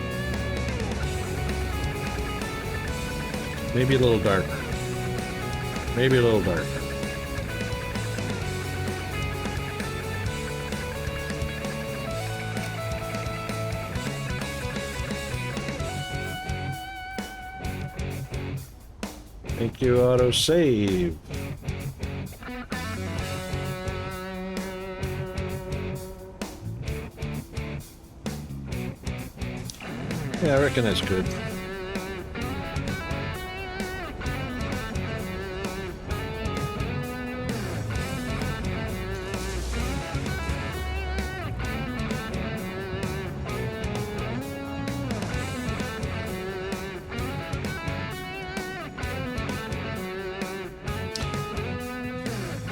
Maybe a little darker. Maybe a little darker. Thank you, autosave. Yeah, I reckon that's good.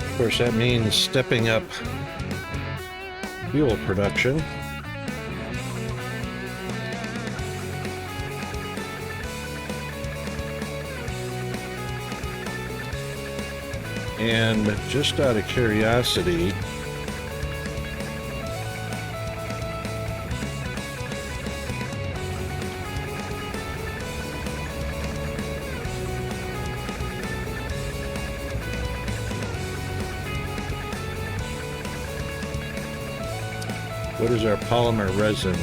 Of course, that means stepping up fuel production. And just out of curiosity, what is our polymer resin?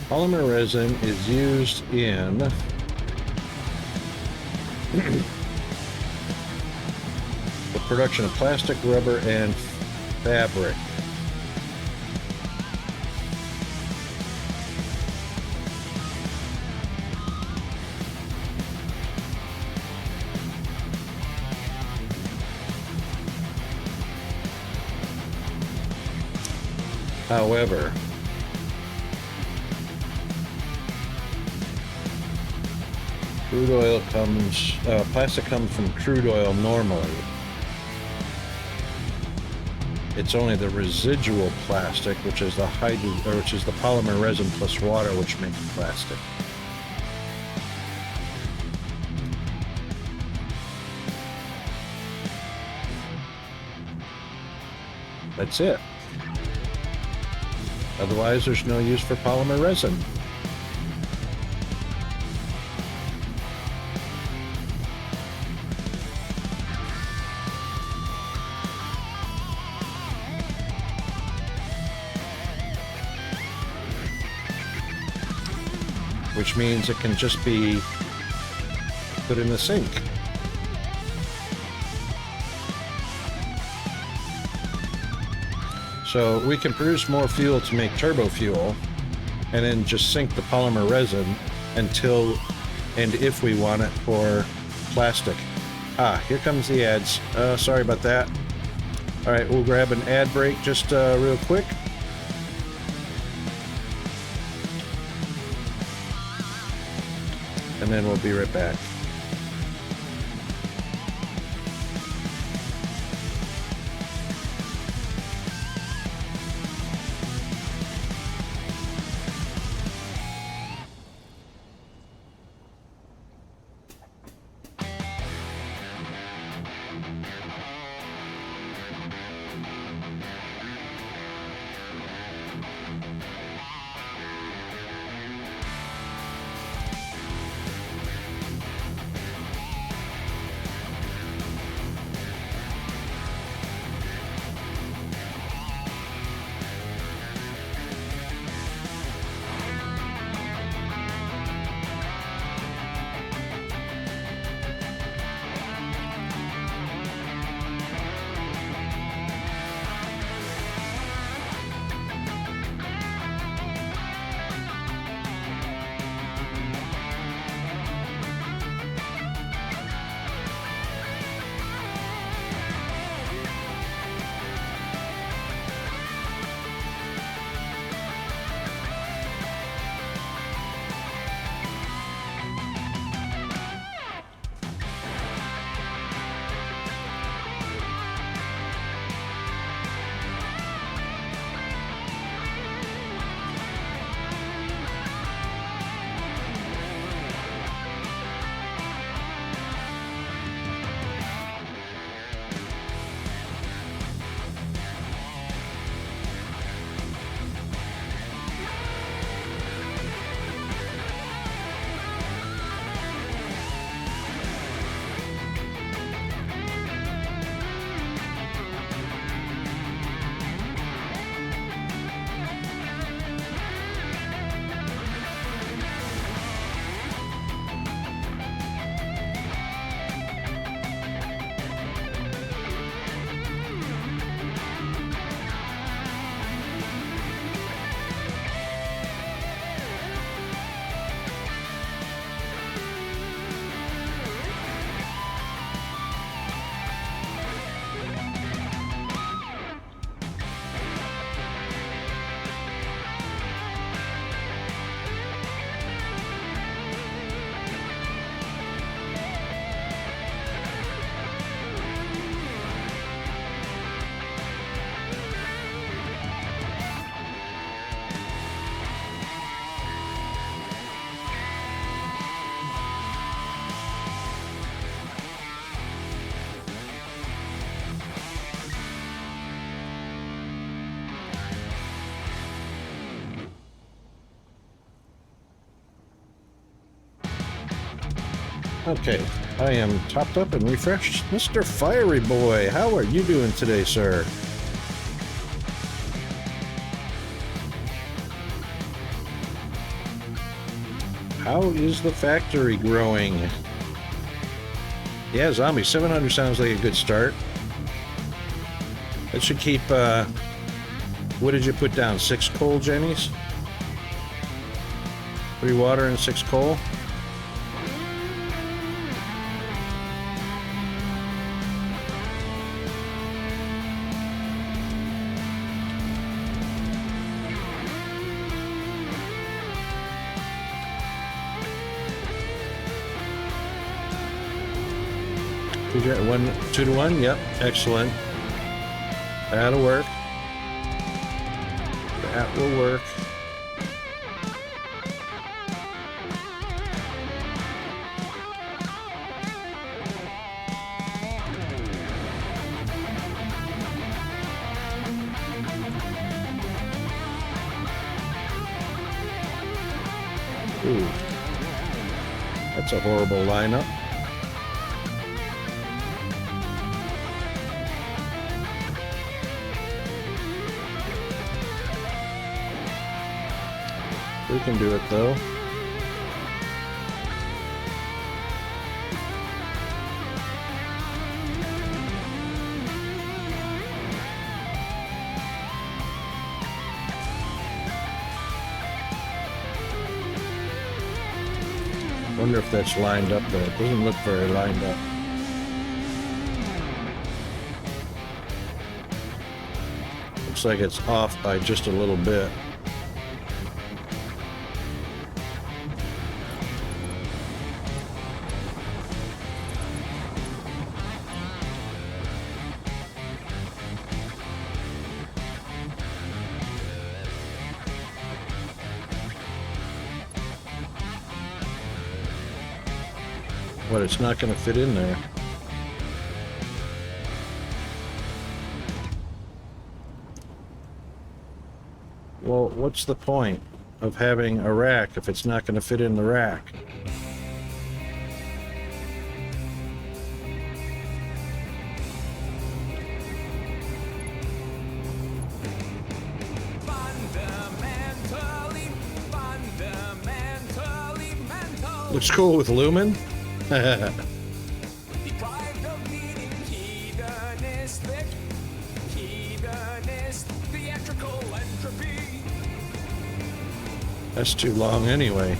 Polymer resin is used in the production of plastic, rubber, and fabric. However, crude oil comes, plastic comes from crude oil normally. It's only the residual plastic, which is the polymer resin plus water, which makes plastic. That's it. Otherwise, there's no use for polymer resin. Which means it can just be put in the sink. So we can produce more fuel to make turbo fuel and then just sink the polymer resin until and if we want it for plastic. Ah, here comes the ads. Sorry about that. All right, we'll grab an ad break just real quick. And then we'll be right back. Okay, I am topped up and refreshed. Mr. Fiery Boy, how are you doing today, sir? How is the factory growing? Yeah, Zombie 700 sounds like a good start. That should keep, what did you put down? 6 coal, Jennies? 3 water and 6 coal? One, 2 to 1. Yep, excellent. That'll work. That will work. Ooh. That's a horrible lineup. We can do it though. Wonder if that's lined up though. It doesn't look very lined up. Looks like it's off by just a little bit. But it's not going to fit in there. Well, what's the point of having a rack if it's not going to fit in the rack? Looks cool with Lumen. Deprived of meaning, hedonistic, hedonist, theatrical entropy. That's too long anyway.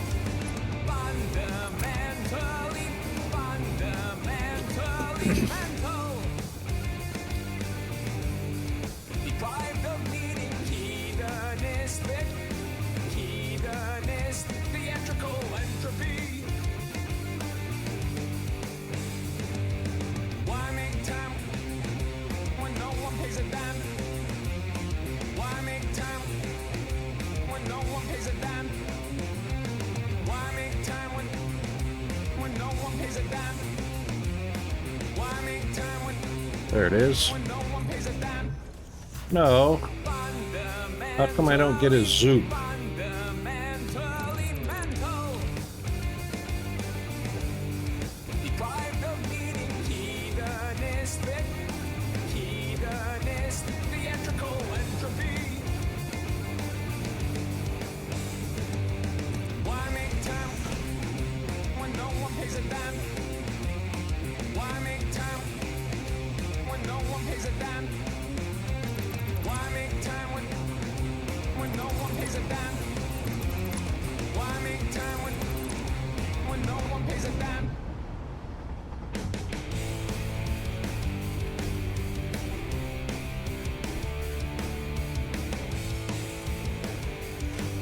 Fundamentally mental. Deprived of meaning, hedonistic, hedonist, theatrical entropy. Why make time when no one pays a dime? Why make time when no one pays a dime? Why make time when no one pays a dime? Why make time There it is. when no one pays a dime? No. How come I don't get a zoop? Fundamentally mental. Deprived of meaning, hedonistic, hedonist, theatrical entropy. Why make time when no one pays a dime? Why make time when no one pays a dime? Why make time when no one pays a dime? Why make time when no one pays a dime?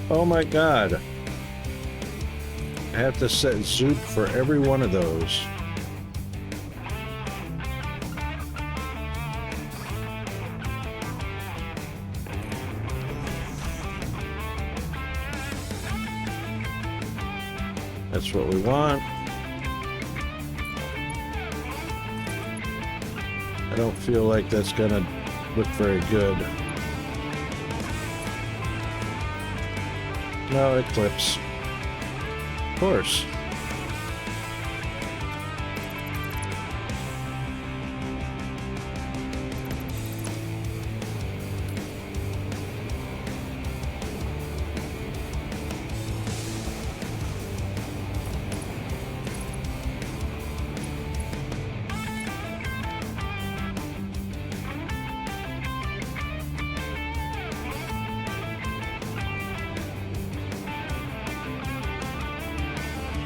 Oh my god. I have to set zoop for every one of those. That's what we want. I don't feel like that's gonna look very good. No, it clips. Of course.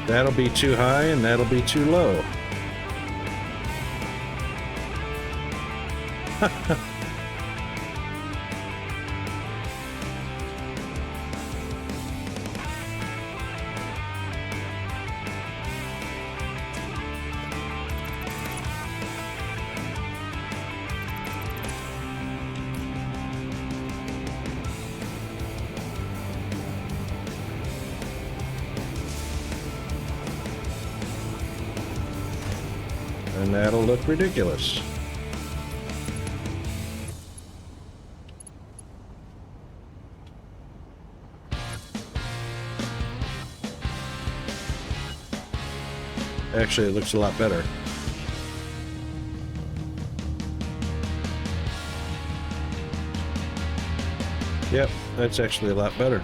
That'll be too high and that'll be too low. And that'll look ridiculous. Actually, it looks a lot better. Yep, that's actually a lot better.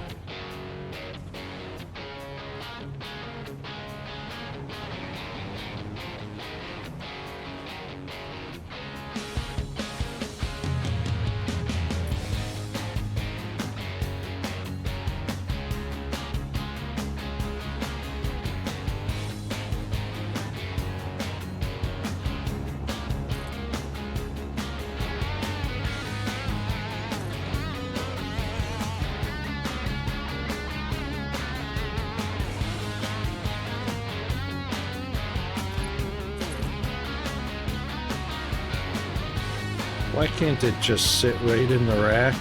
Why can't it just sit right in the rack?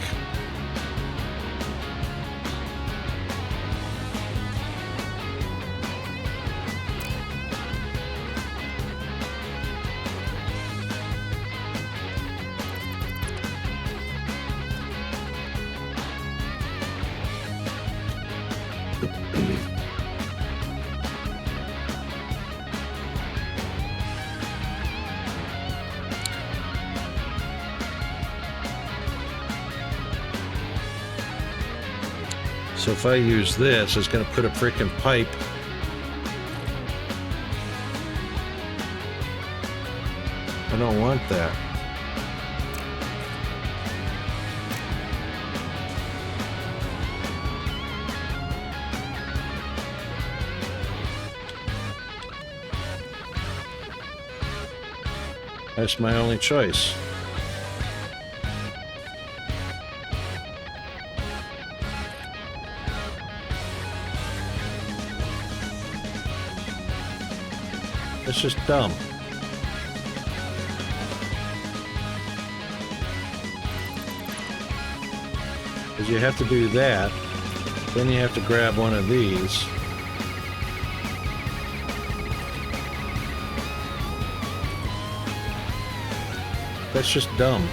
So if I use this, it's going to put a freaking pipe. I don't want that. That's my only choice. It's just dumb. Because you have to do that, then you have to grab one of these. That's just dumb.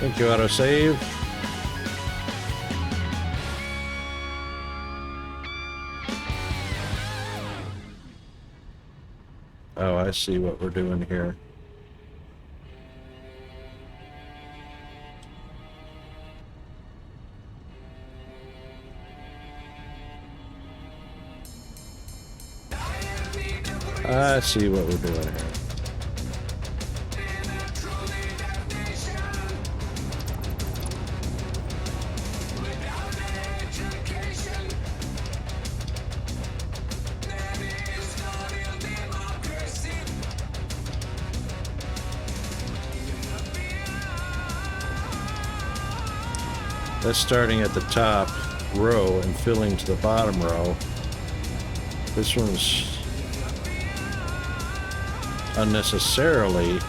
Thank you, autosave. Oh, I see what we're doing here. I see what we're doing here. That's starting at the top row and filling to the bottom row. This one's unnecessarily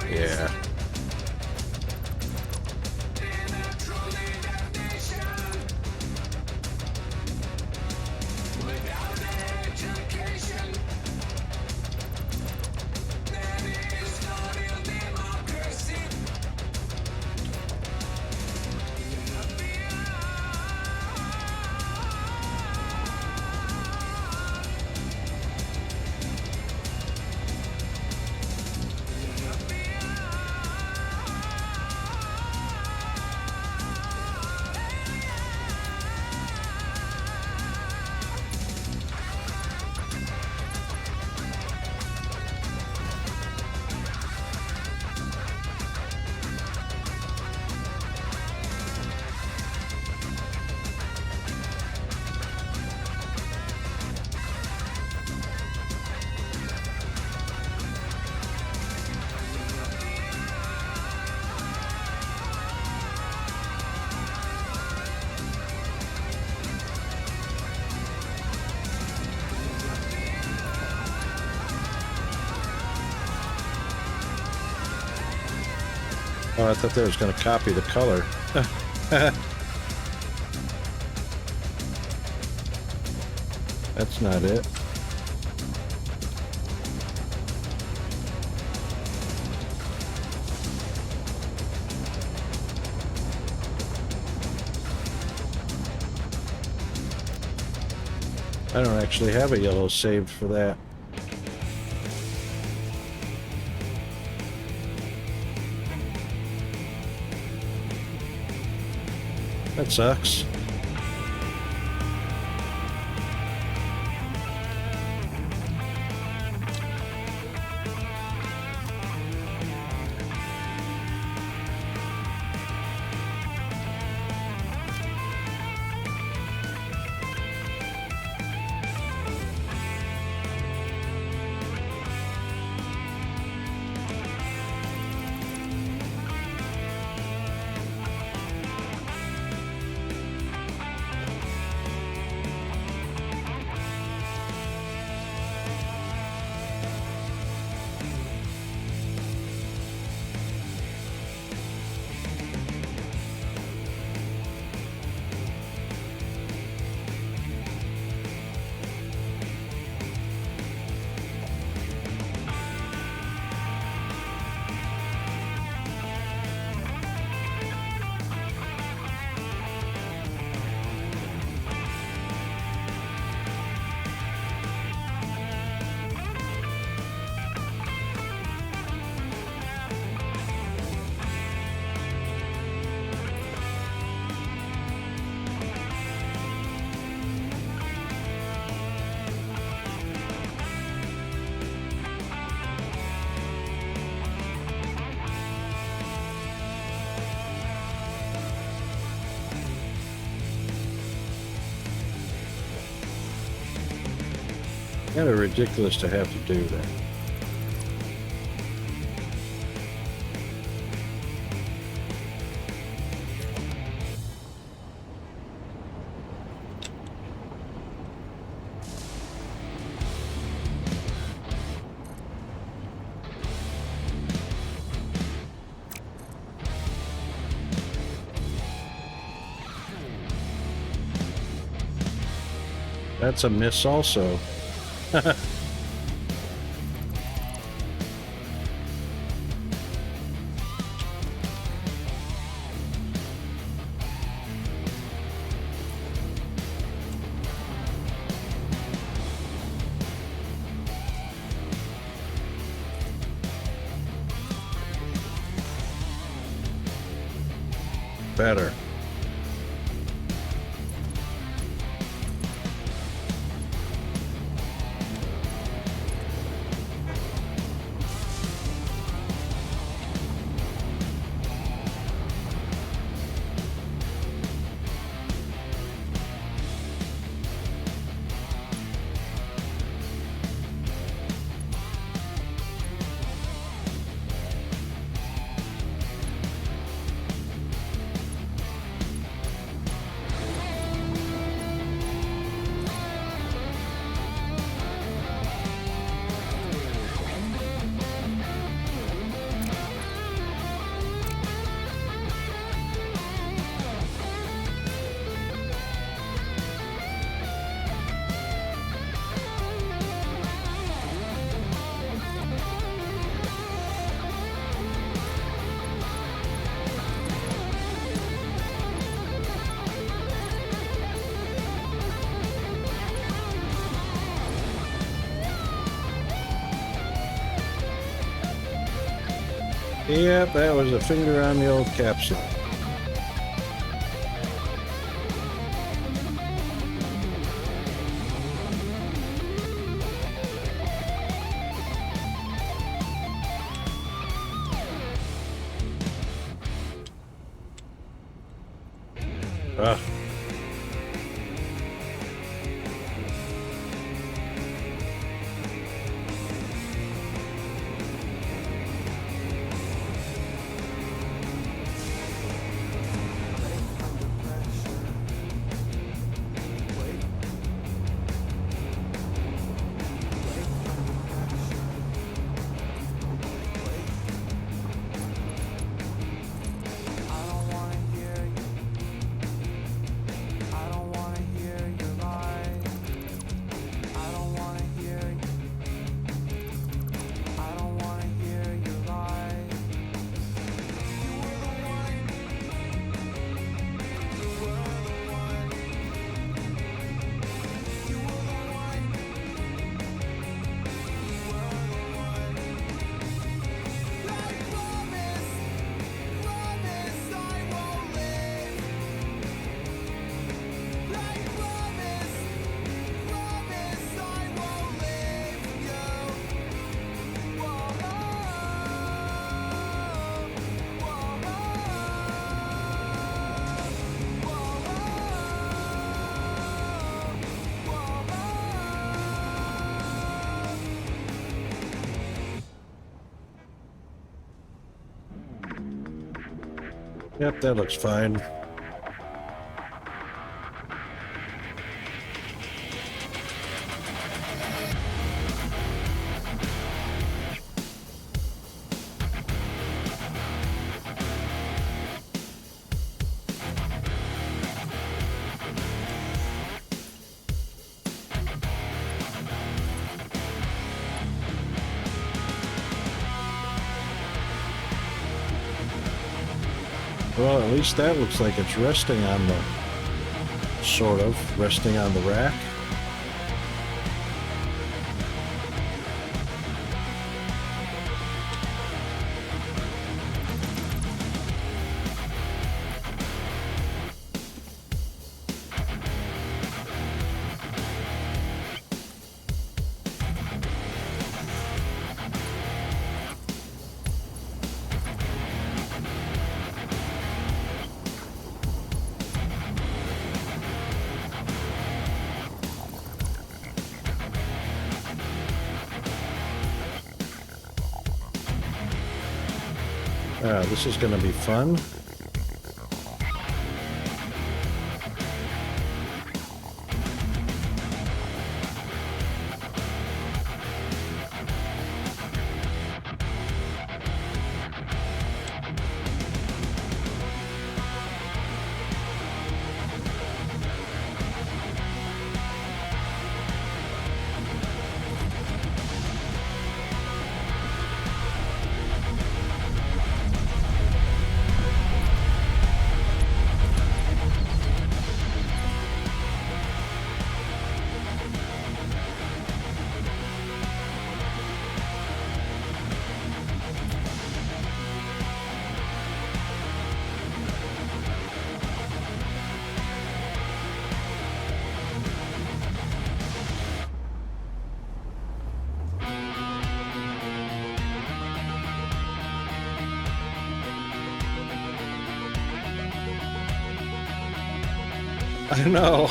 yeah. Oh, I thought that was going to copy the color. That's not it. I don't actually have a yellow saved for that. That sucks. Kind of ridiculous to have to do that. That's a miss also. Better. Yep, that was a finger on the old capsule. Ah. Yep, that looks fine. Well, at least that looks like it's resting on the, sort of, resting on the rack. This is going to be fun. I know.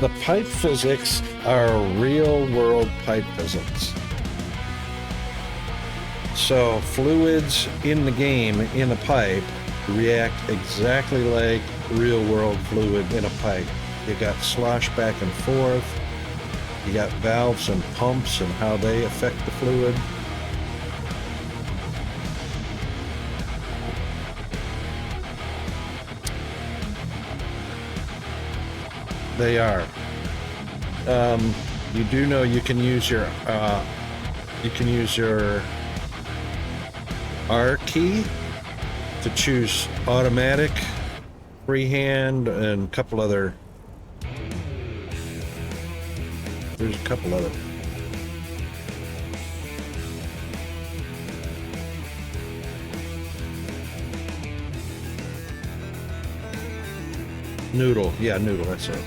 The pipe physics are real world pipe physics. So fluids in the game in a pipe react exactly like real world fluid in a pipe. You got slosh back and forth. You got valves and pumps and how they affect the fluid. They are. You do know you can use your R key to choose automatic, freehand, and a couple other. There's a couple other. Noodle, yeah, noodle. That's it.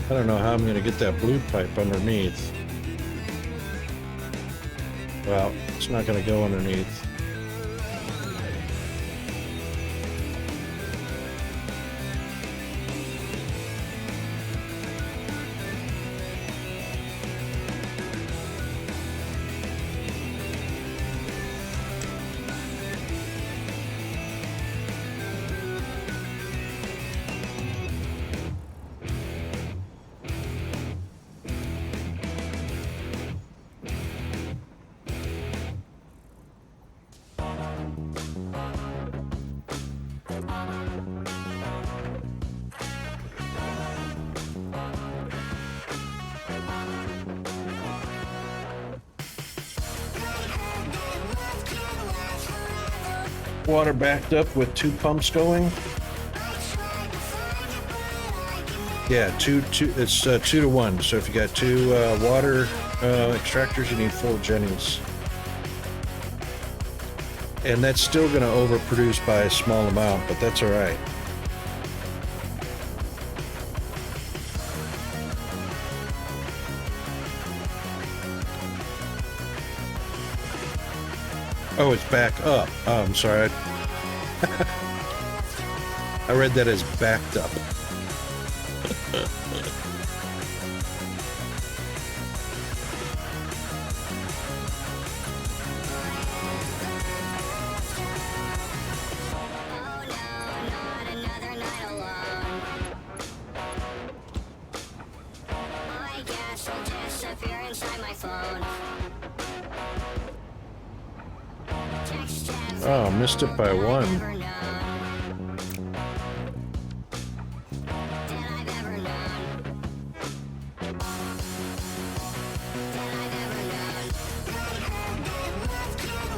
I don't know how I'm going to get that blue pipe underneath. Well, it's not going to go underneath. water backed up with 2 pumps going. Yeah, it's 2 to 1. So if you got 2 water extractors, you need 4 jennies. And that's still going to overproduce by a small amount, but that's all right. Oh, it's back up. Oh, I'm sorry. I read that as backed up. Oh, missed it by 1.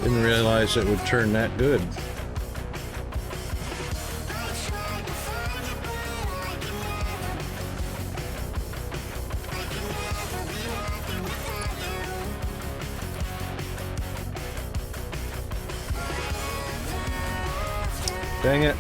Didn't realize it would turn that good. Dang it.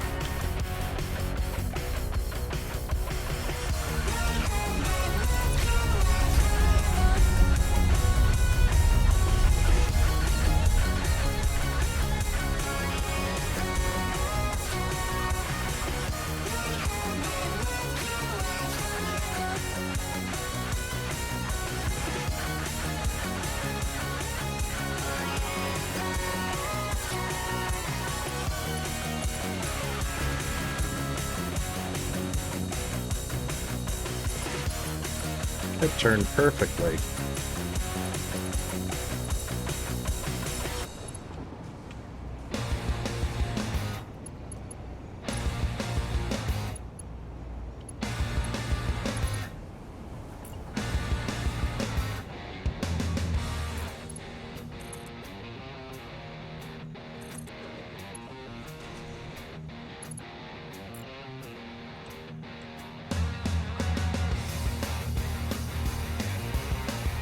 It turned perfectly.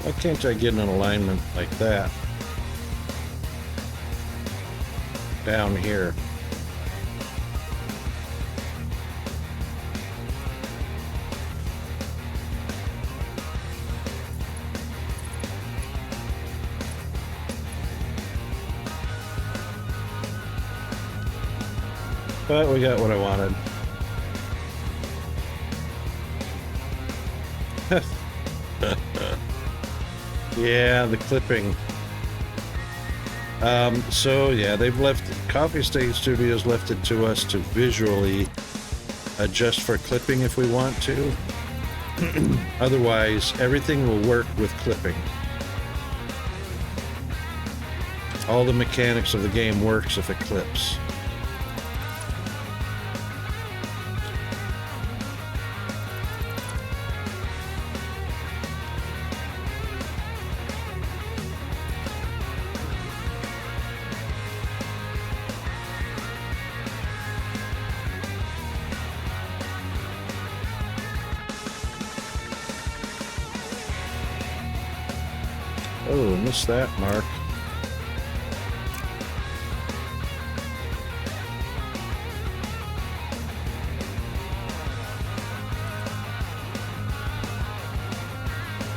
Why can't I get an alignment like that? Down here. But we got what I wanted. Yeah, the clipping. So yeah, they've left Coffee State Studios left it to us to visually adjust for clipping if we want to. Otherwise, everything will work with clipping. All the mechanics of the game works if it clips. Oh, missed that mark.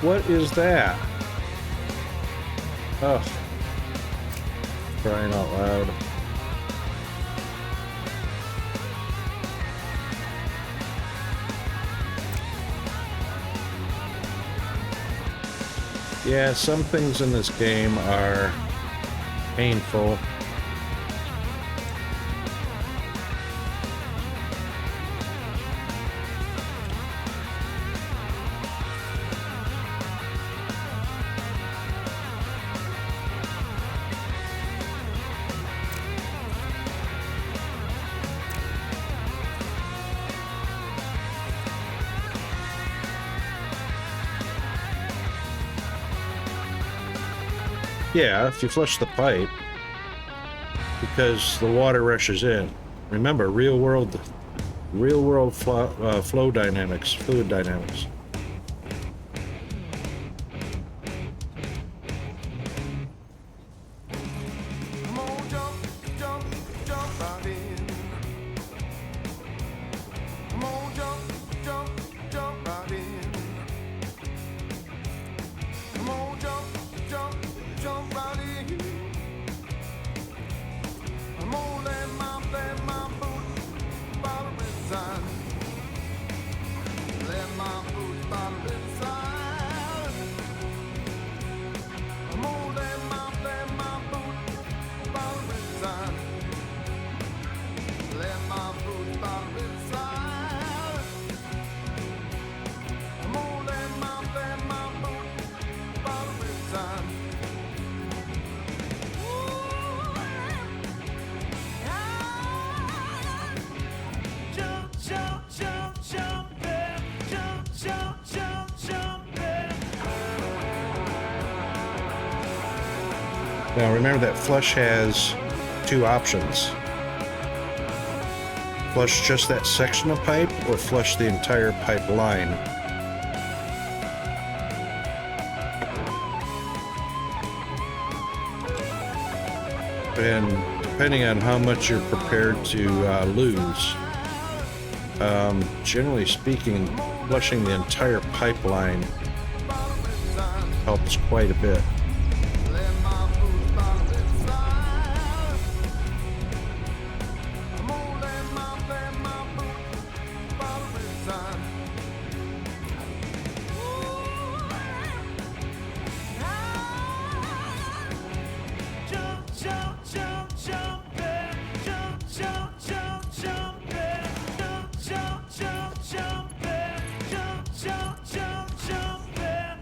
What is that? Oh, crying out loud. Yeah, some things in this game are painful. Yeah, if you flush the pipe. because the water rushes in. Remember, real world flow dynamics, fluid dynamics. Come on, jump, jump, jump right in. Come on, jump, jump, jump right in. Come on, jump, jump, jump right in. Come on, let my boots bottom inside. Let my boots bottom inside. Come on, let my boots bottom inside. Let my boots bottom inside. Come on, let my boots bottom inside. Jump, jump, jump, jump, yeah. Jump, jump, jump, jump, yeah. Now remember that flush has two options. Flush just that section of pipe or flush the entire pipe line. And depending on how much you're prepared to lose, generally speaking, flushing the entire pipeline helps quite a bit. Let my boots bottom inside. Come on, let my boots bottom inside. Jump, jump, jump, jump, yeah. Jump, jump, jump, jump, yeah. Jump, jump, jump, jump, yeah. Jump, jump, jump, jump, yeah.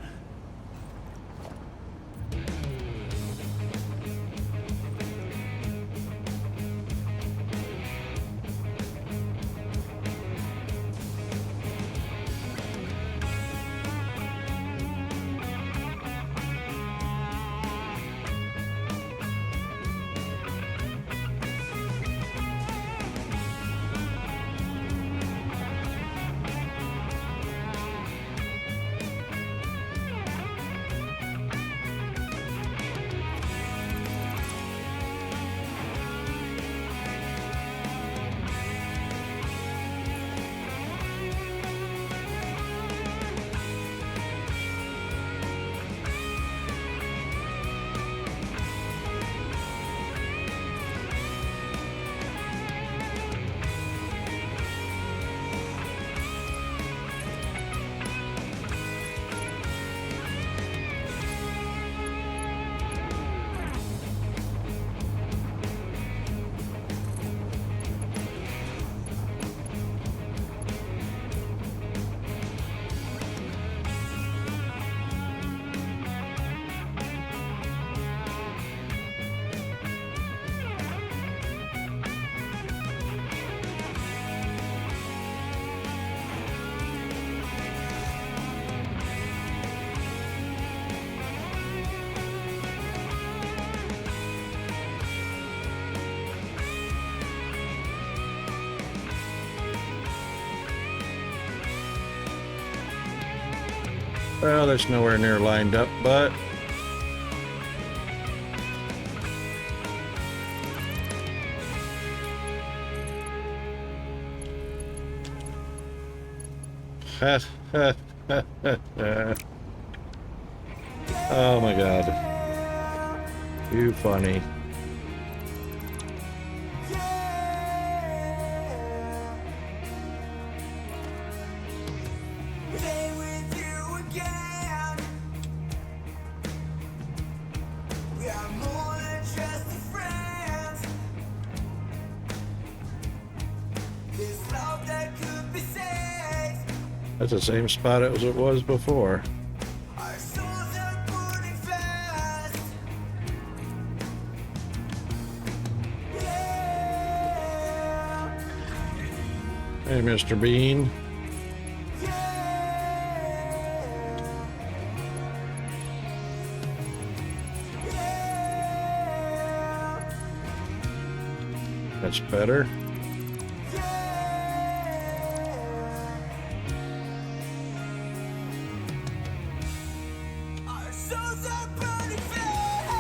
Well, that's nowhere near lined up, but oh my god. You funny. Play with you again. We are more than just friends. This love that could be saved. That's the same spot as it was before. Our souls are burning fast. Yeah. Hey, Mr. Bean. That's better. Our souls are burning fast.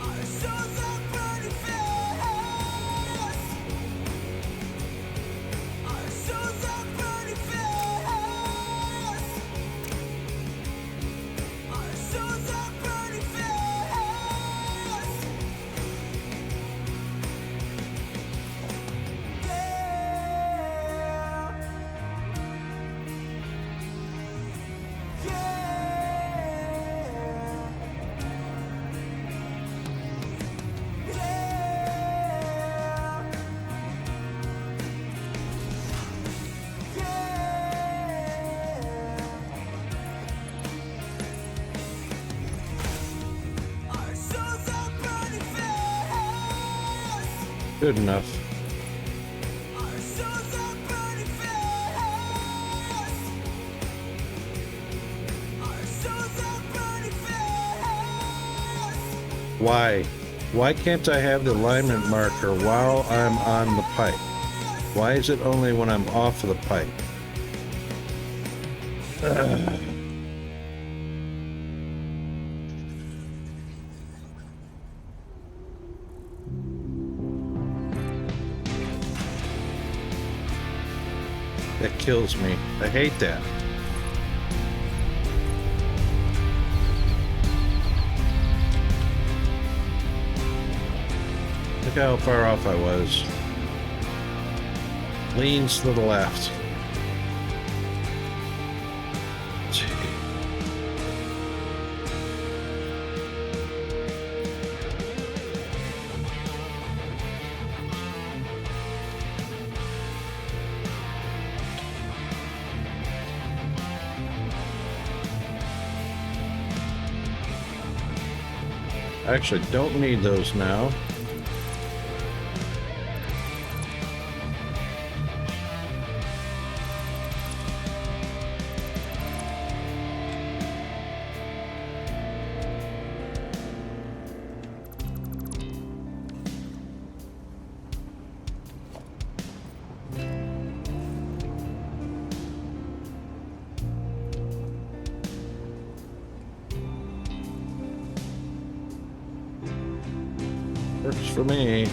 Our souls are burning fast. Our souls are burning fast. Our souls are burning fast. Our souls are burning fast. Good enough. Our souls are burning fast. Our souls are burning fast. Why? Why can't I have the alignment marker while I'm on the pipe? Why is it only when I'm off of the pipe? Ugh. That kills me. I hate that. Look how far off I was. Leans to the left. I actually don't need those now. Works for me.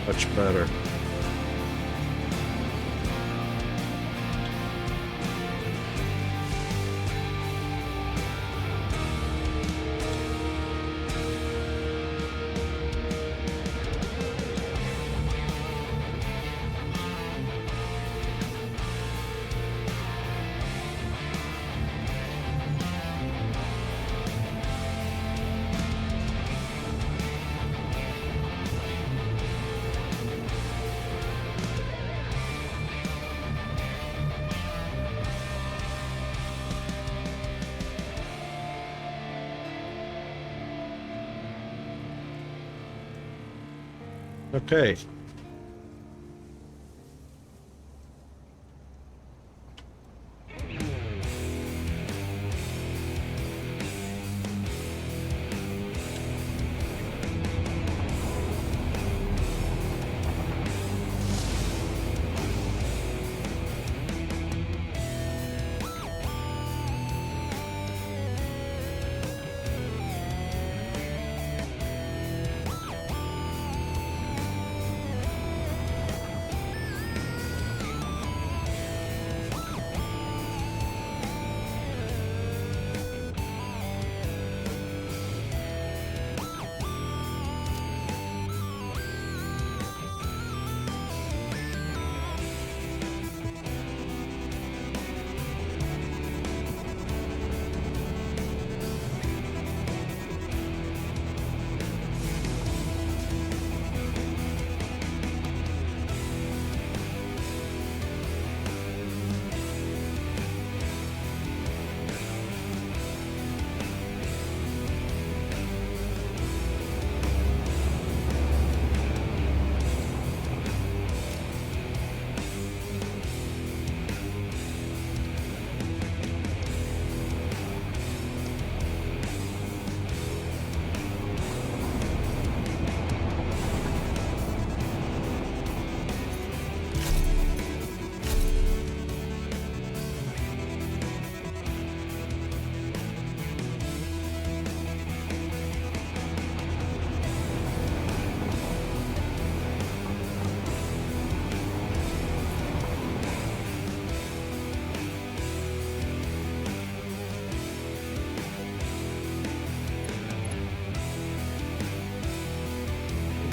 Much better. Okay.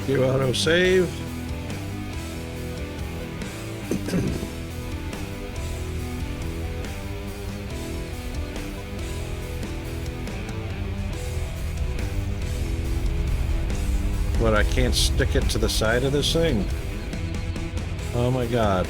You auto save. But I can't stick it to the side of this thing. Oh my god.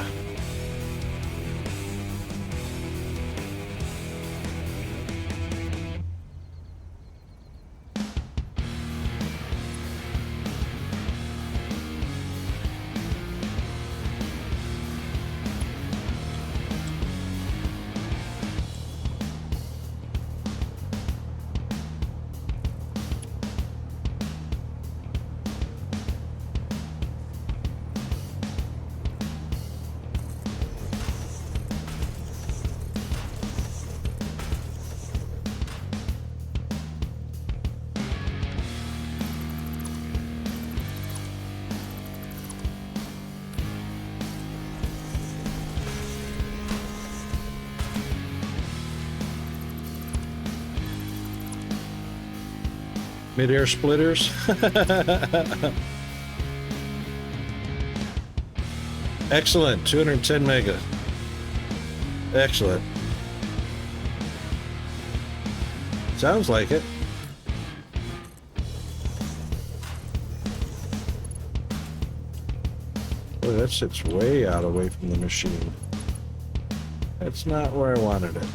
Mid-air splitters. Excellent. 210 mega. Excellent. Sounds like it. Boy, that sits way out away from the machine. That's not where I wanted it.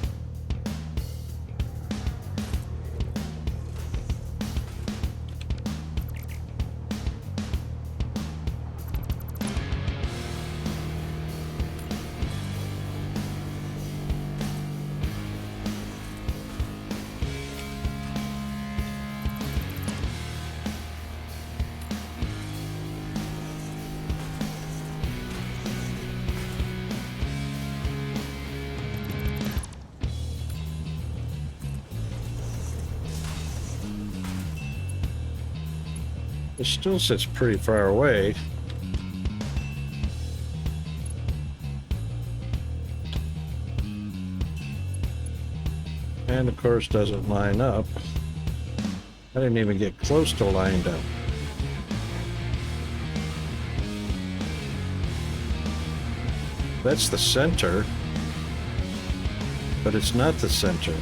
It still sits pretty far away. And of course doesn't line up. I didn't even get close to lined up. That's the center, but it's not the center.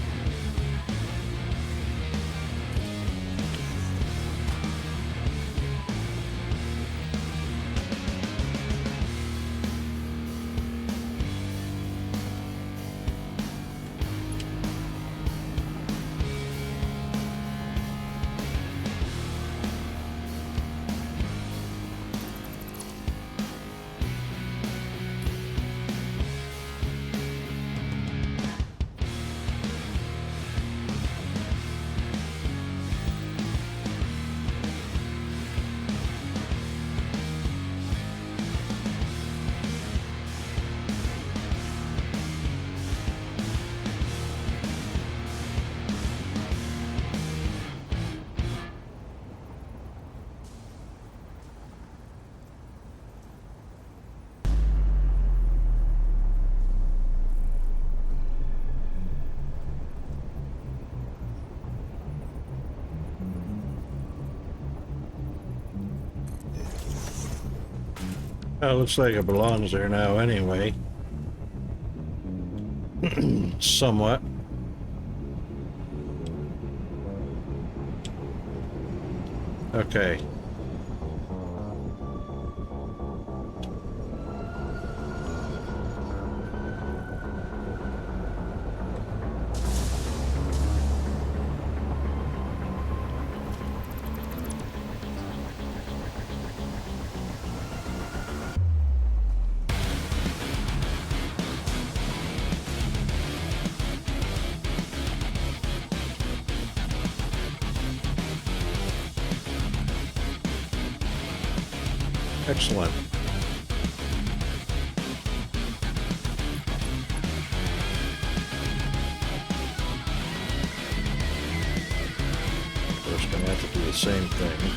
Oh, looks like it belongs there now anyway. Somewhat. Okay. Excellent. We're just going to have to do the same thing.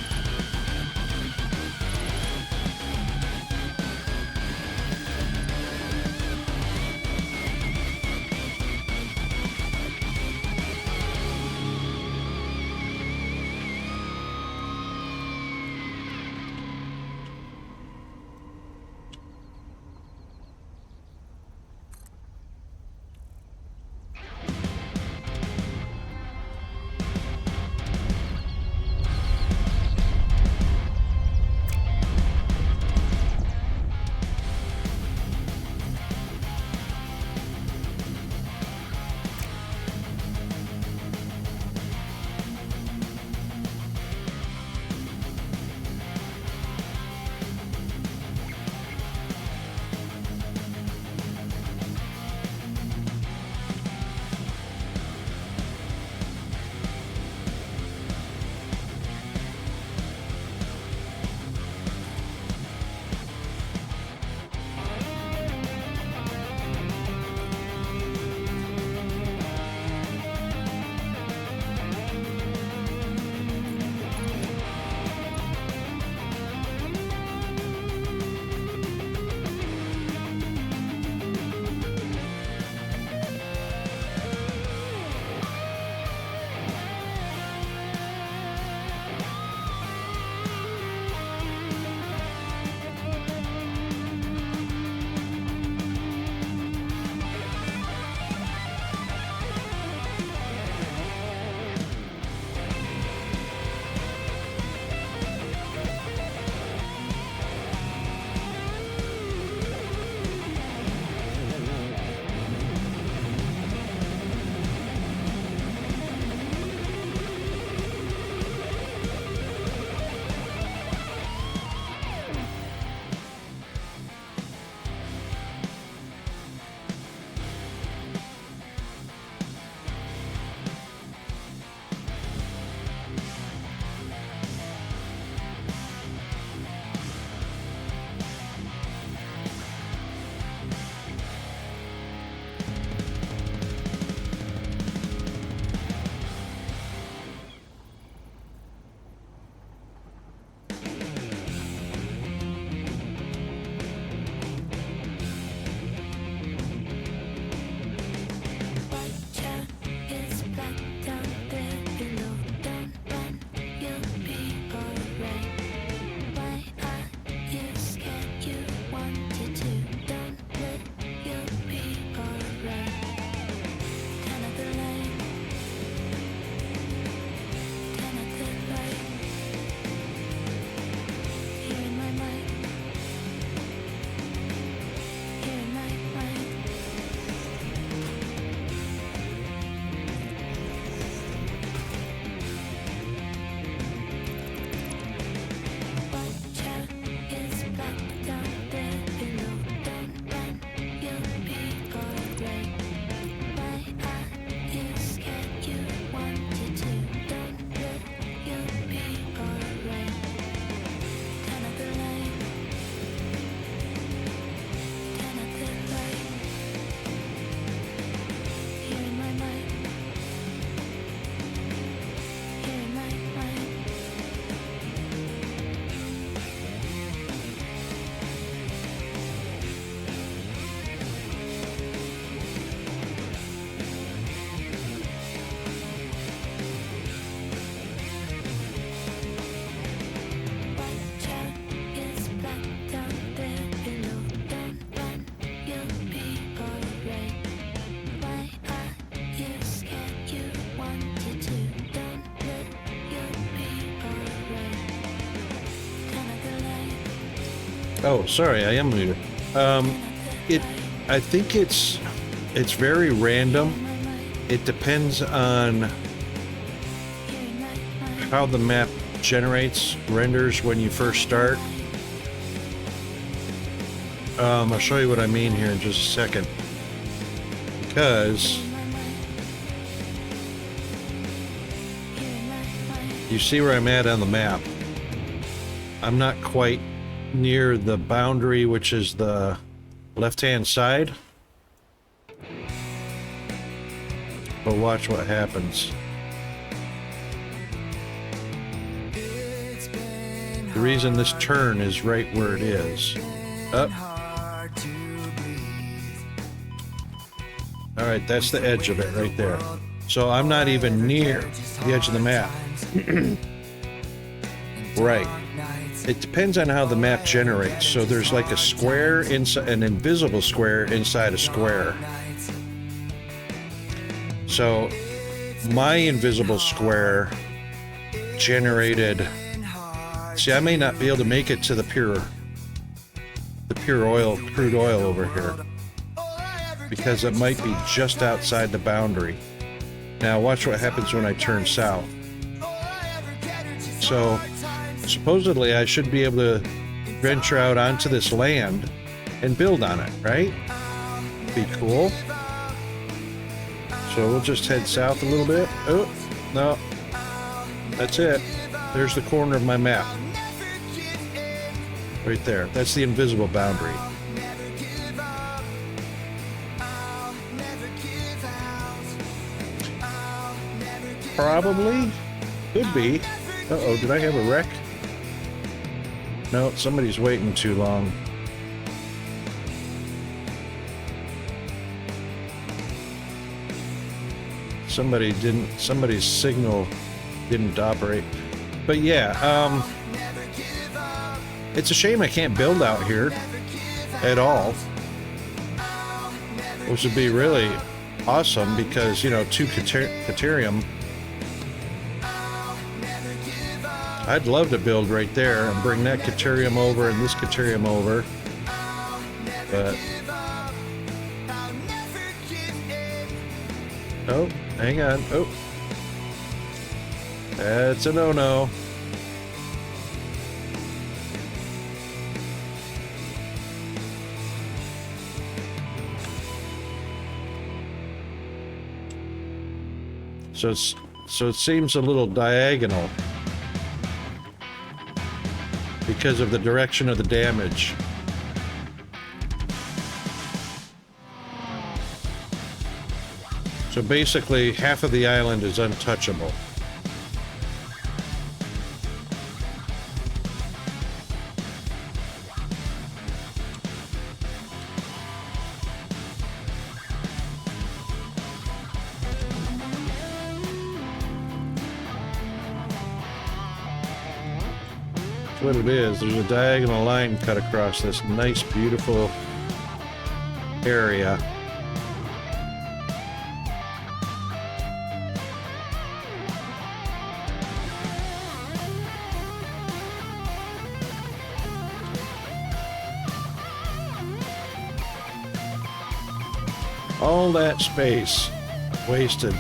Oh, sorry, I am muted. It, I think it's very random. It depends on how the map renders when you first start. I'll show you what I mean here in just a second. Because you see where I'm at on the map. I'm not quite near the boundary, which is the left-hand side. But watch what happens. The reason this turn is right where it is. Up. Alright, that's the edge of it right there. So I'm not even near the edge of the map. Right. It depends on how the map generates. So there's like a square inside, an invisible square inside a square. So my invisible square generated. See, I may not be able to make it to the pure oil, crude oil over here, because it might be just outside the boundary. Now watch what happens when I turn south. So supposedly I should be able to venture out onto this land and build on it, right? Be cool. So we'll just head south a little bit. Oh, no. That's it. There's the corner of my map. Right there. That's the invisible boundary. Probably. Could be. Uh-oh, did I have a wreck? No, somebody's waiting too long. Somebody's signal didn't operate. But yeah, it's a shame I can't build out here at all. Which would be really awesome because, you know, 2 Caterium. I'd love to build right there and bring that Caterium over and this Caterium over. But oh, hang on. Oh, that's a no-no. So it seems a little diagonal because of the direction of the damage. So basically, half of the island is untouchable. What it is, there's a diagonal line cut across this nice, beautiful area. All that space wasted.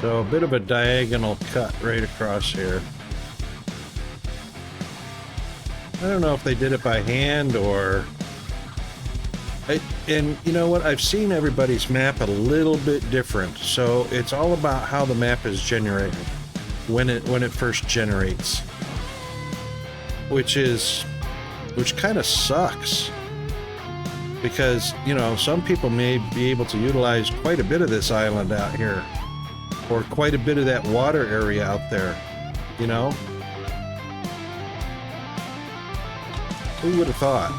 So a bit of a diagonal cut right across here. I don't know if they did it by hand or... And you know what? I've seen everybody's map a little bit different. So it's all about how the map is generated when it first generates. Which kind of sucks. Because, you know, some people may be able to utilize quite a bit of this island out here. Or quite a bit of that water area out there, you know? Who would have thought?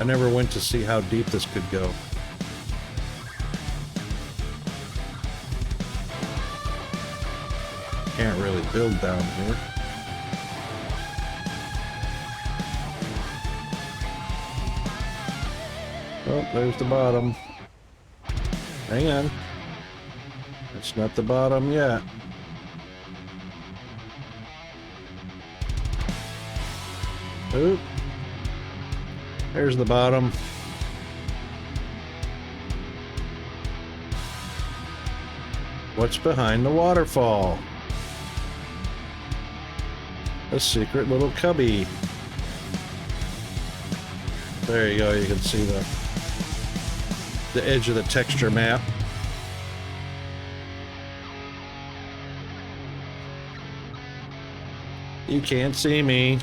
I never went to see how deep this could go. Can't really build down here. Oh, there's the bottom. Hang on. It's not the bottom yet. Oop. There's the bottom. What's behind the waterfall? A secret little cubby. There you go, you can see the edge of the texture map. You can't see me.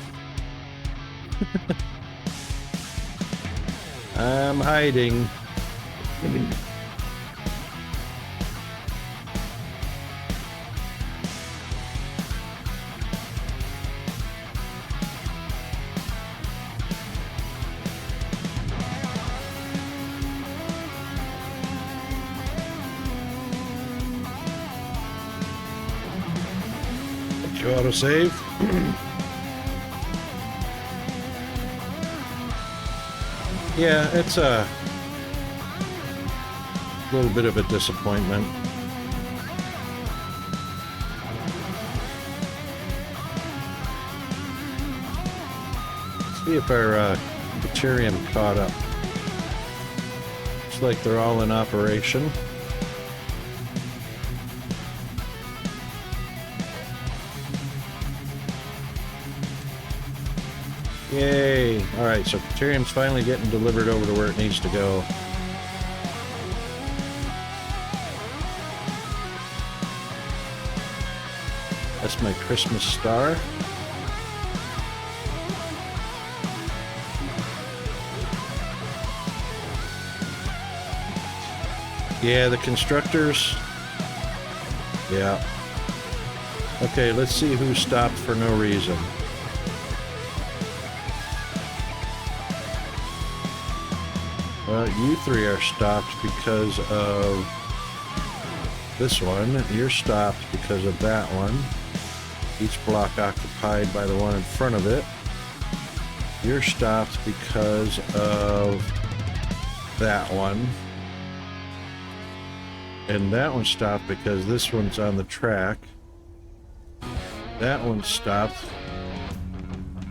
I'm hiding. You autosave. Yeah, it's a little bit of a disappointment. See if our Deuterium caught up. Looks like they're all in operation. Yay! Alright, so Deuterium's finally getting delivered over to where it needs to go. That's my Christmas star. Yeah, the constructors. Yeah. Okay, let's see who stopped for no reason. You three are stopped because of this one. You're stopped because of that one. Each block occupied by the one in front of it. You're stopped because of that one. And that one stopped because this one's on the track. That one stopped.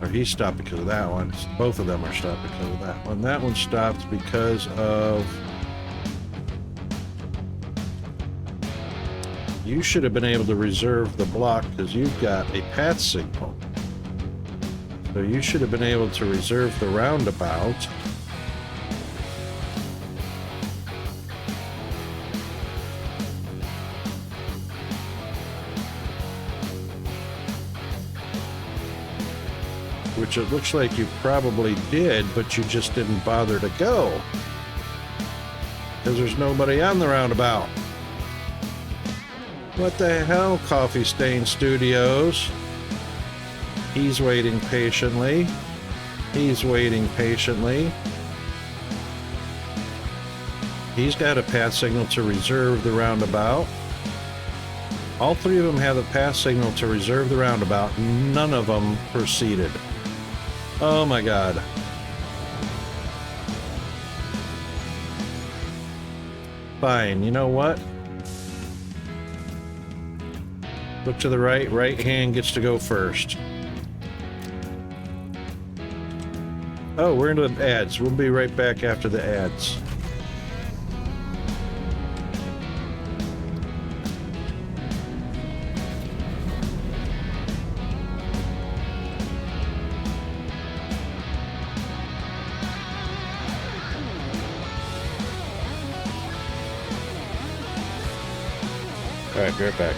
Or he stopped because of that one. Both of them are stopped because of that one. That one stopped because of... You should have been able to reserve the block because you've got a path signal. So you should have been able to reserve the roundabout. Which it looks like you probably did, but you just didn't bother to go. Because there's nobody on the roundabout. What the hell, Coffee Stain Studios? He's waiting patiently. He's waiting patiently. He's got a path signal to reserve the roundabout. All three of them have a path signal to reserve the roundabout. None of them proceeded. Oh my god. Fine, you know what? Look to the right, right hand gets to go first. Oh, we're into the ads. We'll be right back after the ads. Alright, be right back.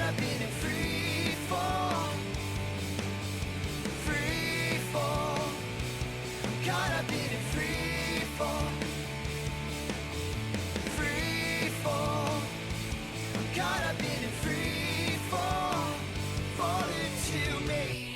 caught up in a free fall. Free fall. I'm caught up in a free fall. Free fall. I'm caught up in a free fall. Fall into me.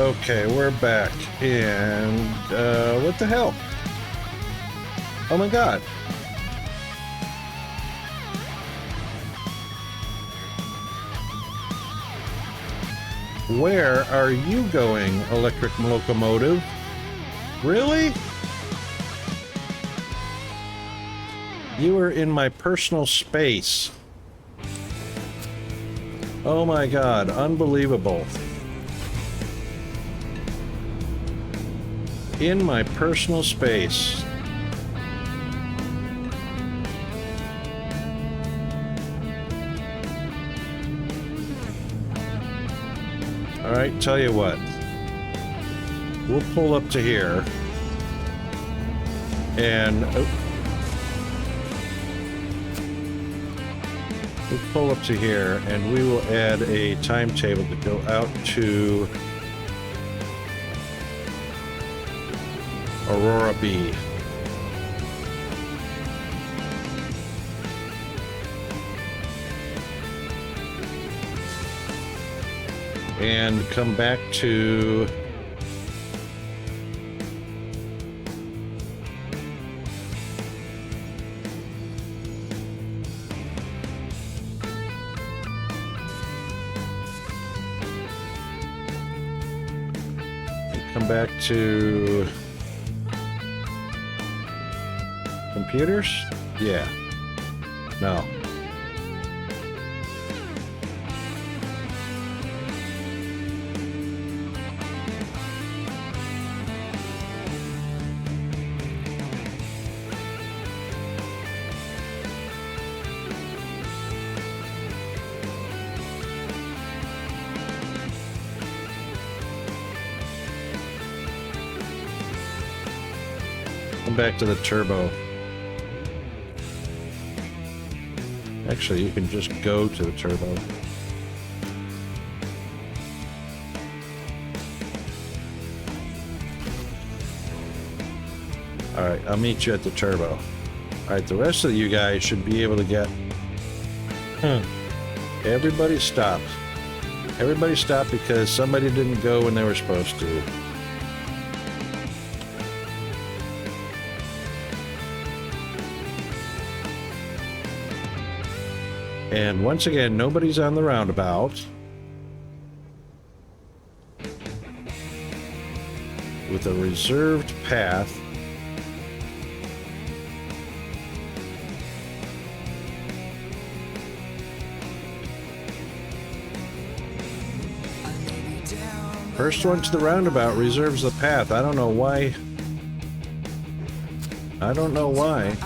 Okay, we're back, and what the hell? Oh my god. Where are you going, electric locomotive? Really? You are in my personal space. Oh my god, unbelievable. In my personal space. Alright, tell you what. We'll pull up to here. And... we'll pull up to here, and we will add a timetable to go out to Aurora B. And come back to computers? Yeah. No. Come back to the turbo. Actually, you can just go to the turbo. Alright, I'll meet you at the turbo. Alright, the rest of you guys should be able to get... Everybody stopped. Everybody stopped because somebody didn't go when they were supposed to. And once again, nobody's on the roundabout. with a reserved path. First one to the roundabout reserves the path. I don't know why. I don't know why.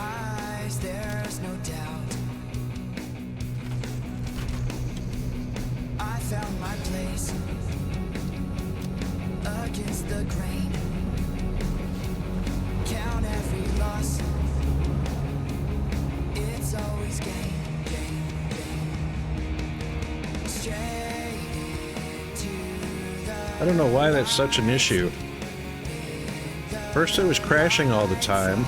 I don't know why that's such an issue. First it was crashing all the time.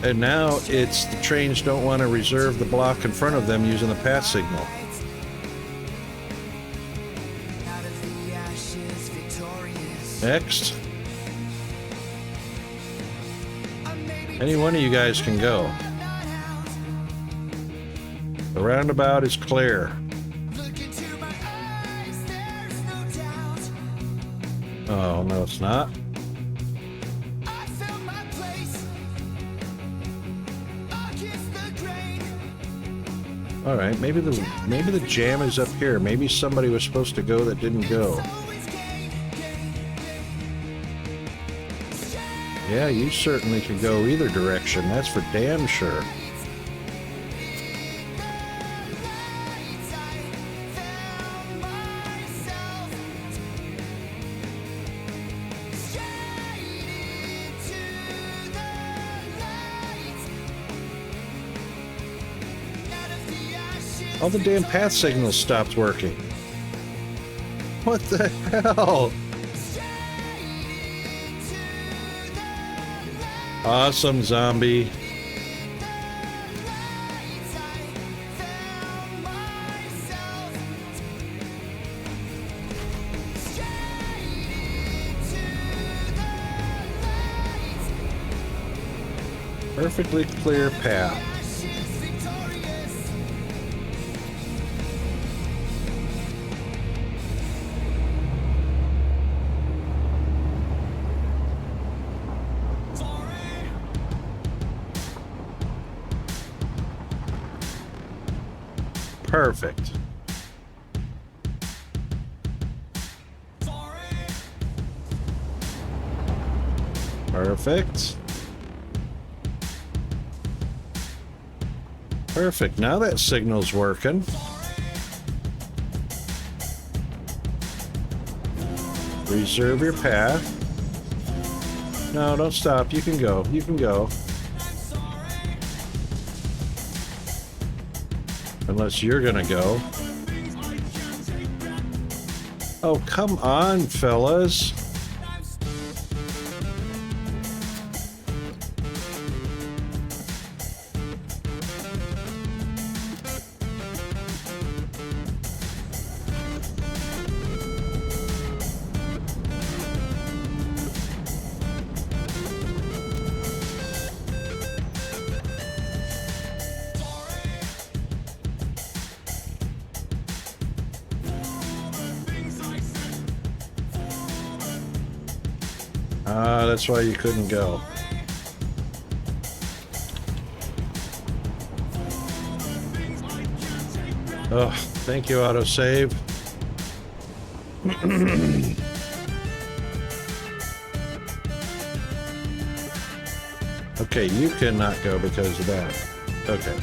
And now it's the trains don't want to reserve the block in front of them using the path signal. Next. Any one of you guys can go. The roundabout is clear. Oh, no, it's not. All right, maybe the jam is up here. Maybe somebody was supposed to go that didn't go. Yeah, you certainly could go either direction. That's for damn sure. All the damn path signals stopped working. What the hell? Awesome, zombie. Perfectly clear path. Perfect. Perfect. Perfect. Now that signal's working. Reserve your path. No, don't stop. You can go. You can go. Unless you're gonna go. Oh, come on, fellas. Ah, that's why you couldn't go. Oh, thank you, autosave. Okay, you cannot go because of that. Okay.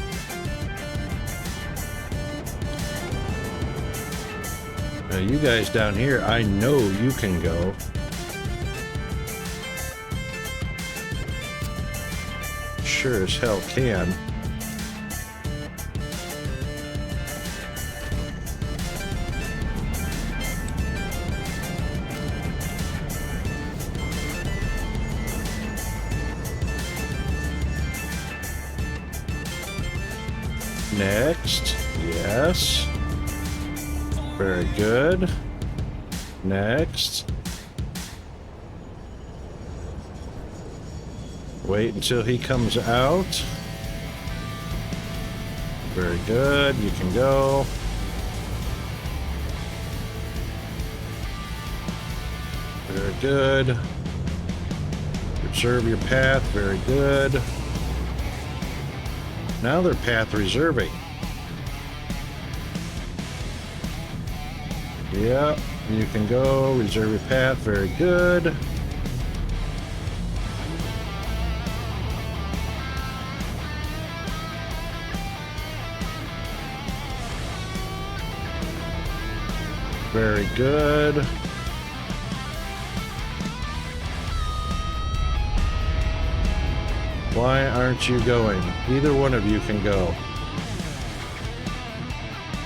Now you guys down here, I know you can go. Sure as hell can. Next. Yes. Very good. Next. Wait until he comes out. Very good. You can go. very good. Reserve your path, very good. Now they're path reserving. Yep, you can go, reserve your path, very good. Very good. Why aren't you going? Either one of you can go.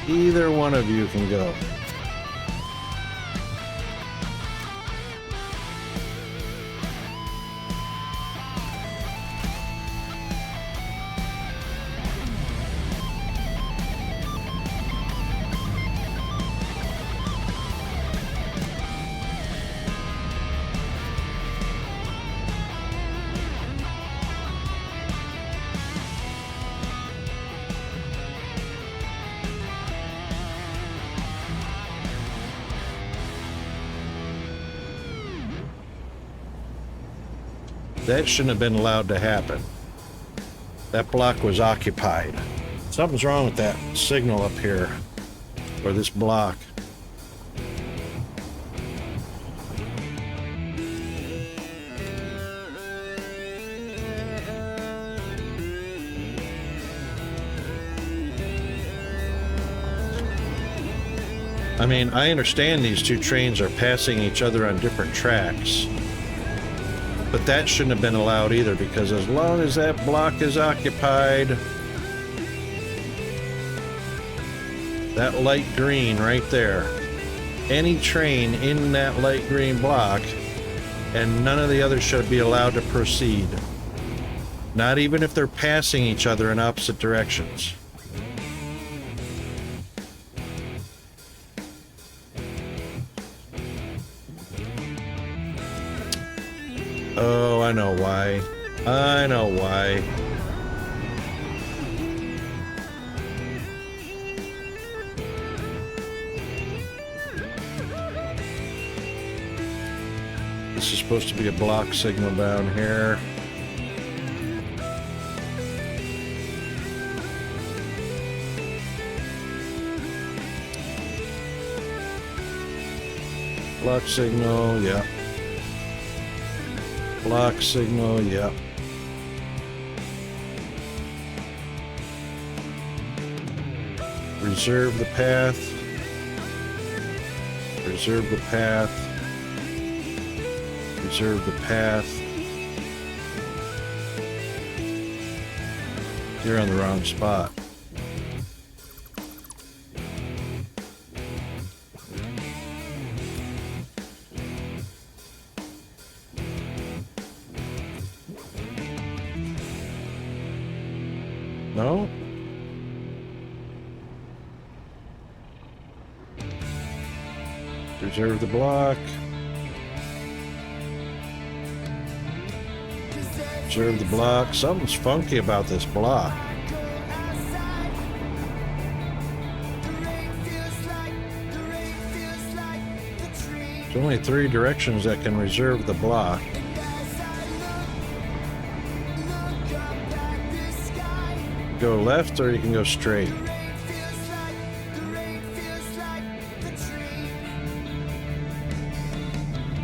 Either one of you can go. That shouldn't have been allowed to happen. That block was occupied. Something's wrong with that signal up here, or this block. I mean, I understand these two trains are passing each other on different tracks. But that shouldn't have been allowed either, because as long as that block is occupied, that light green right there, any train in that light green block, and none of the others should be allowed to proceed. Not even if they're passing each other in opposite directions. Oh, I know why. I know why. This is supposed to be a block signal down here. Block signal, yeah. Block signal, yeah. Reserve the path. Reserve the path. Reserve the path. You're on the wrong spot. No? Reserve the block. Reserve the block. Something's funky about this block. There's only 3 directions that can reserve the block. Go left or you can go straight.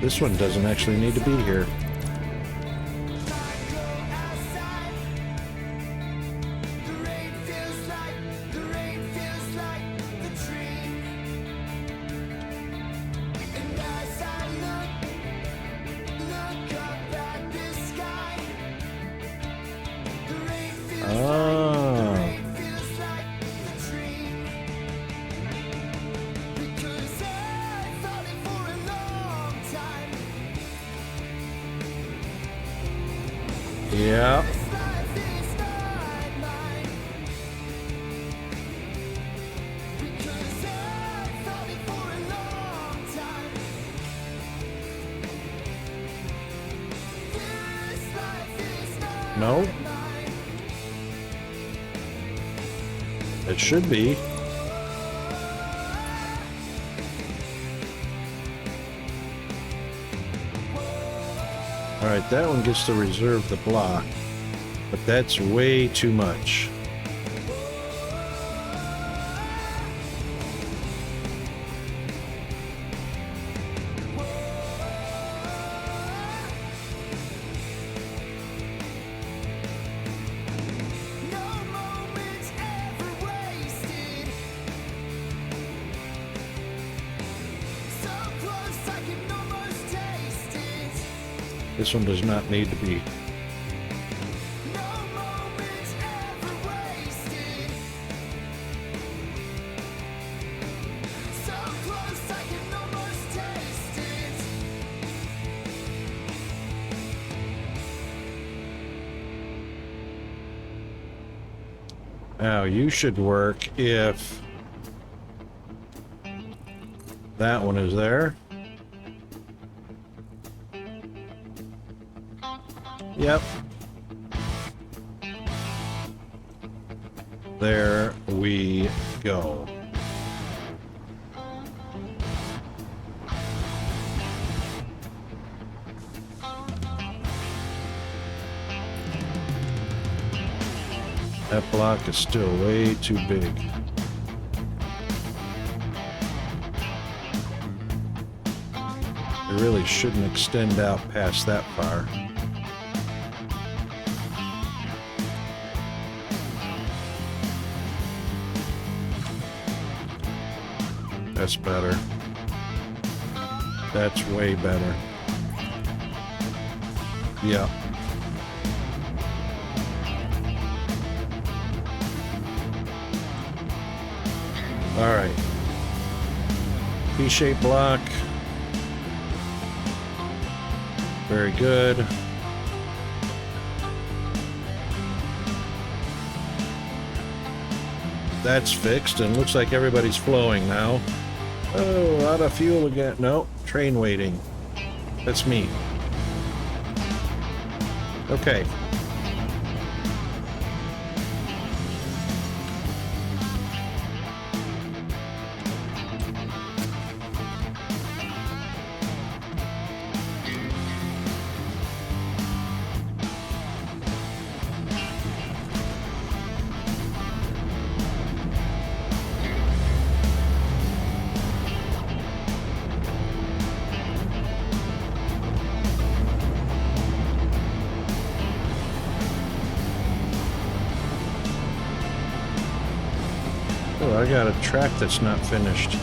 This one doesn't actually need to be here. Yeah. No. It should be. Alright, that one gets to reserve the block, but that's way too much. This one does not need to be. Now, you should work if that one is there. Yep. There we go. That block is still way too big. It really shouldn't extend out past that far. That's better. That's way better. Yeah. All right. T-shaped block. Very good. That's fixed, and looks like everybody's flowing now. Oh, out of fuel again. No, train waiting. That's me. Okay. Oh, I got a track that's not finished.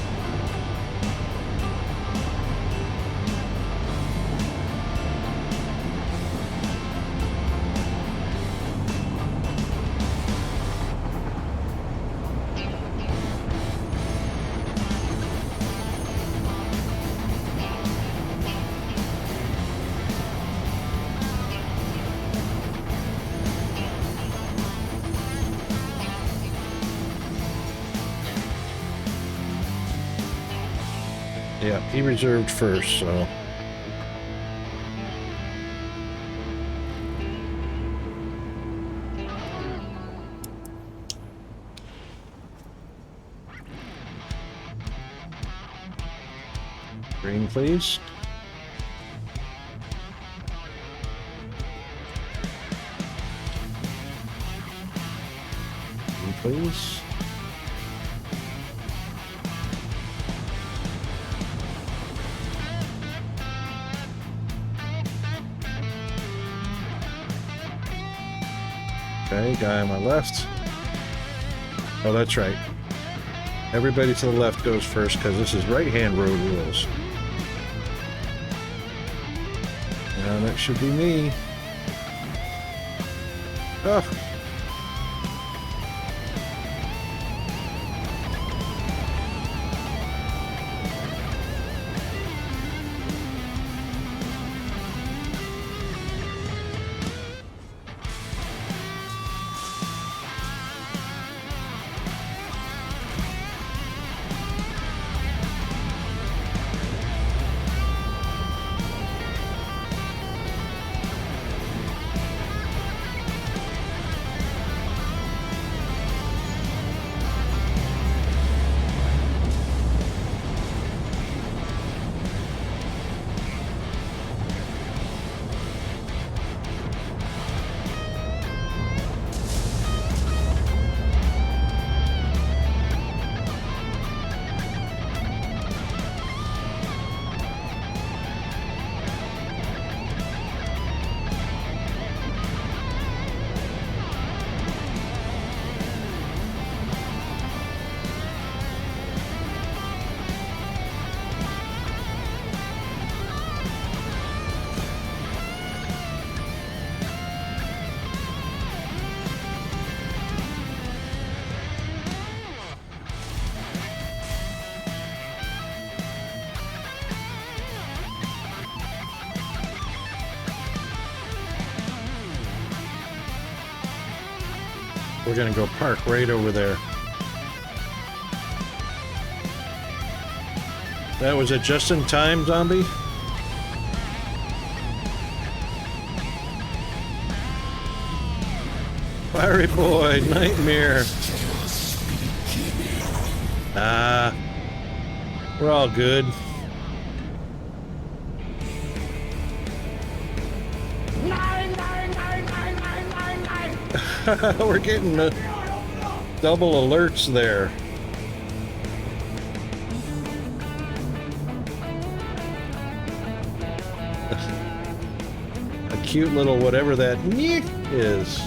Yeah, he reserved first, so. Green, please. Green, please. Okay, guy on my left. Oh, that's right. Everybody to the left goes first because this is right-hand road rules. Now that should be me. Oh. We're gonna go park right over there. That was a just-in-time zombie? Fiery boy, nightmare. Ah, we're all good. We're getting double alerts there. A cute little whatever that neek is.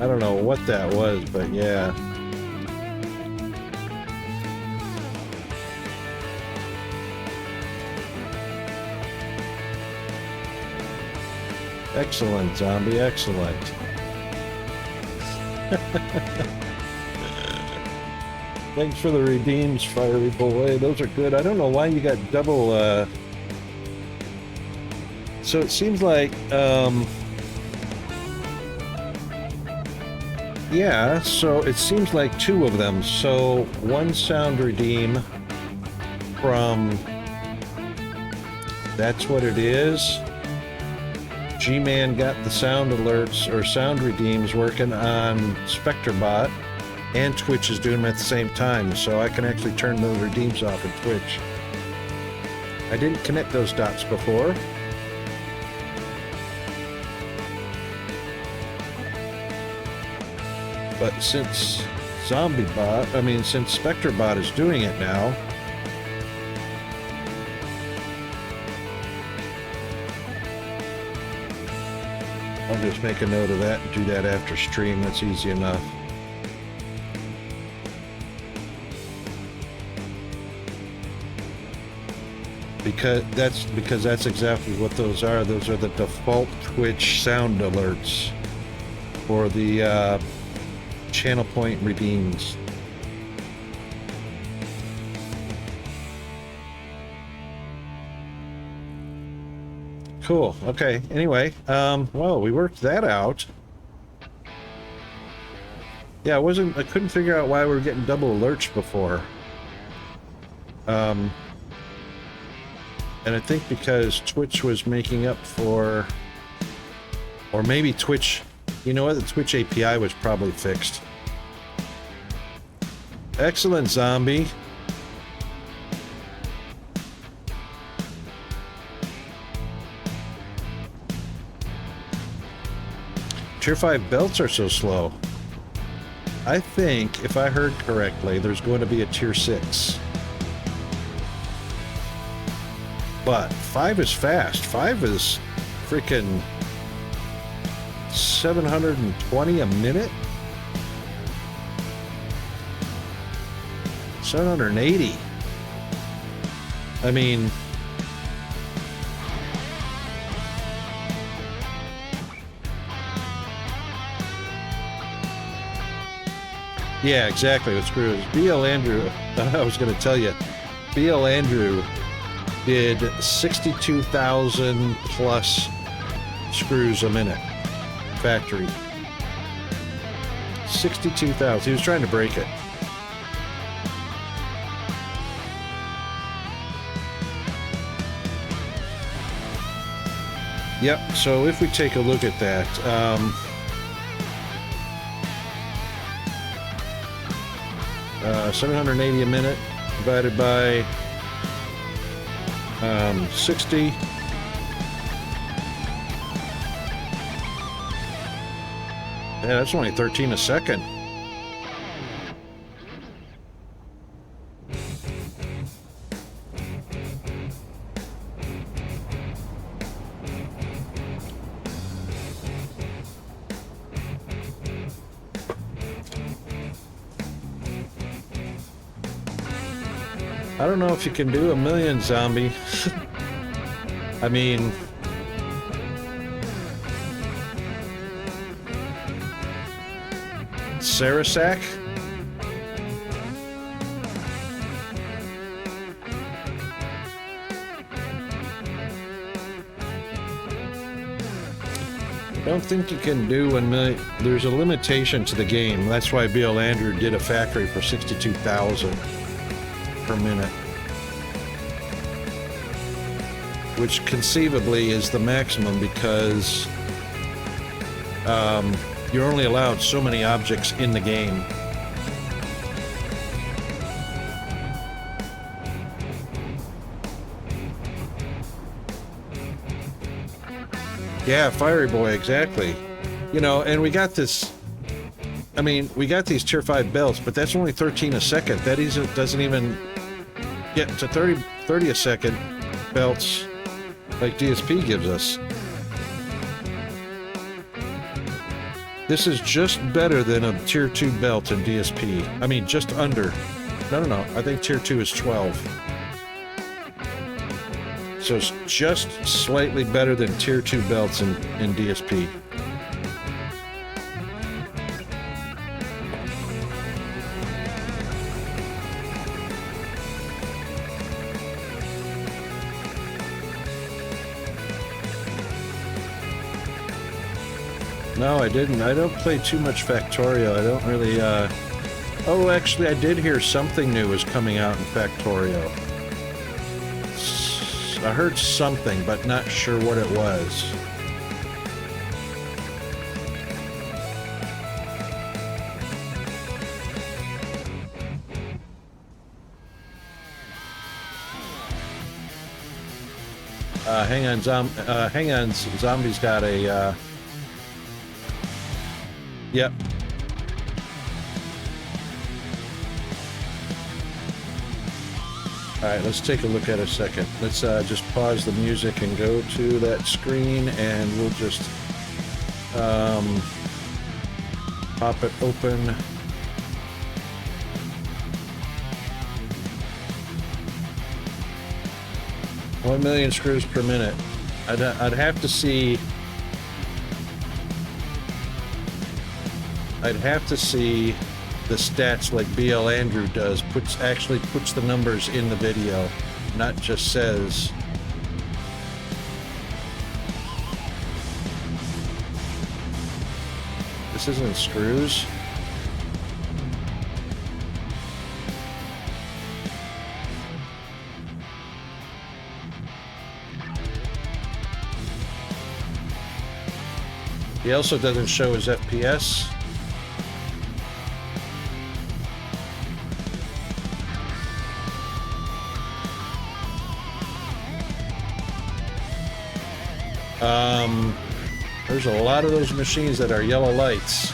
I don't know what that was, but yeah. Excellent, zombie, excellent. Thanks for the redeems, fiery boy. Those are good. I don't know why you got double, So it seems like, yeah, so it seems like two of them. So one sound redeem from, that's what it is. G-Man got the sound alerts or sound redeems working on SpectreBot, and Twitch is doing them at the same time, so I can actually turn those redeems off in Twitch. I didn't connect those dots before. But since since SpectreBot is doing it now, I'll just make a note of that and do that after stream. That's easy enough. Because that's exactly what those are. Those are the default Twitch sound alerts for the channel point redeems. Cool. Okay. Anyway, well, we worked that out. Yeah, I couldn't figure out why we were getting double alerts before. And I think because Twitch was making up for, or maybe Twitch, you know what, the Twitch API was probably fixed. Excellent, zombie. Tier 5 belts are so slow. I think, if I heard correctly, there's going to be a Tier 6. But 5 is fast. 5 is freaking 720 a minute? 780. I mean... yeah, exactly. What screws BL Andrew, I was going to tell you, BL Andrew did 62,000 plus screws a minute, factory. 62,000. He was trying to break it. Yep, so if we take a look at that, 780 a minute divided by 60. Yeah, that's only 13 a second. I don't know if you can do 1,000,000 zombie. I mean... Sarasak? don't think you can do 1 million. There's a limitation to the game. That's why Bill Andrew did a factory for 62,000 per minute, which conceivably is the maximum because you're only allowed so many objects in the game. Yeah, Fiery Boy, exactly. You know, and we got this, I mean, we got these tier 5 belts, but that's only 13 a second. That doesn't even get to 30 a second belts like DSP gives us. This is just better than a tier 2 belt in DSP. I mean, just under. No. I think tier 2 is 12. So it's just slightly better than tier 2 belts in DSP. No, I didn't. I don't play too much Factorio. I don't really, Oh, actually, I did hear something new was coming out in Factorio. I heard something, but not sure what it was. Hang on, Zombie's got a, yep. Alright, let's take a look at it a second. Let's just pause the music and go to that screen, and we'll just pop it open. $1 million screws per minute. I'd have to see. I'd have to see the stats like BL Andrew does, actually puts the numbers in the video, not just says. This isn't screws. He also doesn't show his FPS. There's a lot of those machines that are yellow lights.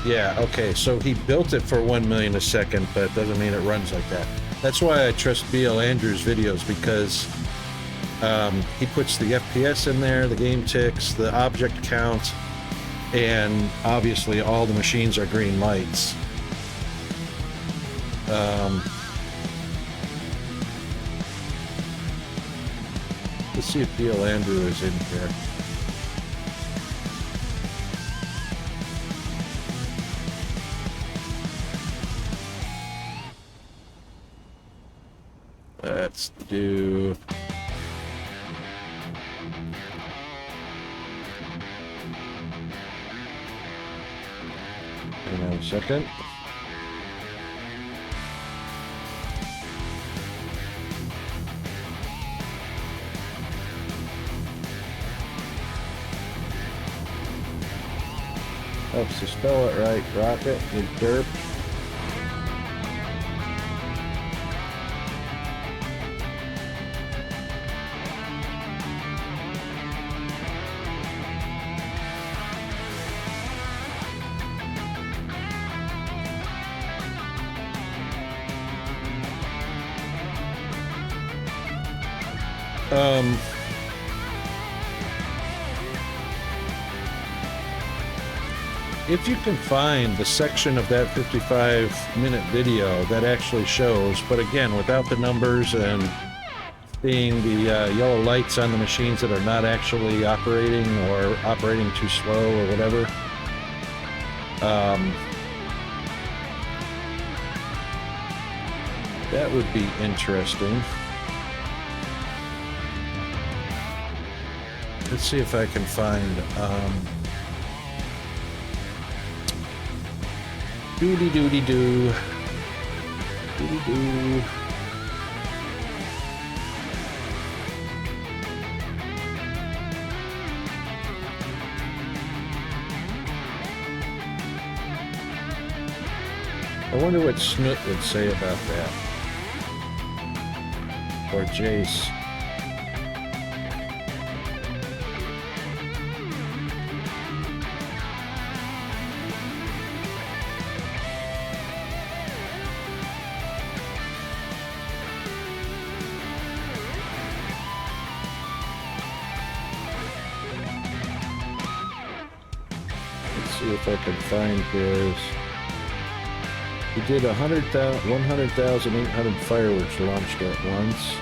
Yeah, okay, so he built it for 1 million a second, but it doesn't mean it runs like that. That's why I trust BL Andrews' videos, because he puts the FPS in there, the game ticks, the object count, and obviously all the machines are green lights. Let's see if BL Andrew is in here. Let's do... Hang on a second. Helps to spell it right. Rocket with derp. If you can find the section of that 55-minute video that actually shows, but again, without the numbers and seeing the yellow lights on the machines that are not actually operating or operating too slow or whatever, That would be interesting. Let's see if I can find doody doody doo. Doody doo. I wonder what Snoot would say about that. Or Jace. Let's see if I can find his. He did 100,800 fireworks launched at once.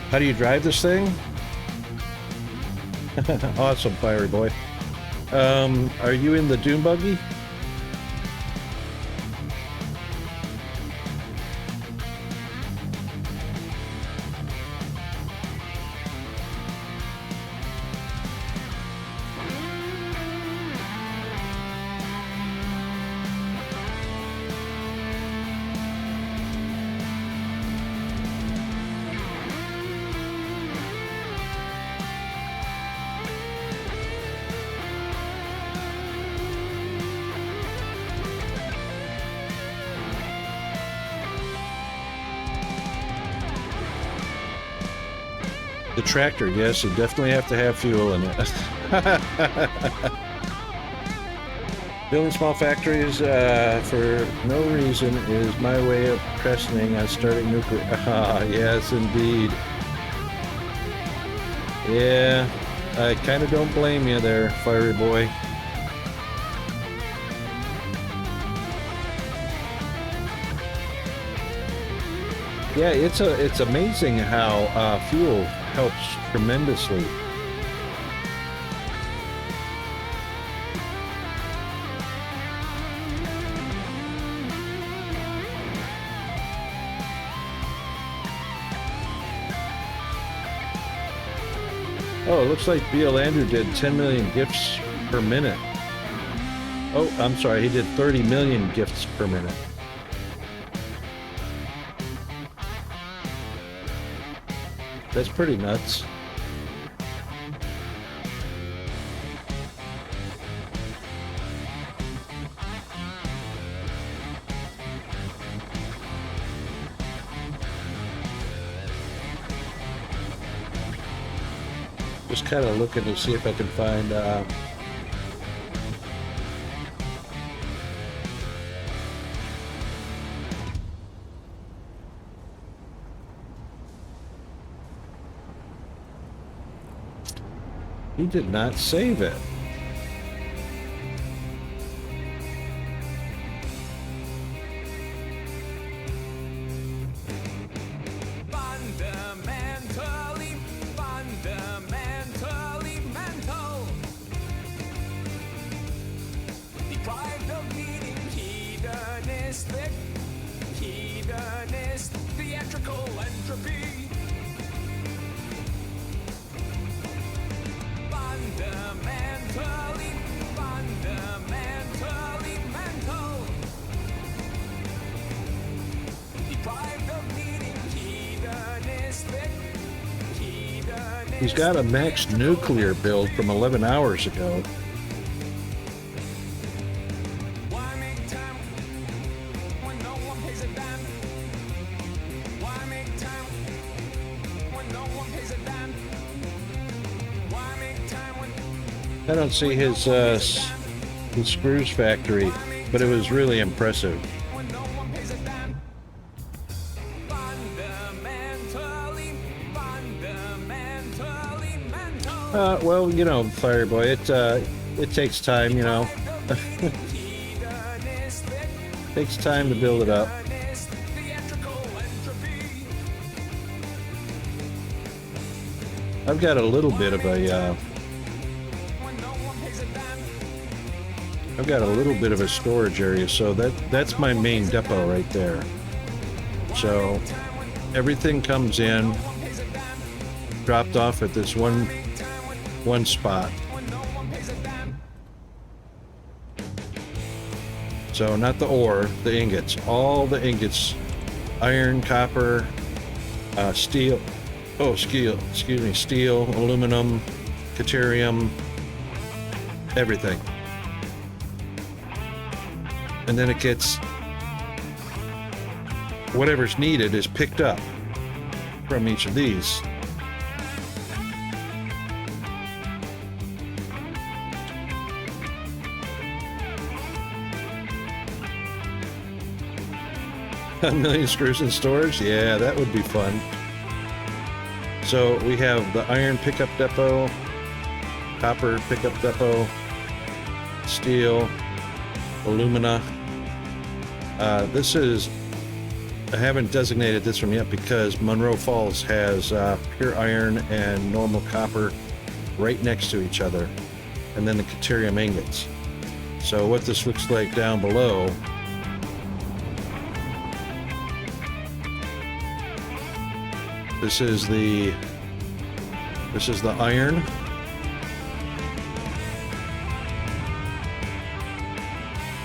How do you drive this thing? Awesome, Fiery Boy. Are you in the Doom Buggy? The tractor, yes, you definitely have to have fuel in it. Building small factories for no reason is my way of procrastinating on starting nuclear. Yes, indeed. Yeah, I kind of don't blame you there, Fiery Boy. Yeah, it's amazing how fuel helps tremendously. Oh, it looks like B.L. Andrew did 10 million gifts per minute. Oh, I'm sorry, he did 30 million gifts per minute. That's pretty nuts. Just kind of looking to see if I can find he did not save it. Fundamentally mental. Deprived of meaning, hedonistic, theatrical entropy. Fundamentally mental. Deprived of meaning, hedonistic. He's got a max nuclear build from 11 hours ago. Why make time when no one pays a dime? Why make time when no one pays a dime? Why make time when I don't see his screws factory, but it was really impressive. when no one pays a dime. Fundamentally mental. Well, you know, Fireboy, it takes time, you know. Hedonistic, Takes time to build it up. theatrical entropy. I've got a little bit of a When no one pays a dime. I've got a little bit of a storage area, so that's my main depot right there. So everything comes in, dropped off at this one spot. So not the ore, the ingots. All the ingots, iron, copper, steel. Oh, steel. Excuse me, steel, aluminum, deuterium, everything. And then it gets whatever's needed is picked up from each of these. A million screws in storage? Yeah, that would be fun. So we have the iron pickup depot, copper pickup depot, steel, alumina. This is, I haven't designated this one yet because Monroe Falls has pure iron and normal copper right next to each other, and then the deuterium ingots. So what this looks like down below, this is the iron.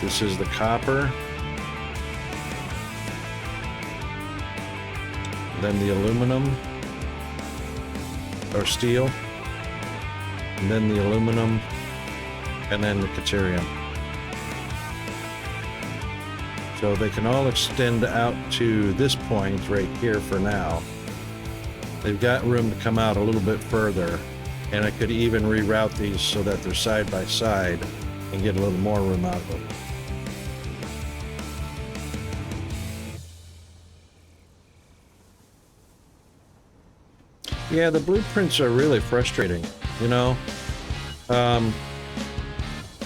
This is the copper. Then the aluminum or steel. And then the aluminum, and then the deuterium. So they can all extend out to this point right here for now. They've got room to come out a little bit further, and I could even reroute these so that they're side by side and get a little more room out of them. Yeah, the blueprints are really frustrating, you know,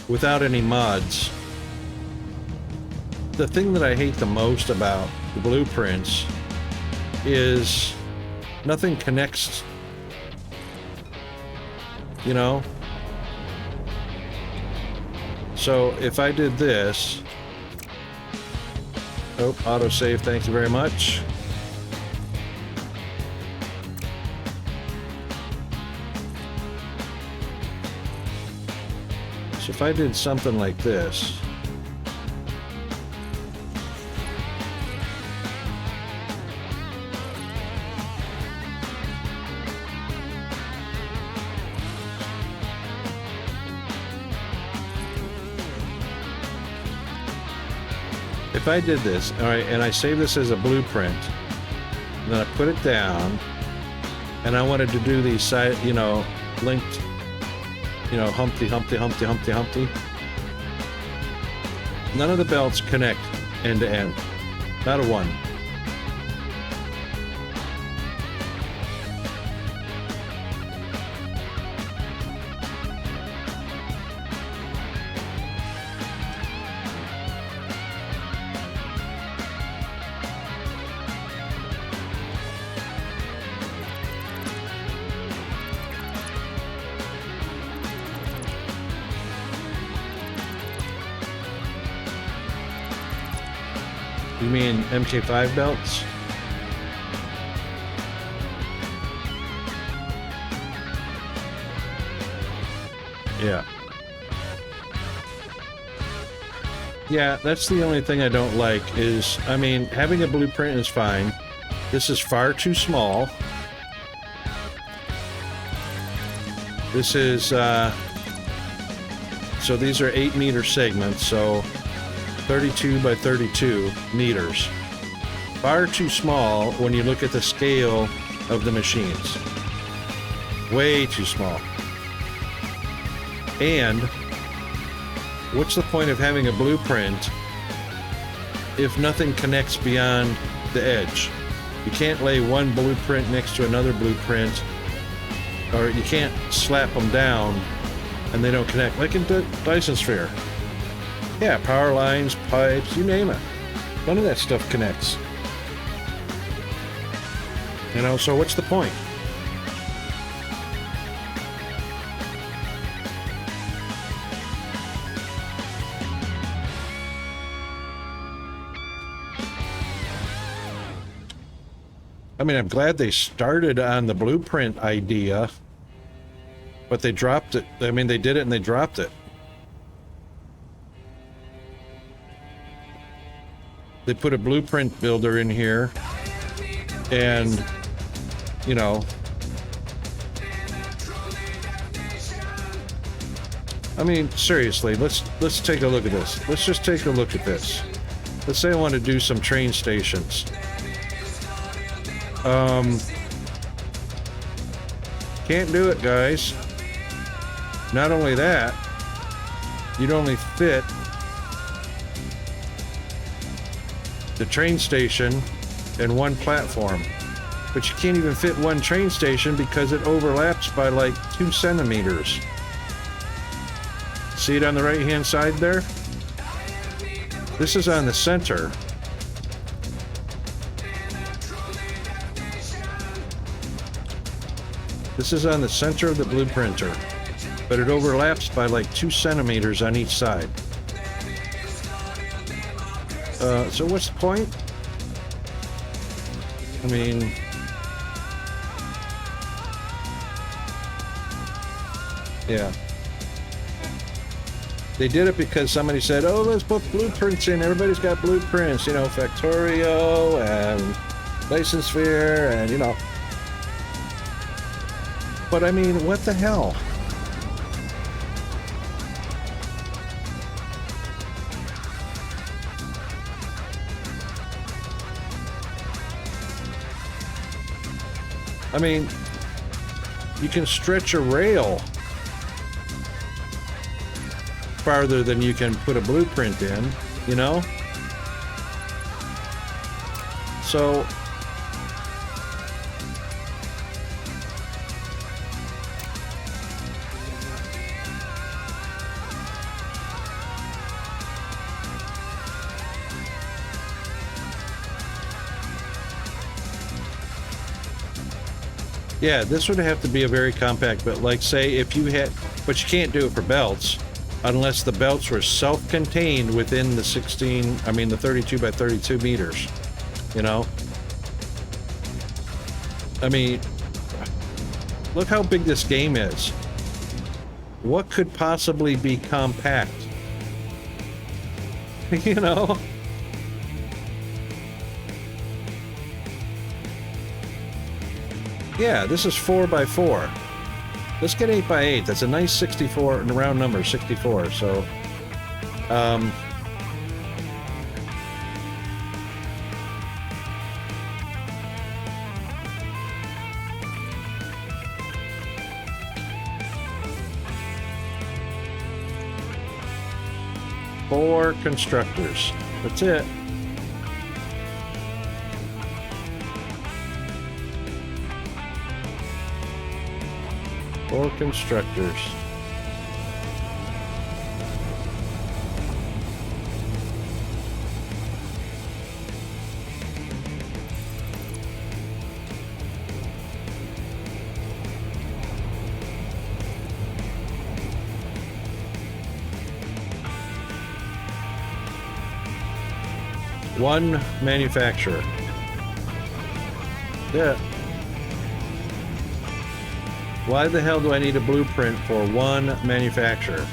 without any mods. The thing that I hate the most about the blueprints is nothing connects, you know? So if I did this, oh, autosave, thank you very much. So if I did something like this, if I did this, all right, and I save this as a blueprint, and then I put it down, and I wanted to do these side, you know, linked, you know, Humpty. None of the belts connect end to end. Not a one. You mean MK5 belts? Yeah. Yeah, that's the only thing I don't like is, I mean, having a blueprint is fine. This is far too small. This is, so these are 8-meter segments, so 32 by 32 meters. Far too small when you look at the scale of the machines. Way too small. And what's the point of having a blueprint if nothing connects beyond the edge? You can't lay one blueprint next to another blueprint, or you can't slap them down and they don't connect, like in the Dyson Sphere. Yeah, power lines, pipes, you name it. None of that stuff connects. You know, so what's the point? I mean, I'm glad they started on the blueprint idea, but they dropped it. I mean, they did it and they dropped it. They put a blueprint builder in here, and, you know, I mean, seriously, let's take a look at this. Let's just take a look at this. Let's say I want to do some train stations. Can't do it, guys. Not only that, you'd only fit the train station and one platform, but you can't even fit one train station because it overlaps by like 2 centimeters. See it on the right hand side there? This is on the center. This is on the center of the blueprinter, but it overlaps by like 2 centimeters on each side. So what's the point? I mean, yeah. They did it because somebody said, oh, let's put blueprints in. Everybody's got blueprints, you know, Factorio and Dyson Sphere and, you know. But I mean, what the hell? I mean, you can stretch a rail farther than you can put a blueprint in, you know? So yeah, this would have to be a very compact, but like say if you had, but you can't do it for belts unless the belts were self-contained within the 32 by 32 meters, you know? I mean, look how big this game is. What could possibly be compact? You know? Yeah, this is 4 by 4. Let's get 8 by 8. That's a nice 64, and round number, 64. So, four constructors. That's it. Four constructors. One manufacturer. Yeah. Why the hell do I need a blueprint for one manufacturer?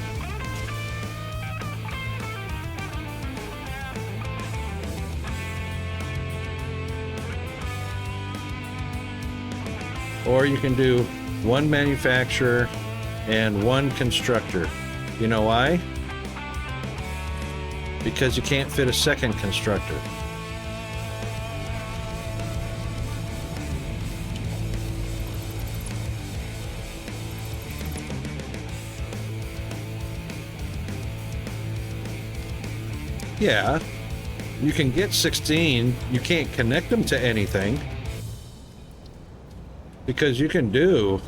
Or you can do one manufacturer and one constructor. You know why? Because you can't fit a second constructor. Yeah, you can get 16. You can't connect them to anything. Because you can do...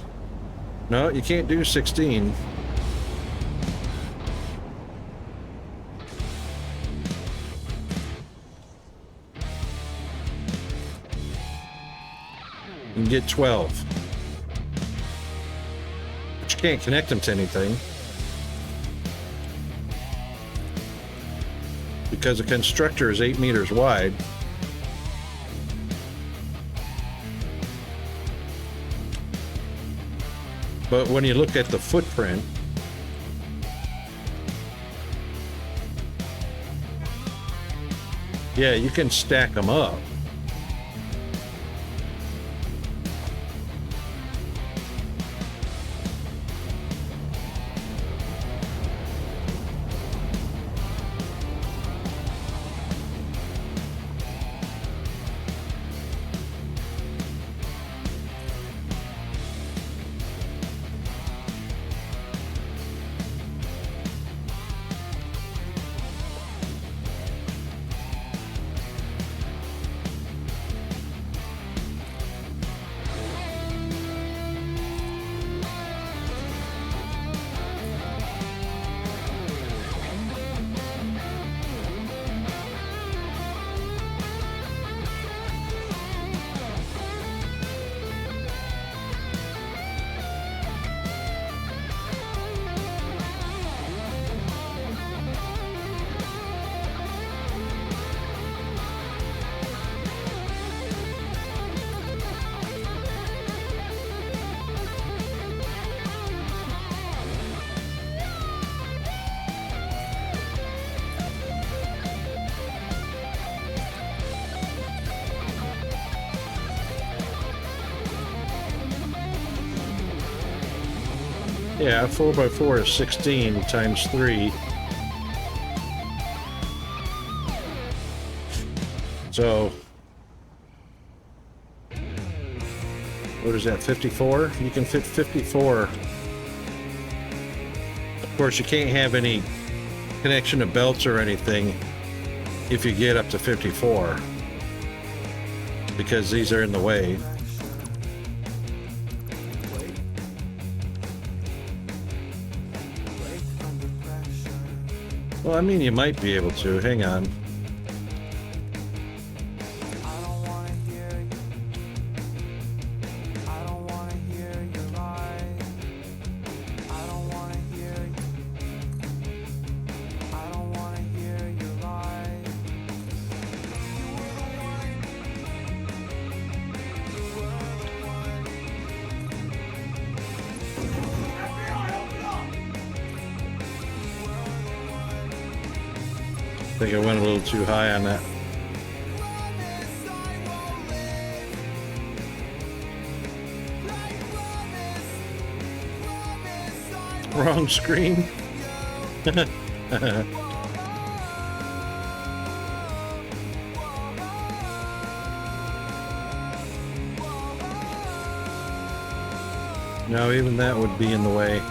No, you can't do 16. You can get 12. But you can't connect them to anything. Because a constructor is 8 meters wide. But when you look at the footprint, yeah, you can stack them up. Yeah, 4x4 is 16 times 3. So, what is that, 54? You can fit 54. Of course, you can't have any connection to belts or anything if you get up to 54, because these are in the way. Well, I mean, you might be able to. Hang on. I think I went a little too high on that. Wrong screen. No, even that would be in the way.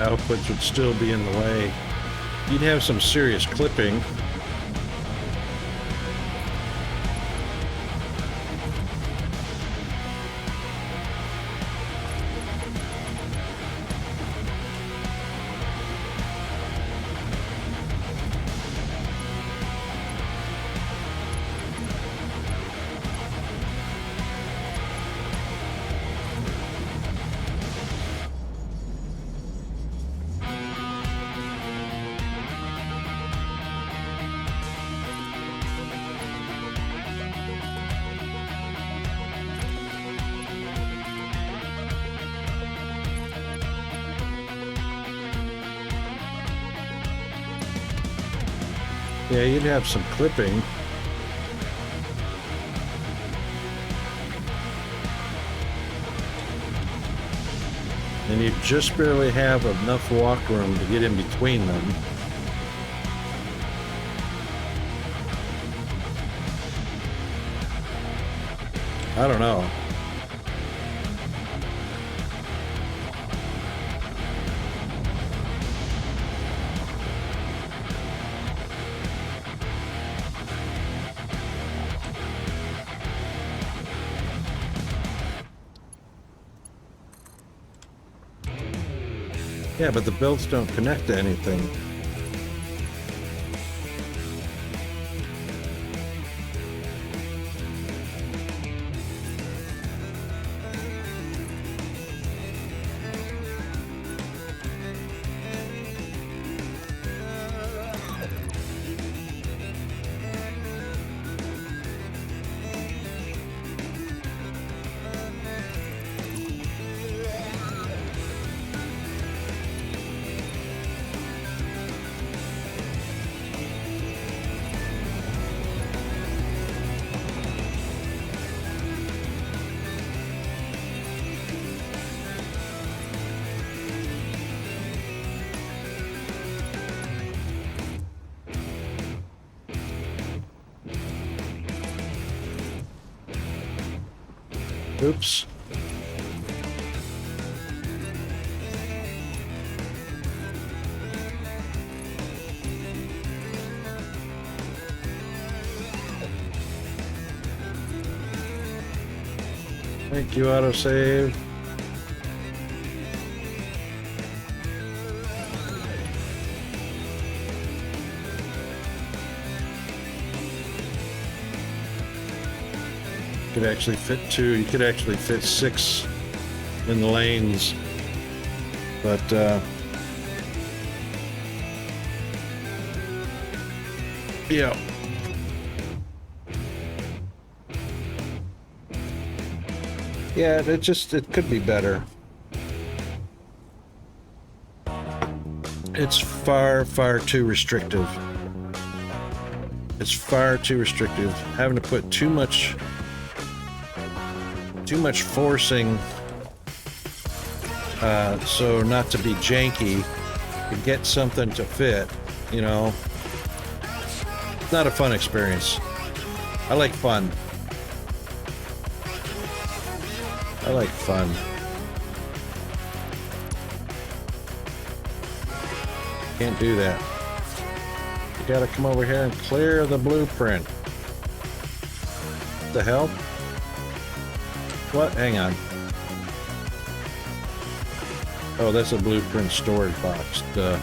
outputs would still be in the way. You'd have some serious clipping. Yeah, you'd have some clipping. And you just barely have enough walk room to get in between them. I don't know. Yeah, but the belts don't connect to anything. Oops. Thank you, autosave. Could actually fit 2. You could actually fit 6 in the lanes, but yeah. Yeah, it could be better. It's far, far too restrictive. It's far too restrictive. Having to put too much forcing so not to be janky, to get something to fit, you know. Not a fun experience. I like fun. I like fun. Can't do that. You gotta come over here and clear the blueprint. What the hell? What? Hang on. Oh, that's a blueprint storage box. Duh.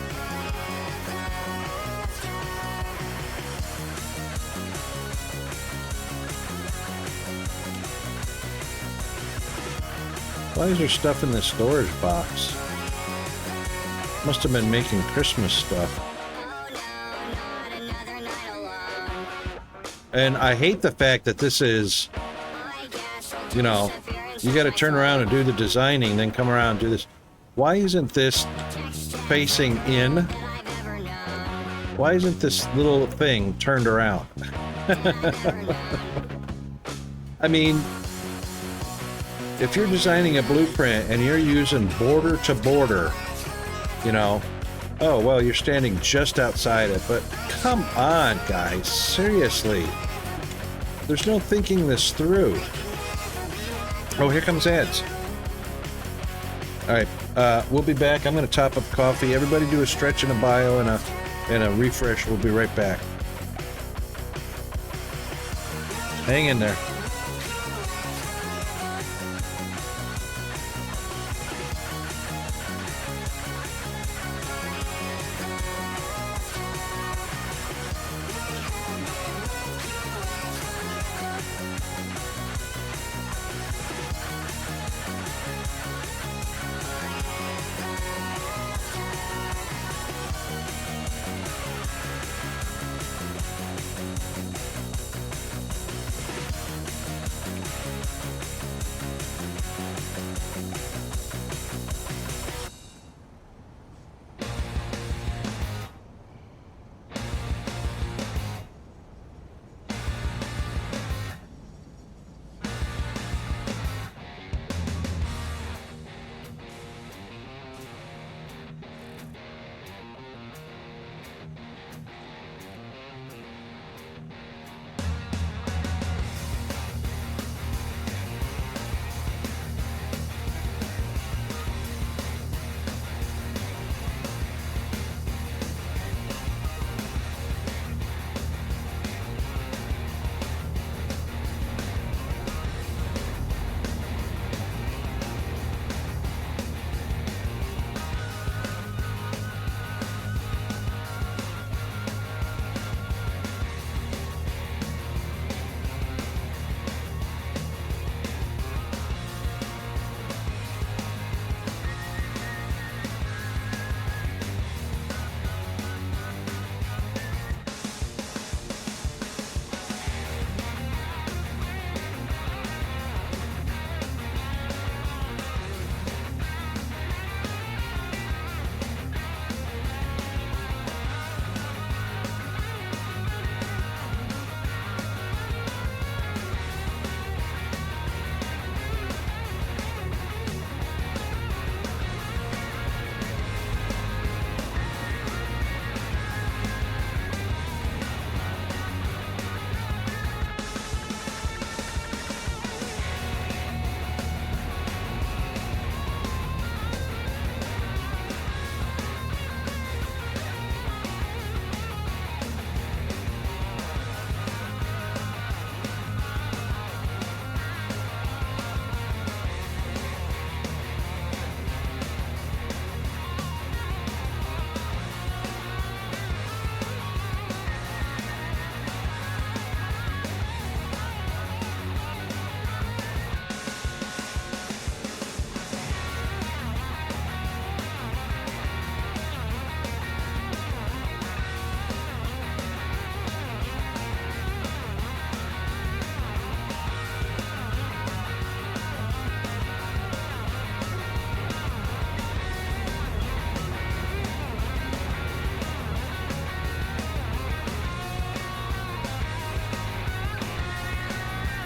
Why is there stuff in this storage box? Must have been making Christmas stuff. And I hate the fact that this is, you know, you got to turn around and do the designing, then come around and do this. Why isn't this facing in? Why isn't this little thing turned around? I mean, if you're designing a blueprint and you're using border to border, you know, oh, well, you're standing just outside it, but come on, guys, seriously. There's no thinking this through. Oh, here comes ads. All right, we'll be back. I'm going to top up coffee. Everybody do a stretch and a bio and a refresh. We'll be right back. Hang in there.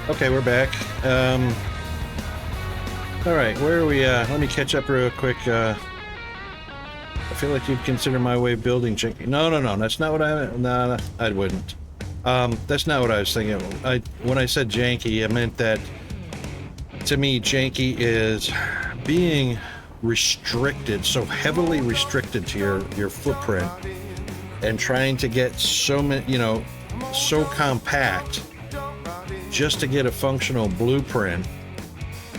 Okay, we're back. All right, where are we? Let me catch up real quick. I feel like you'd consider my way of building janky. No, that's not what no, I wouldn't. That's not what I was thinking. When I said janky, I meant that to me, janky is being restricted, so heavily restricted to your footprint, and trying to get so many, so compact just to get a functional blueprint.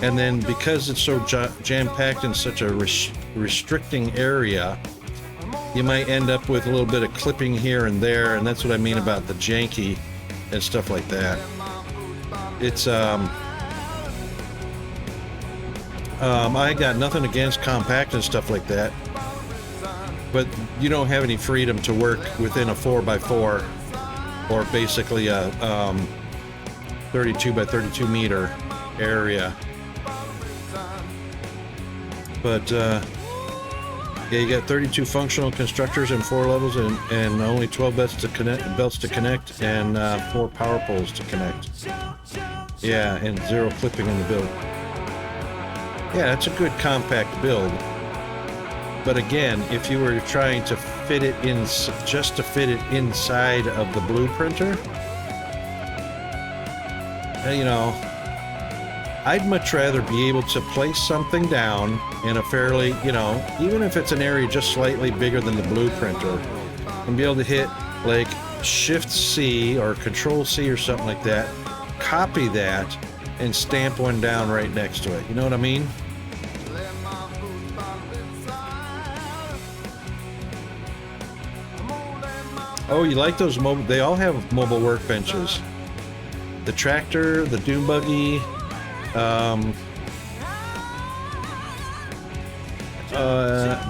And then because it's so jam-packed in such a restricting area, you might end up with a little bit of clipping here and there, and that's what I mean about the janky and stuff like that. It's I got nothing against compact and stuff like that, but you don't have any freedom to work within a 4x4 or basically a 32 by 32 meter area. But yeah, you got 32 functional constructors in 4 levels and only 12 belts to connect and 4 power poles to connect. Yeah, and 0 clipping in the build. Yeah, that's a good compact build. But again, if you were trying to fit it in, just to fit it inside of the blue printer, I'd much rather be able to place something down in a fairly, you know, even if it's an area just slightly bigger than the blueprinter, and be able to hit like Shift C or Control C or something like that, copy that, and stamp one down right next to it. You know what I mean? Oh, you like those mobile? They all have mobile workbenches. The tractor, the dune buggy, but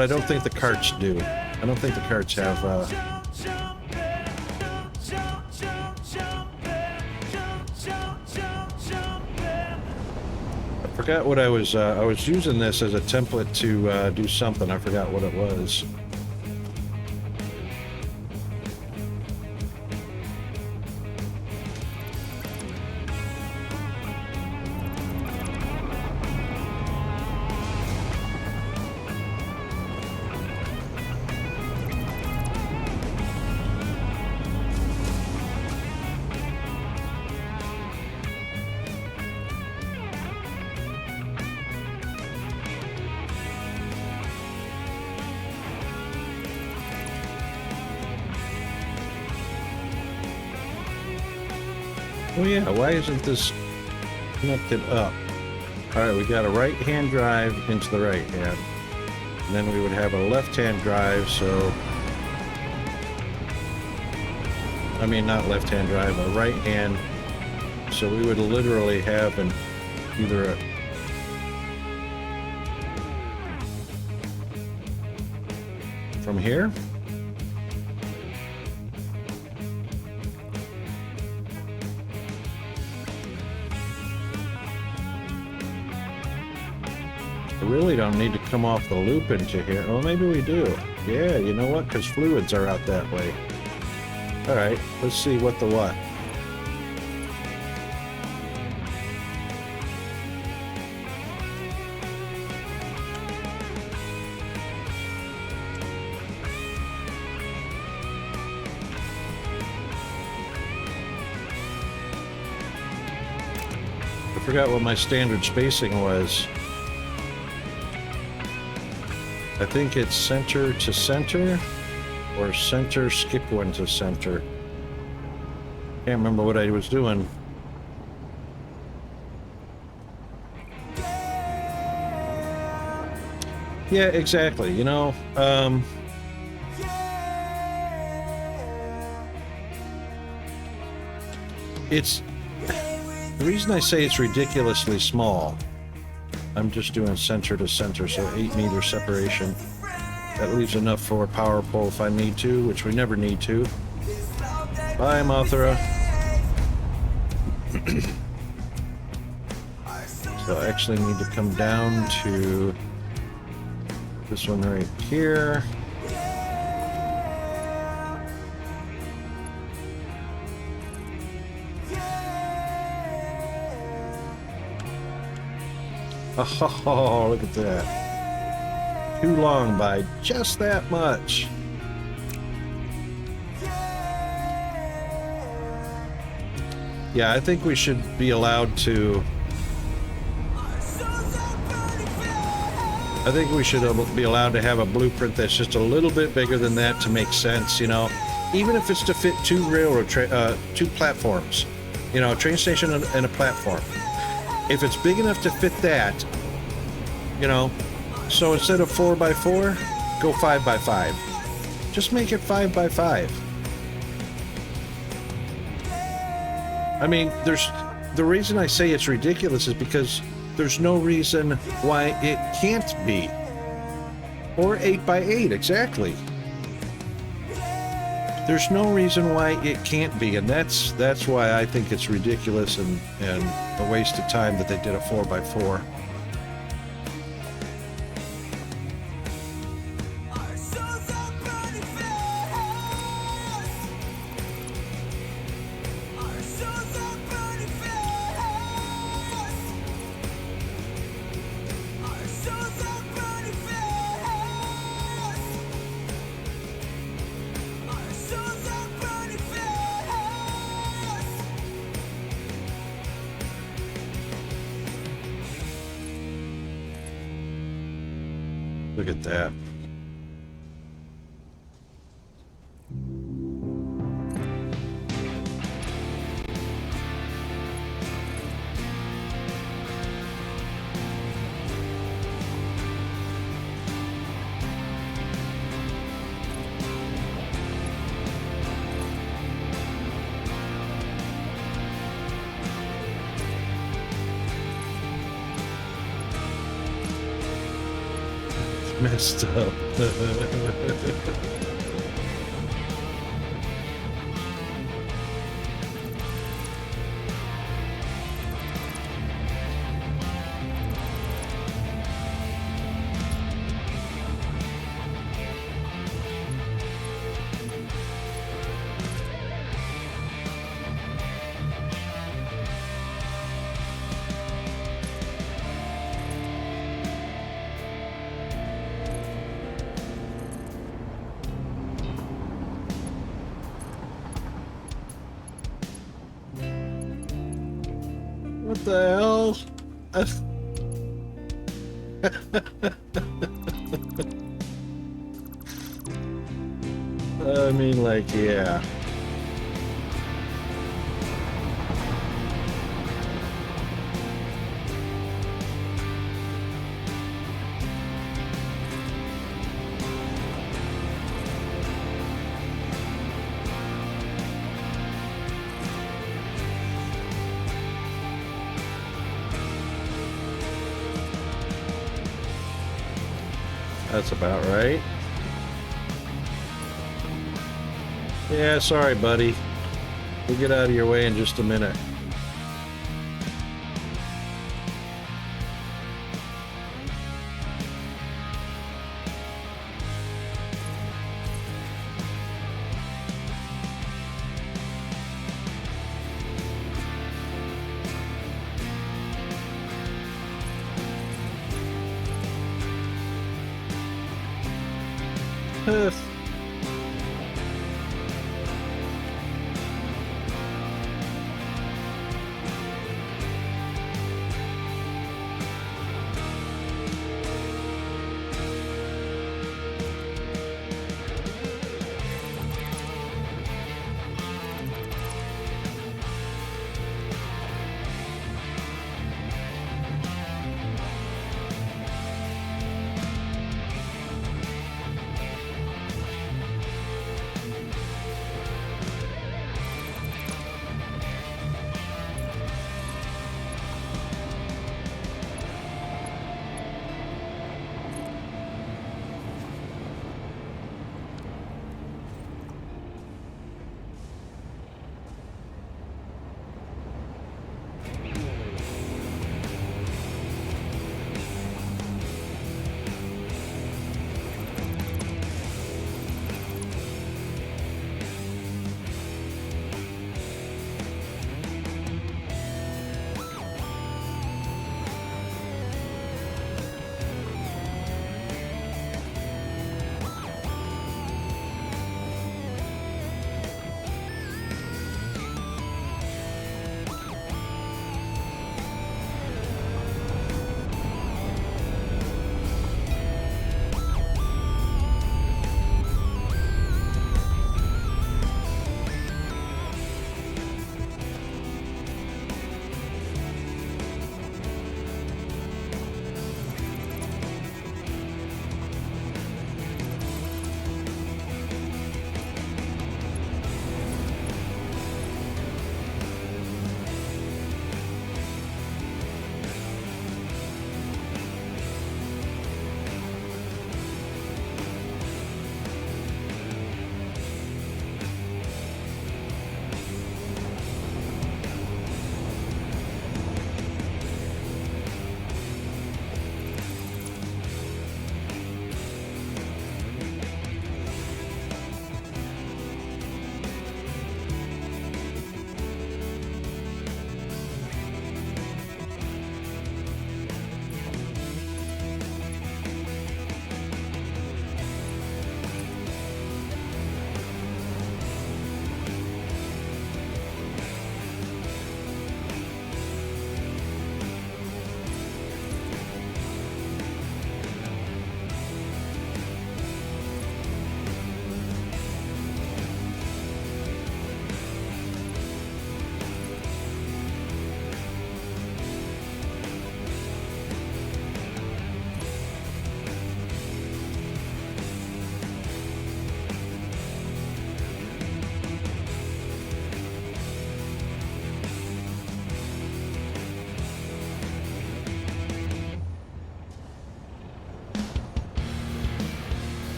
I don't think the carts do. I don't think the carts have. I forgot what I was using this as a template to do something. I forgot what it was. Oh yeah, why isn't this connected up? Alright, we got a right-hand drive into the right hand. And then we would have a left-hand drive, so... I mean, not left-hand drive, a right-hand. So we would literally have an either a... from here? We really don't need to come off the loop into here. Oh, maybe we do. Yeah, you know what? Because fluids are out that way. Alright, let's see what the what. I forgot what my standard spacing was. I think it's center to center, or center skip one to center. Can't remember what I was doing. Yeah, exactly. You know, it's the reason I say it's ridiculously small. I'm just doing center to center, so 8-meter separation. That leaves enough for a power pole if I need to, which we never need to. Bye, Mothra. So I actually need to come down to this one right here. Oh, look at that. Too long by just that much. Yeah, I think we should be allowed to... I think we should be allowed to have a blueprint that's just a little bit bigger than that to make sense, you know? Even if it's to fit two two platforms. You know, a train station and a platform. If it's big enough to fit that, you know, so instead of 4x4, go 5x5. Just make it 5x5. I mean, the reason I say it's ridiculous is because there's no reason why it can't be. Or 8x8, exactly. There's no reason why it can't be, and that's why I think it's ridiculous and a waste of time that they did a 4x4. Look at that. Messed up. What the hell? I mean, like, yeah. That's about right. Yeah, sorry, buddy. We'll get out of your way in just a minute.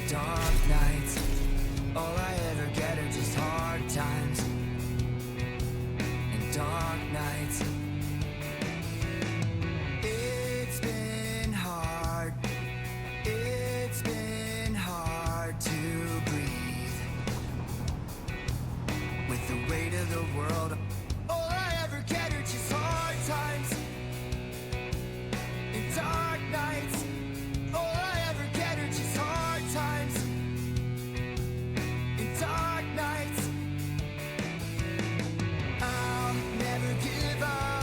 dark nights, all I ever get are just hard times. And dark nights, it's been hard. It's been hard to breathe with the weight of the world. All I ever get are just hard times. And dark nights, all I ever get are just hard times. In dark nights, I'll never give up.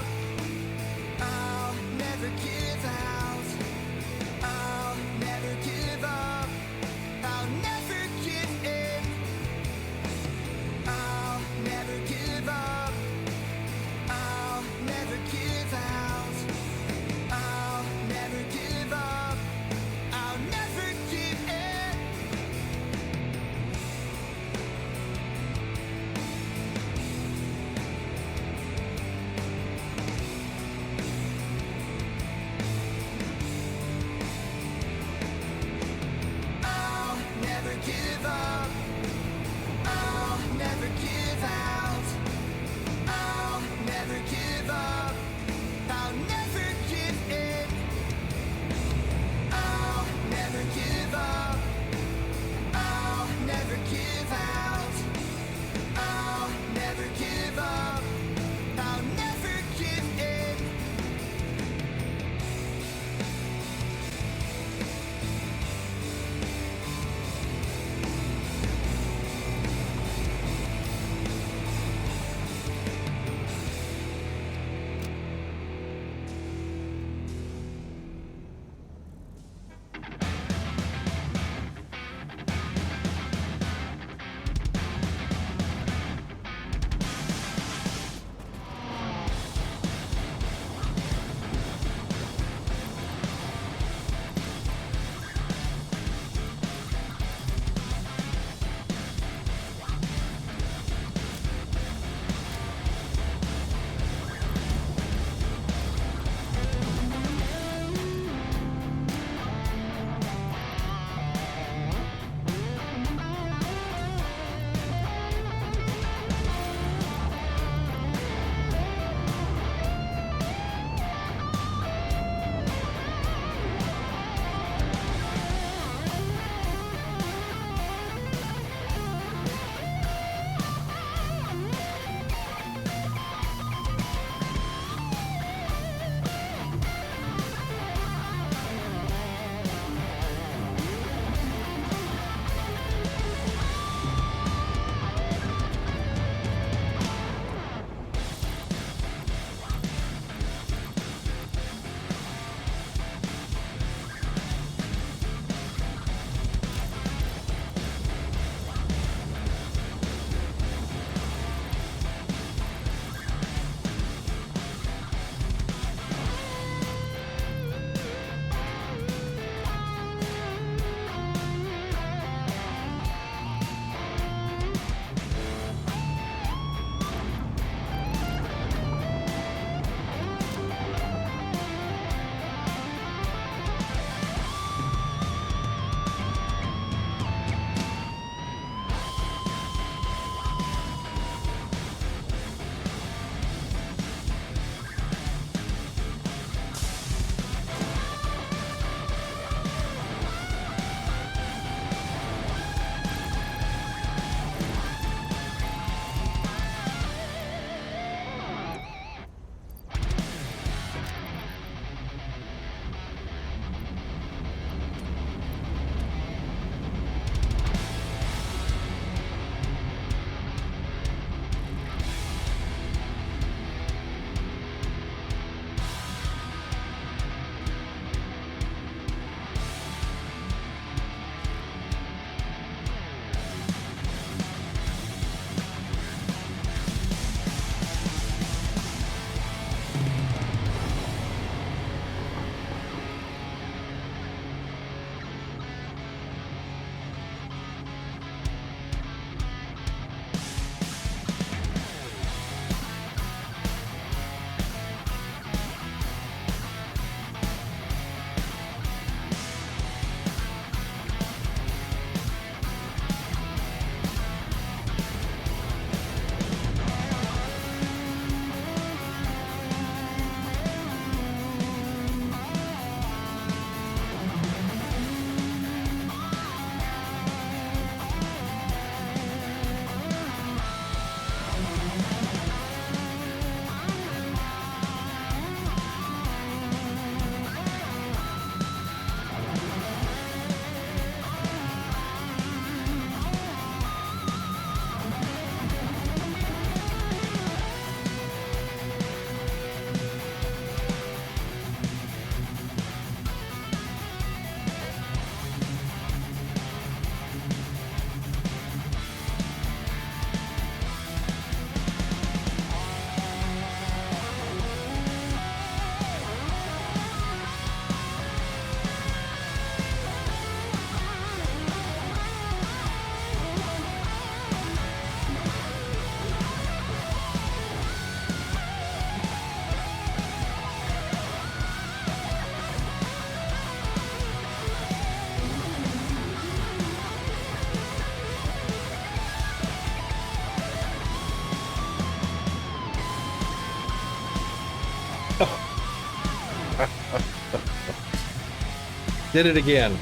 Did it again.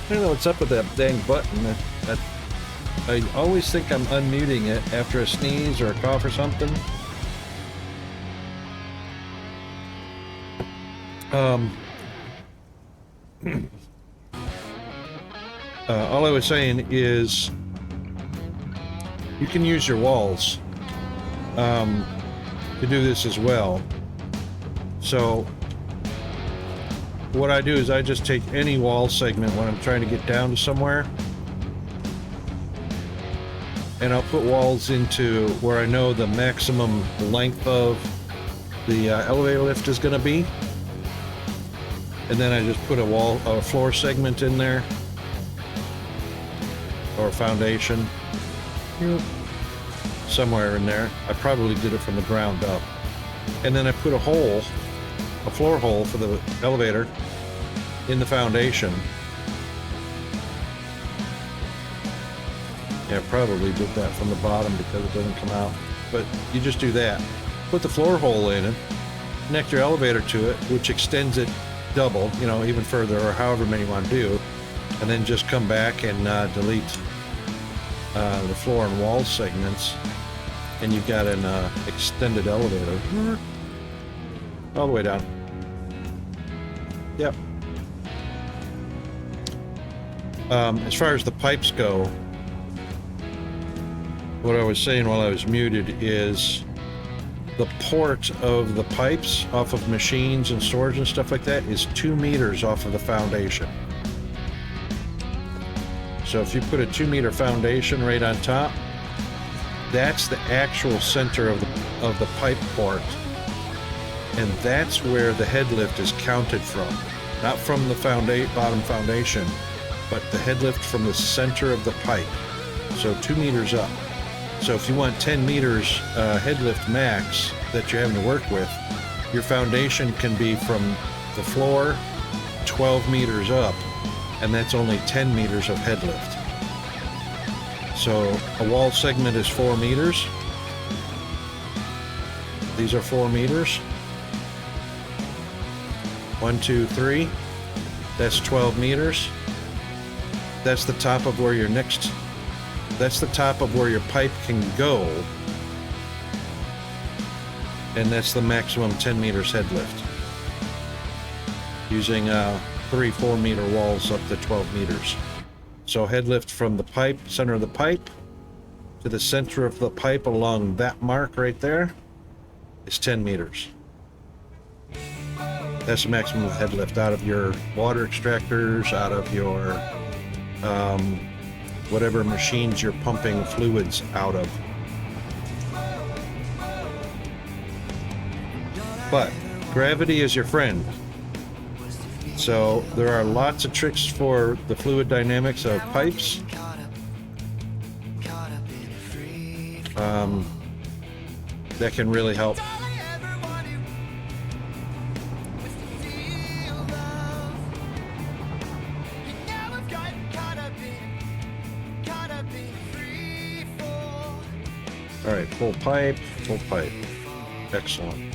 I don't know what's up with that dang button. I always think I'm unmuting it after a sneeze or a cough or something. All I was saying is you can use your walls to do this as well. So what I do is I just take any wall segment when I'm trying to get down to somewhere, and I'll put walls into where I know the maximum length of the elevator lift is going to be, and then I just put a floor segment in there, or a foundation, somewhere in there. I probably did it from the ground up, and then I put a floor hole for the elevator in the foundation. Yeah, probably did that from the bottom because it doesn't come out. But you just do that. Put the floor hole in it, connect your elevator to it, which extends it double, even further, or however many you want to do, and then just come back and delete the floor and wall segments, and you've got an extended elevator all the way down. Yep. As far as the pipes go, what I was saying while I was muted is the port of the pipes off of machines and storage and stuff like that is 2 meters off of the foundation. So if you put a 2-meter foundation right on top, that's the actual center of the pipe port, and that's where the head lift is counted from, not from the bottom foundation, but the head lift from the center of the pipe. So 2 meters up. So if you want 10 meters head lift max that you're having to work with, your foundation can be from the floor 12 meters up, and that's only 10 meters of head lift. So a wall segment is 4 meters. These are 4 meters. 1, 2, 3. That's 12 meters. That's the top of where that's the top of where your pipe can go. And that's the maximum 10 meters head lift. Using 3 4-meter walls up to 12 meters. So head lift from the pipe, center of the pipe, to the center of the pipe along that mark right there is 10 meters. That's the maximum head lift out of your water extractors, out of your whatever machines you're pumping fluids out of. But gravity is your friend. So there are lots of tricks for the fluid dynamics of pipes. That can really help. All right, full pipe. Excellent.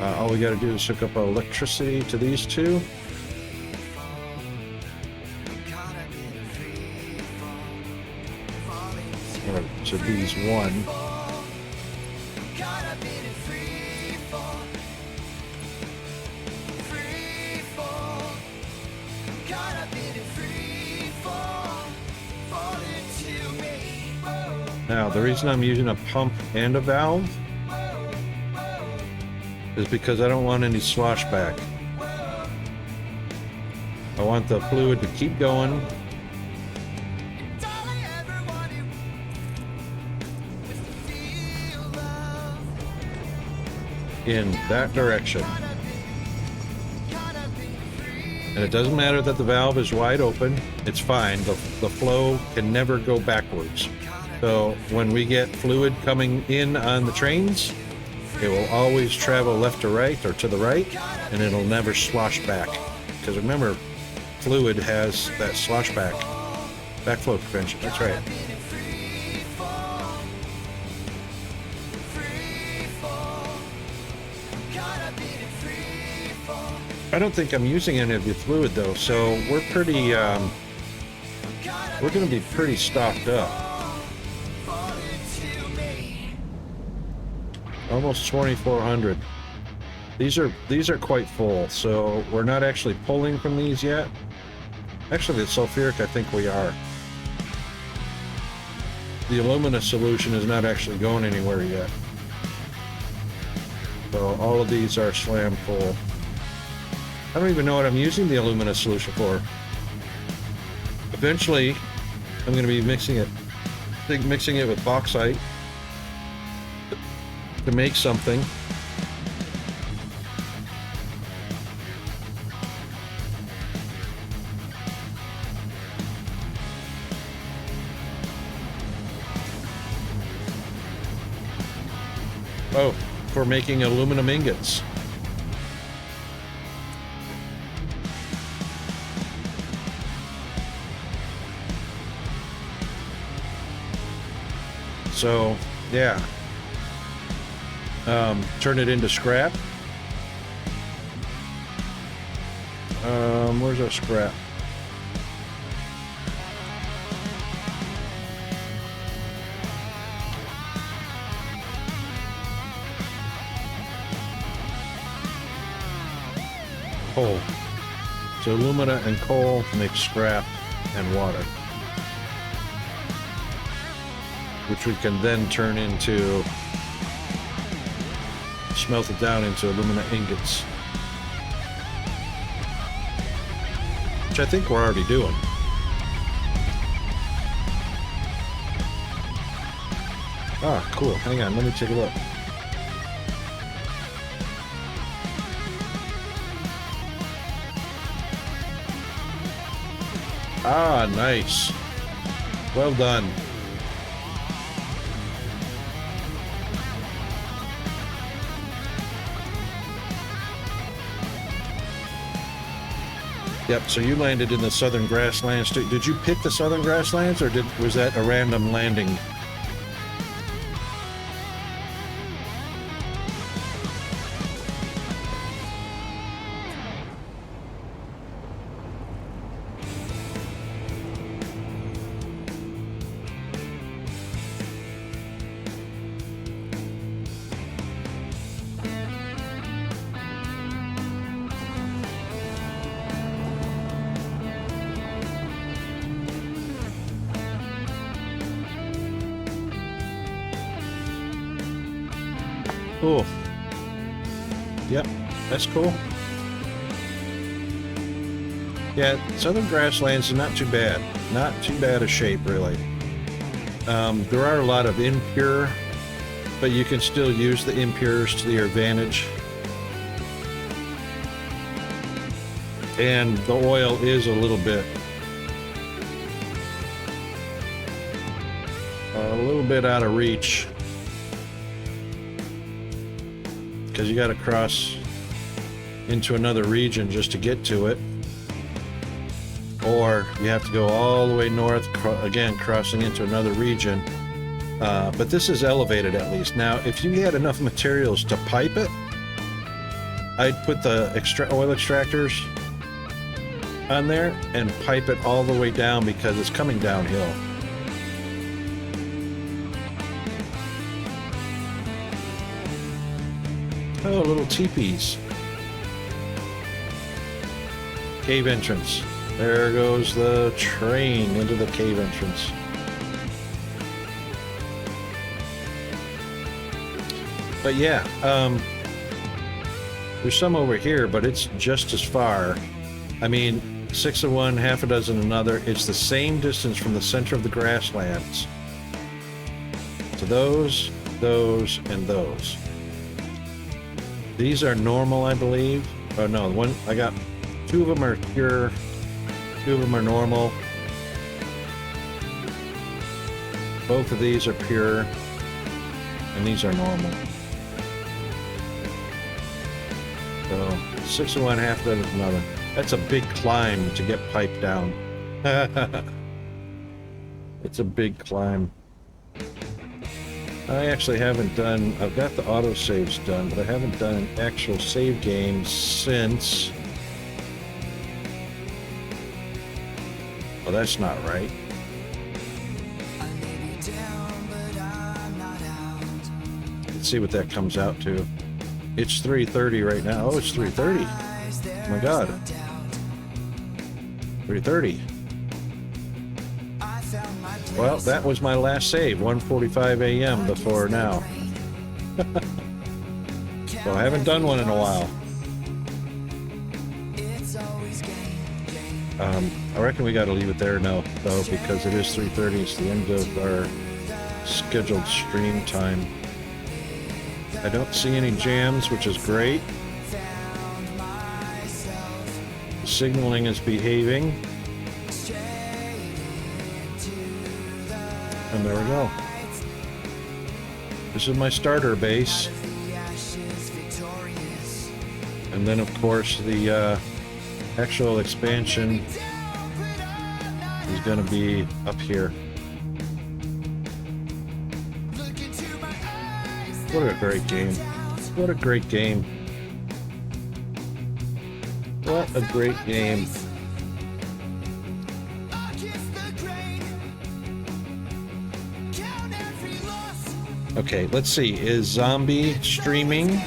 All we got to do is hook up electricity to these two. All right, so these one. Now, the reason I'm using a pump and a valve is because I don't want any sloshback. I want the fluid to keep going. In that direction. And it doesn't matter that the valve is wide open, it's fine. The flow can never go backwards. So when we get fluid coming in on the trains, it will always travel left to right or to the right, and it'll never slosh back. Because remember, fluid has that slosh backflow prevention. That's right. don't think I'm using any of the fluid though, so we're pretty, we're gonna be pretty stocked up. Almost 2,400. These are quite full, so we're not actually pulling from these yet. Actually, the sulfuric, I think we are. The alumina solution is not actually going anywhere yet. So all of these are slam full. I don't even know what I'm using the alumina solution for. Eventually, I'm going to be mixing it with bauxite to make something. Oh, for making aluminum ingots. So, yeah. Turn it into scrap. Where's our scrap? Coal. So alumina and coal make scrap and water, which we can then turn into, smelt it down into alumina ingots, which I think we're already doing. Ah, cool. Hang on, let me take a look. Ah, nice. Well done. Yep, so you landed in the southern grasslands too. Did you pick the southern grasslands, or was that a random landing? Cool. Yep, that's cool. Yeah, southern grasslands are not too bad. Not too bad a shape, really. There are a lot of impure, but you can still use the impures to your advantage. And the oil is a little bit out of reach, because you got to cross into another region just to get to it, or you have to go all the way north, again crossing into another region. But this is elevated at least. Now, if you had enough materials to pipe it, I'd put the oil extractors on there and pipe it all the way down, because it's coming downhill. Oh, little teepees. Cave entrance. There goes the train into the cave entrance. But yeah, there's some over here, but it's just as far. I mean, 6 of one, half a dozen another. It's the same distance from the center of the grasslands to those, and those. These are normal, I believe. Oh no, one I got. 2 of them are pure. 2 of them are normal. Both of these are pure, and these are normal. So 6 of one, half of another. That's a big climb to get piped down. It's a big climb. I actually haven't done, I've got the autosaves done, but I haven't done an actual save game since Well, that's not right. Let's see what that comes out to. It's 3:30 right now. Oh, it's 3:30. Oh my God. 3:30. Well, that was my last save, 1:45 a.m. before now. So I haven't done one in a while. I reckon we got to leave it there now, though, because it is 3:30. It's the end of our scheduled stream time. I don't see any jams, which is great. The signaling is behaving. And there we go. This is my starter base. And then, of course, the actual expansion is going to be up here. What a great game. What a great game. What a great game. Okay, let's see. Is Zombie streaming?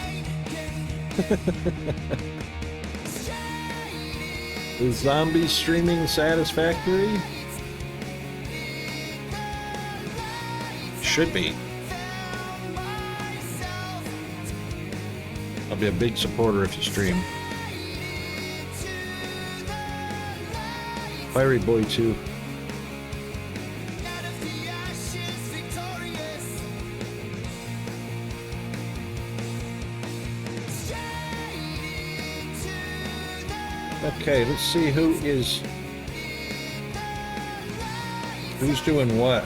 Is Zombie streaming satisfactory? Should be. I'll be a big supporter if you stream. Fiery Boy 2. Okay, let's see who's doing what.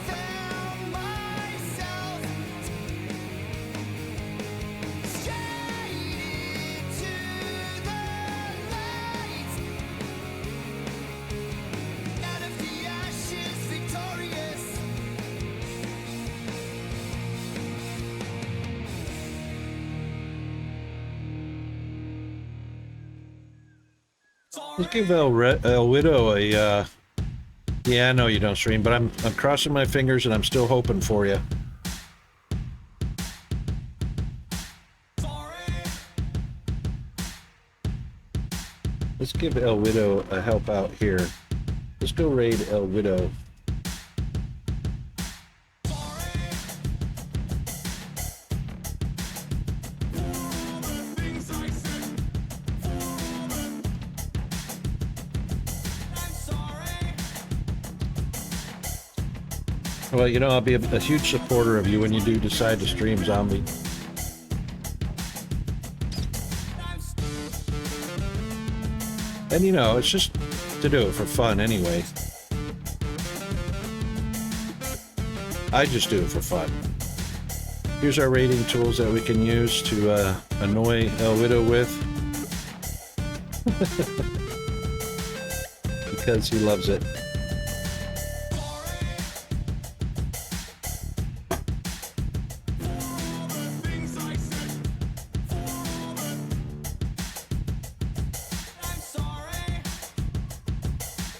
Let's give El Widow a, yeah, I know you don't stream, but I'm crossing my fingers and I'm still hoping for you. Let's give El Widow a help out here. Let's go raid El Widow. Well, you know, I'll be a huge supporter of you when you do decide to stream Zombie. And you know, it's just to do it for fun anyway. I just do it for fun. Here's our rating tools that we can use to annoy El Widow with. Because he loves it.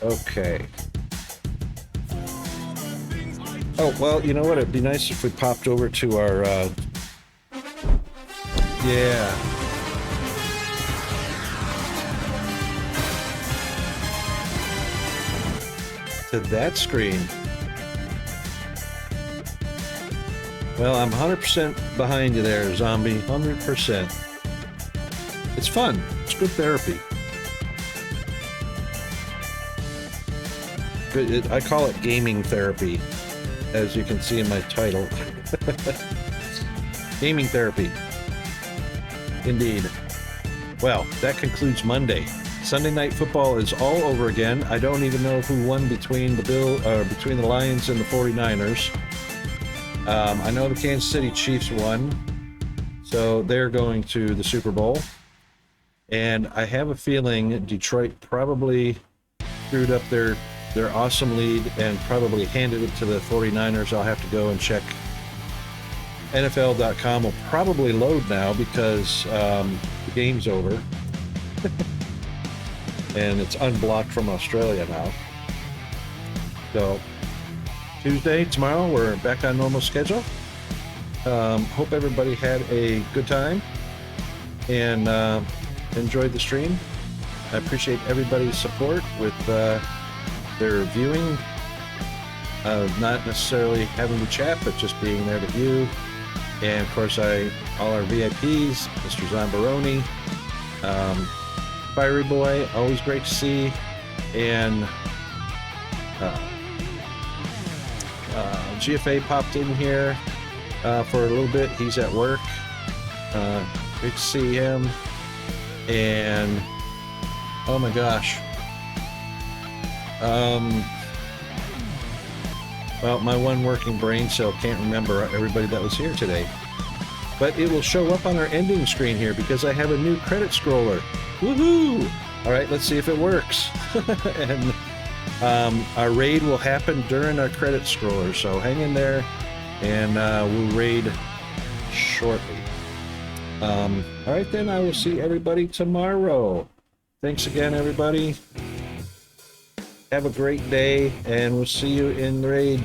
Okay. Oh, well, you know what? It'd be nice if we popped over to our, yeah. To that screen. Well, I'm 100% behind you there, Zombie. 100%. It's fun. It's good therapy. I call it gaming therapy, as you can see in my title. Gaming therapy. Indeed. Well, that concludes Monday. Sunday Night Football is all over again. I don't even know who won between the Lions and the 49ers. I know the Kansas City Chiefs won, so they're going to the Super Bowl. And I have a feeling Detroit probably screwed up their awesome lead and probably handed it to the 49ers. I'll have to go and check. NFL.com will probably load now because the game's over. And it's unblocked from Australia now. So Tuesday, tomorrow, we're back on normal schedule. Hope everybody had a good time and enjoyed the stream. I appreciate everybody's support with their viewing. Not necessarily having to chat, but just being there to view. And of course, all our VIPs, Mr. Zambaroni, Fiery Boy, always great to see, and GFA popped in here for a little bit. He's at work. Great to see him. And oh my gosh. Well, my one working brain cell can't remember everybody that was here today. But it will show up on our ending screen here because I have a new credit scroller. Woohoo! All right, let's see if it works. And our raid will happen during our credit scroller, so hang in there, and we'll raid shortly. All right, then I will see everybody tomorrow. Thanks again, everybody. Have a great day, and we'll see you in the raid.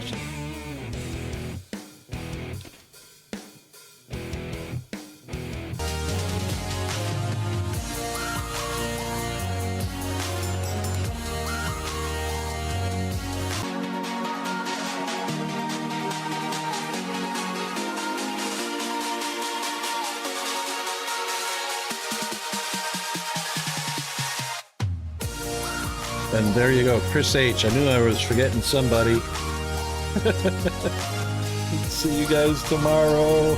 And there you go, Chris H. I knew I was forgetting somebody. See you guys tomorrow.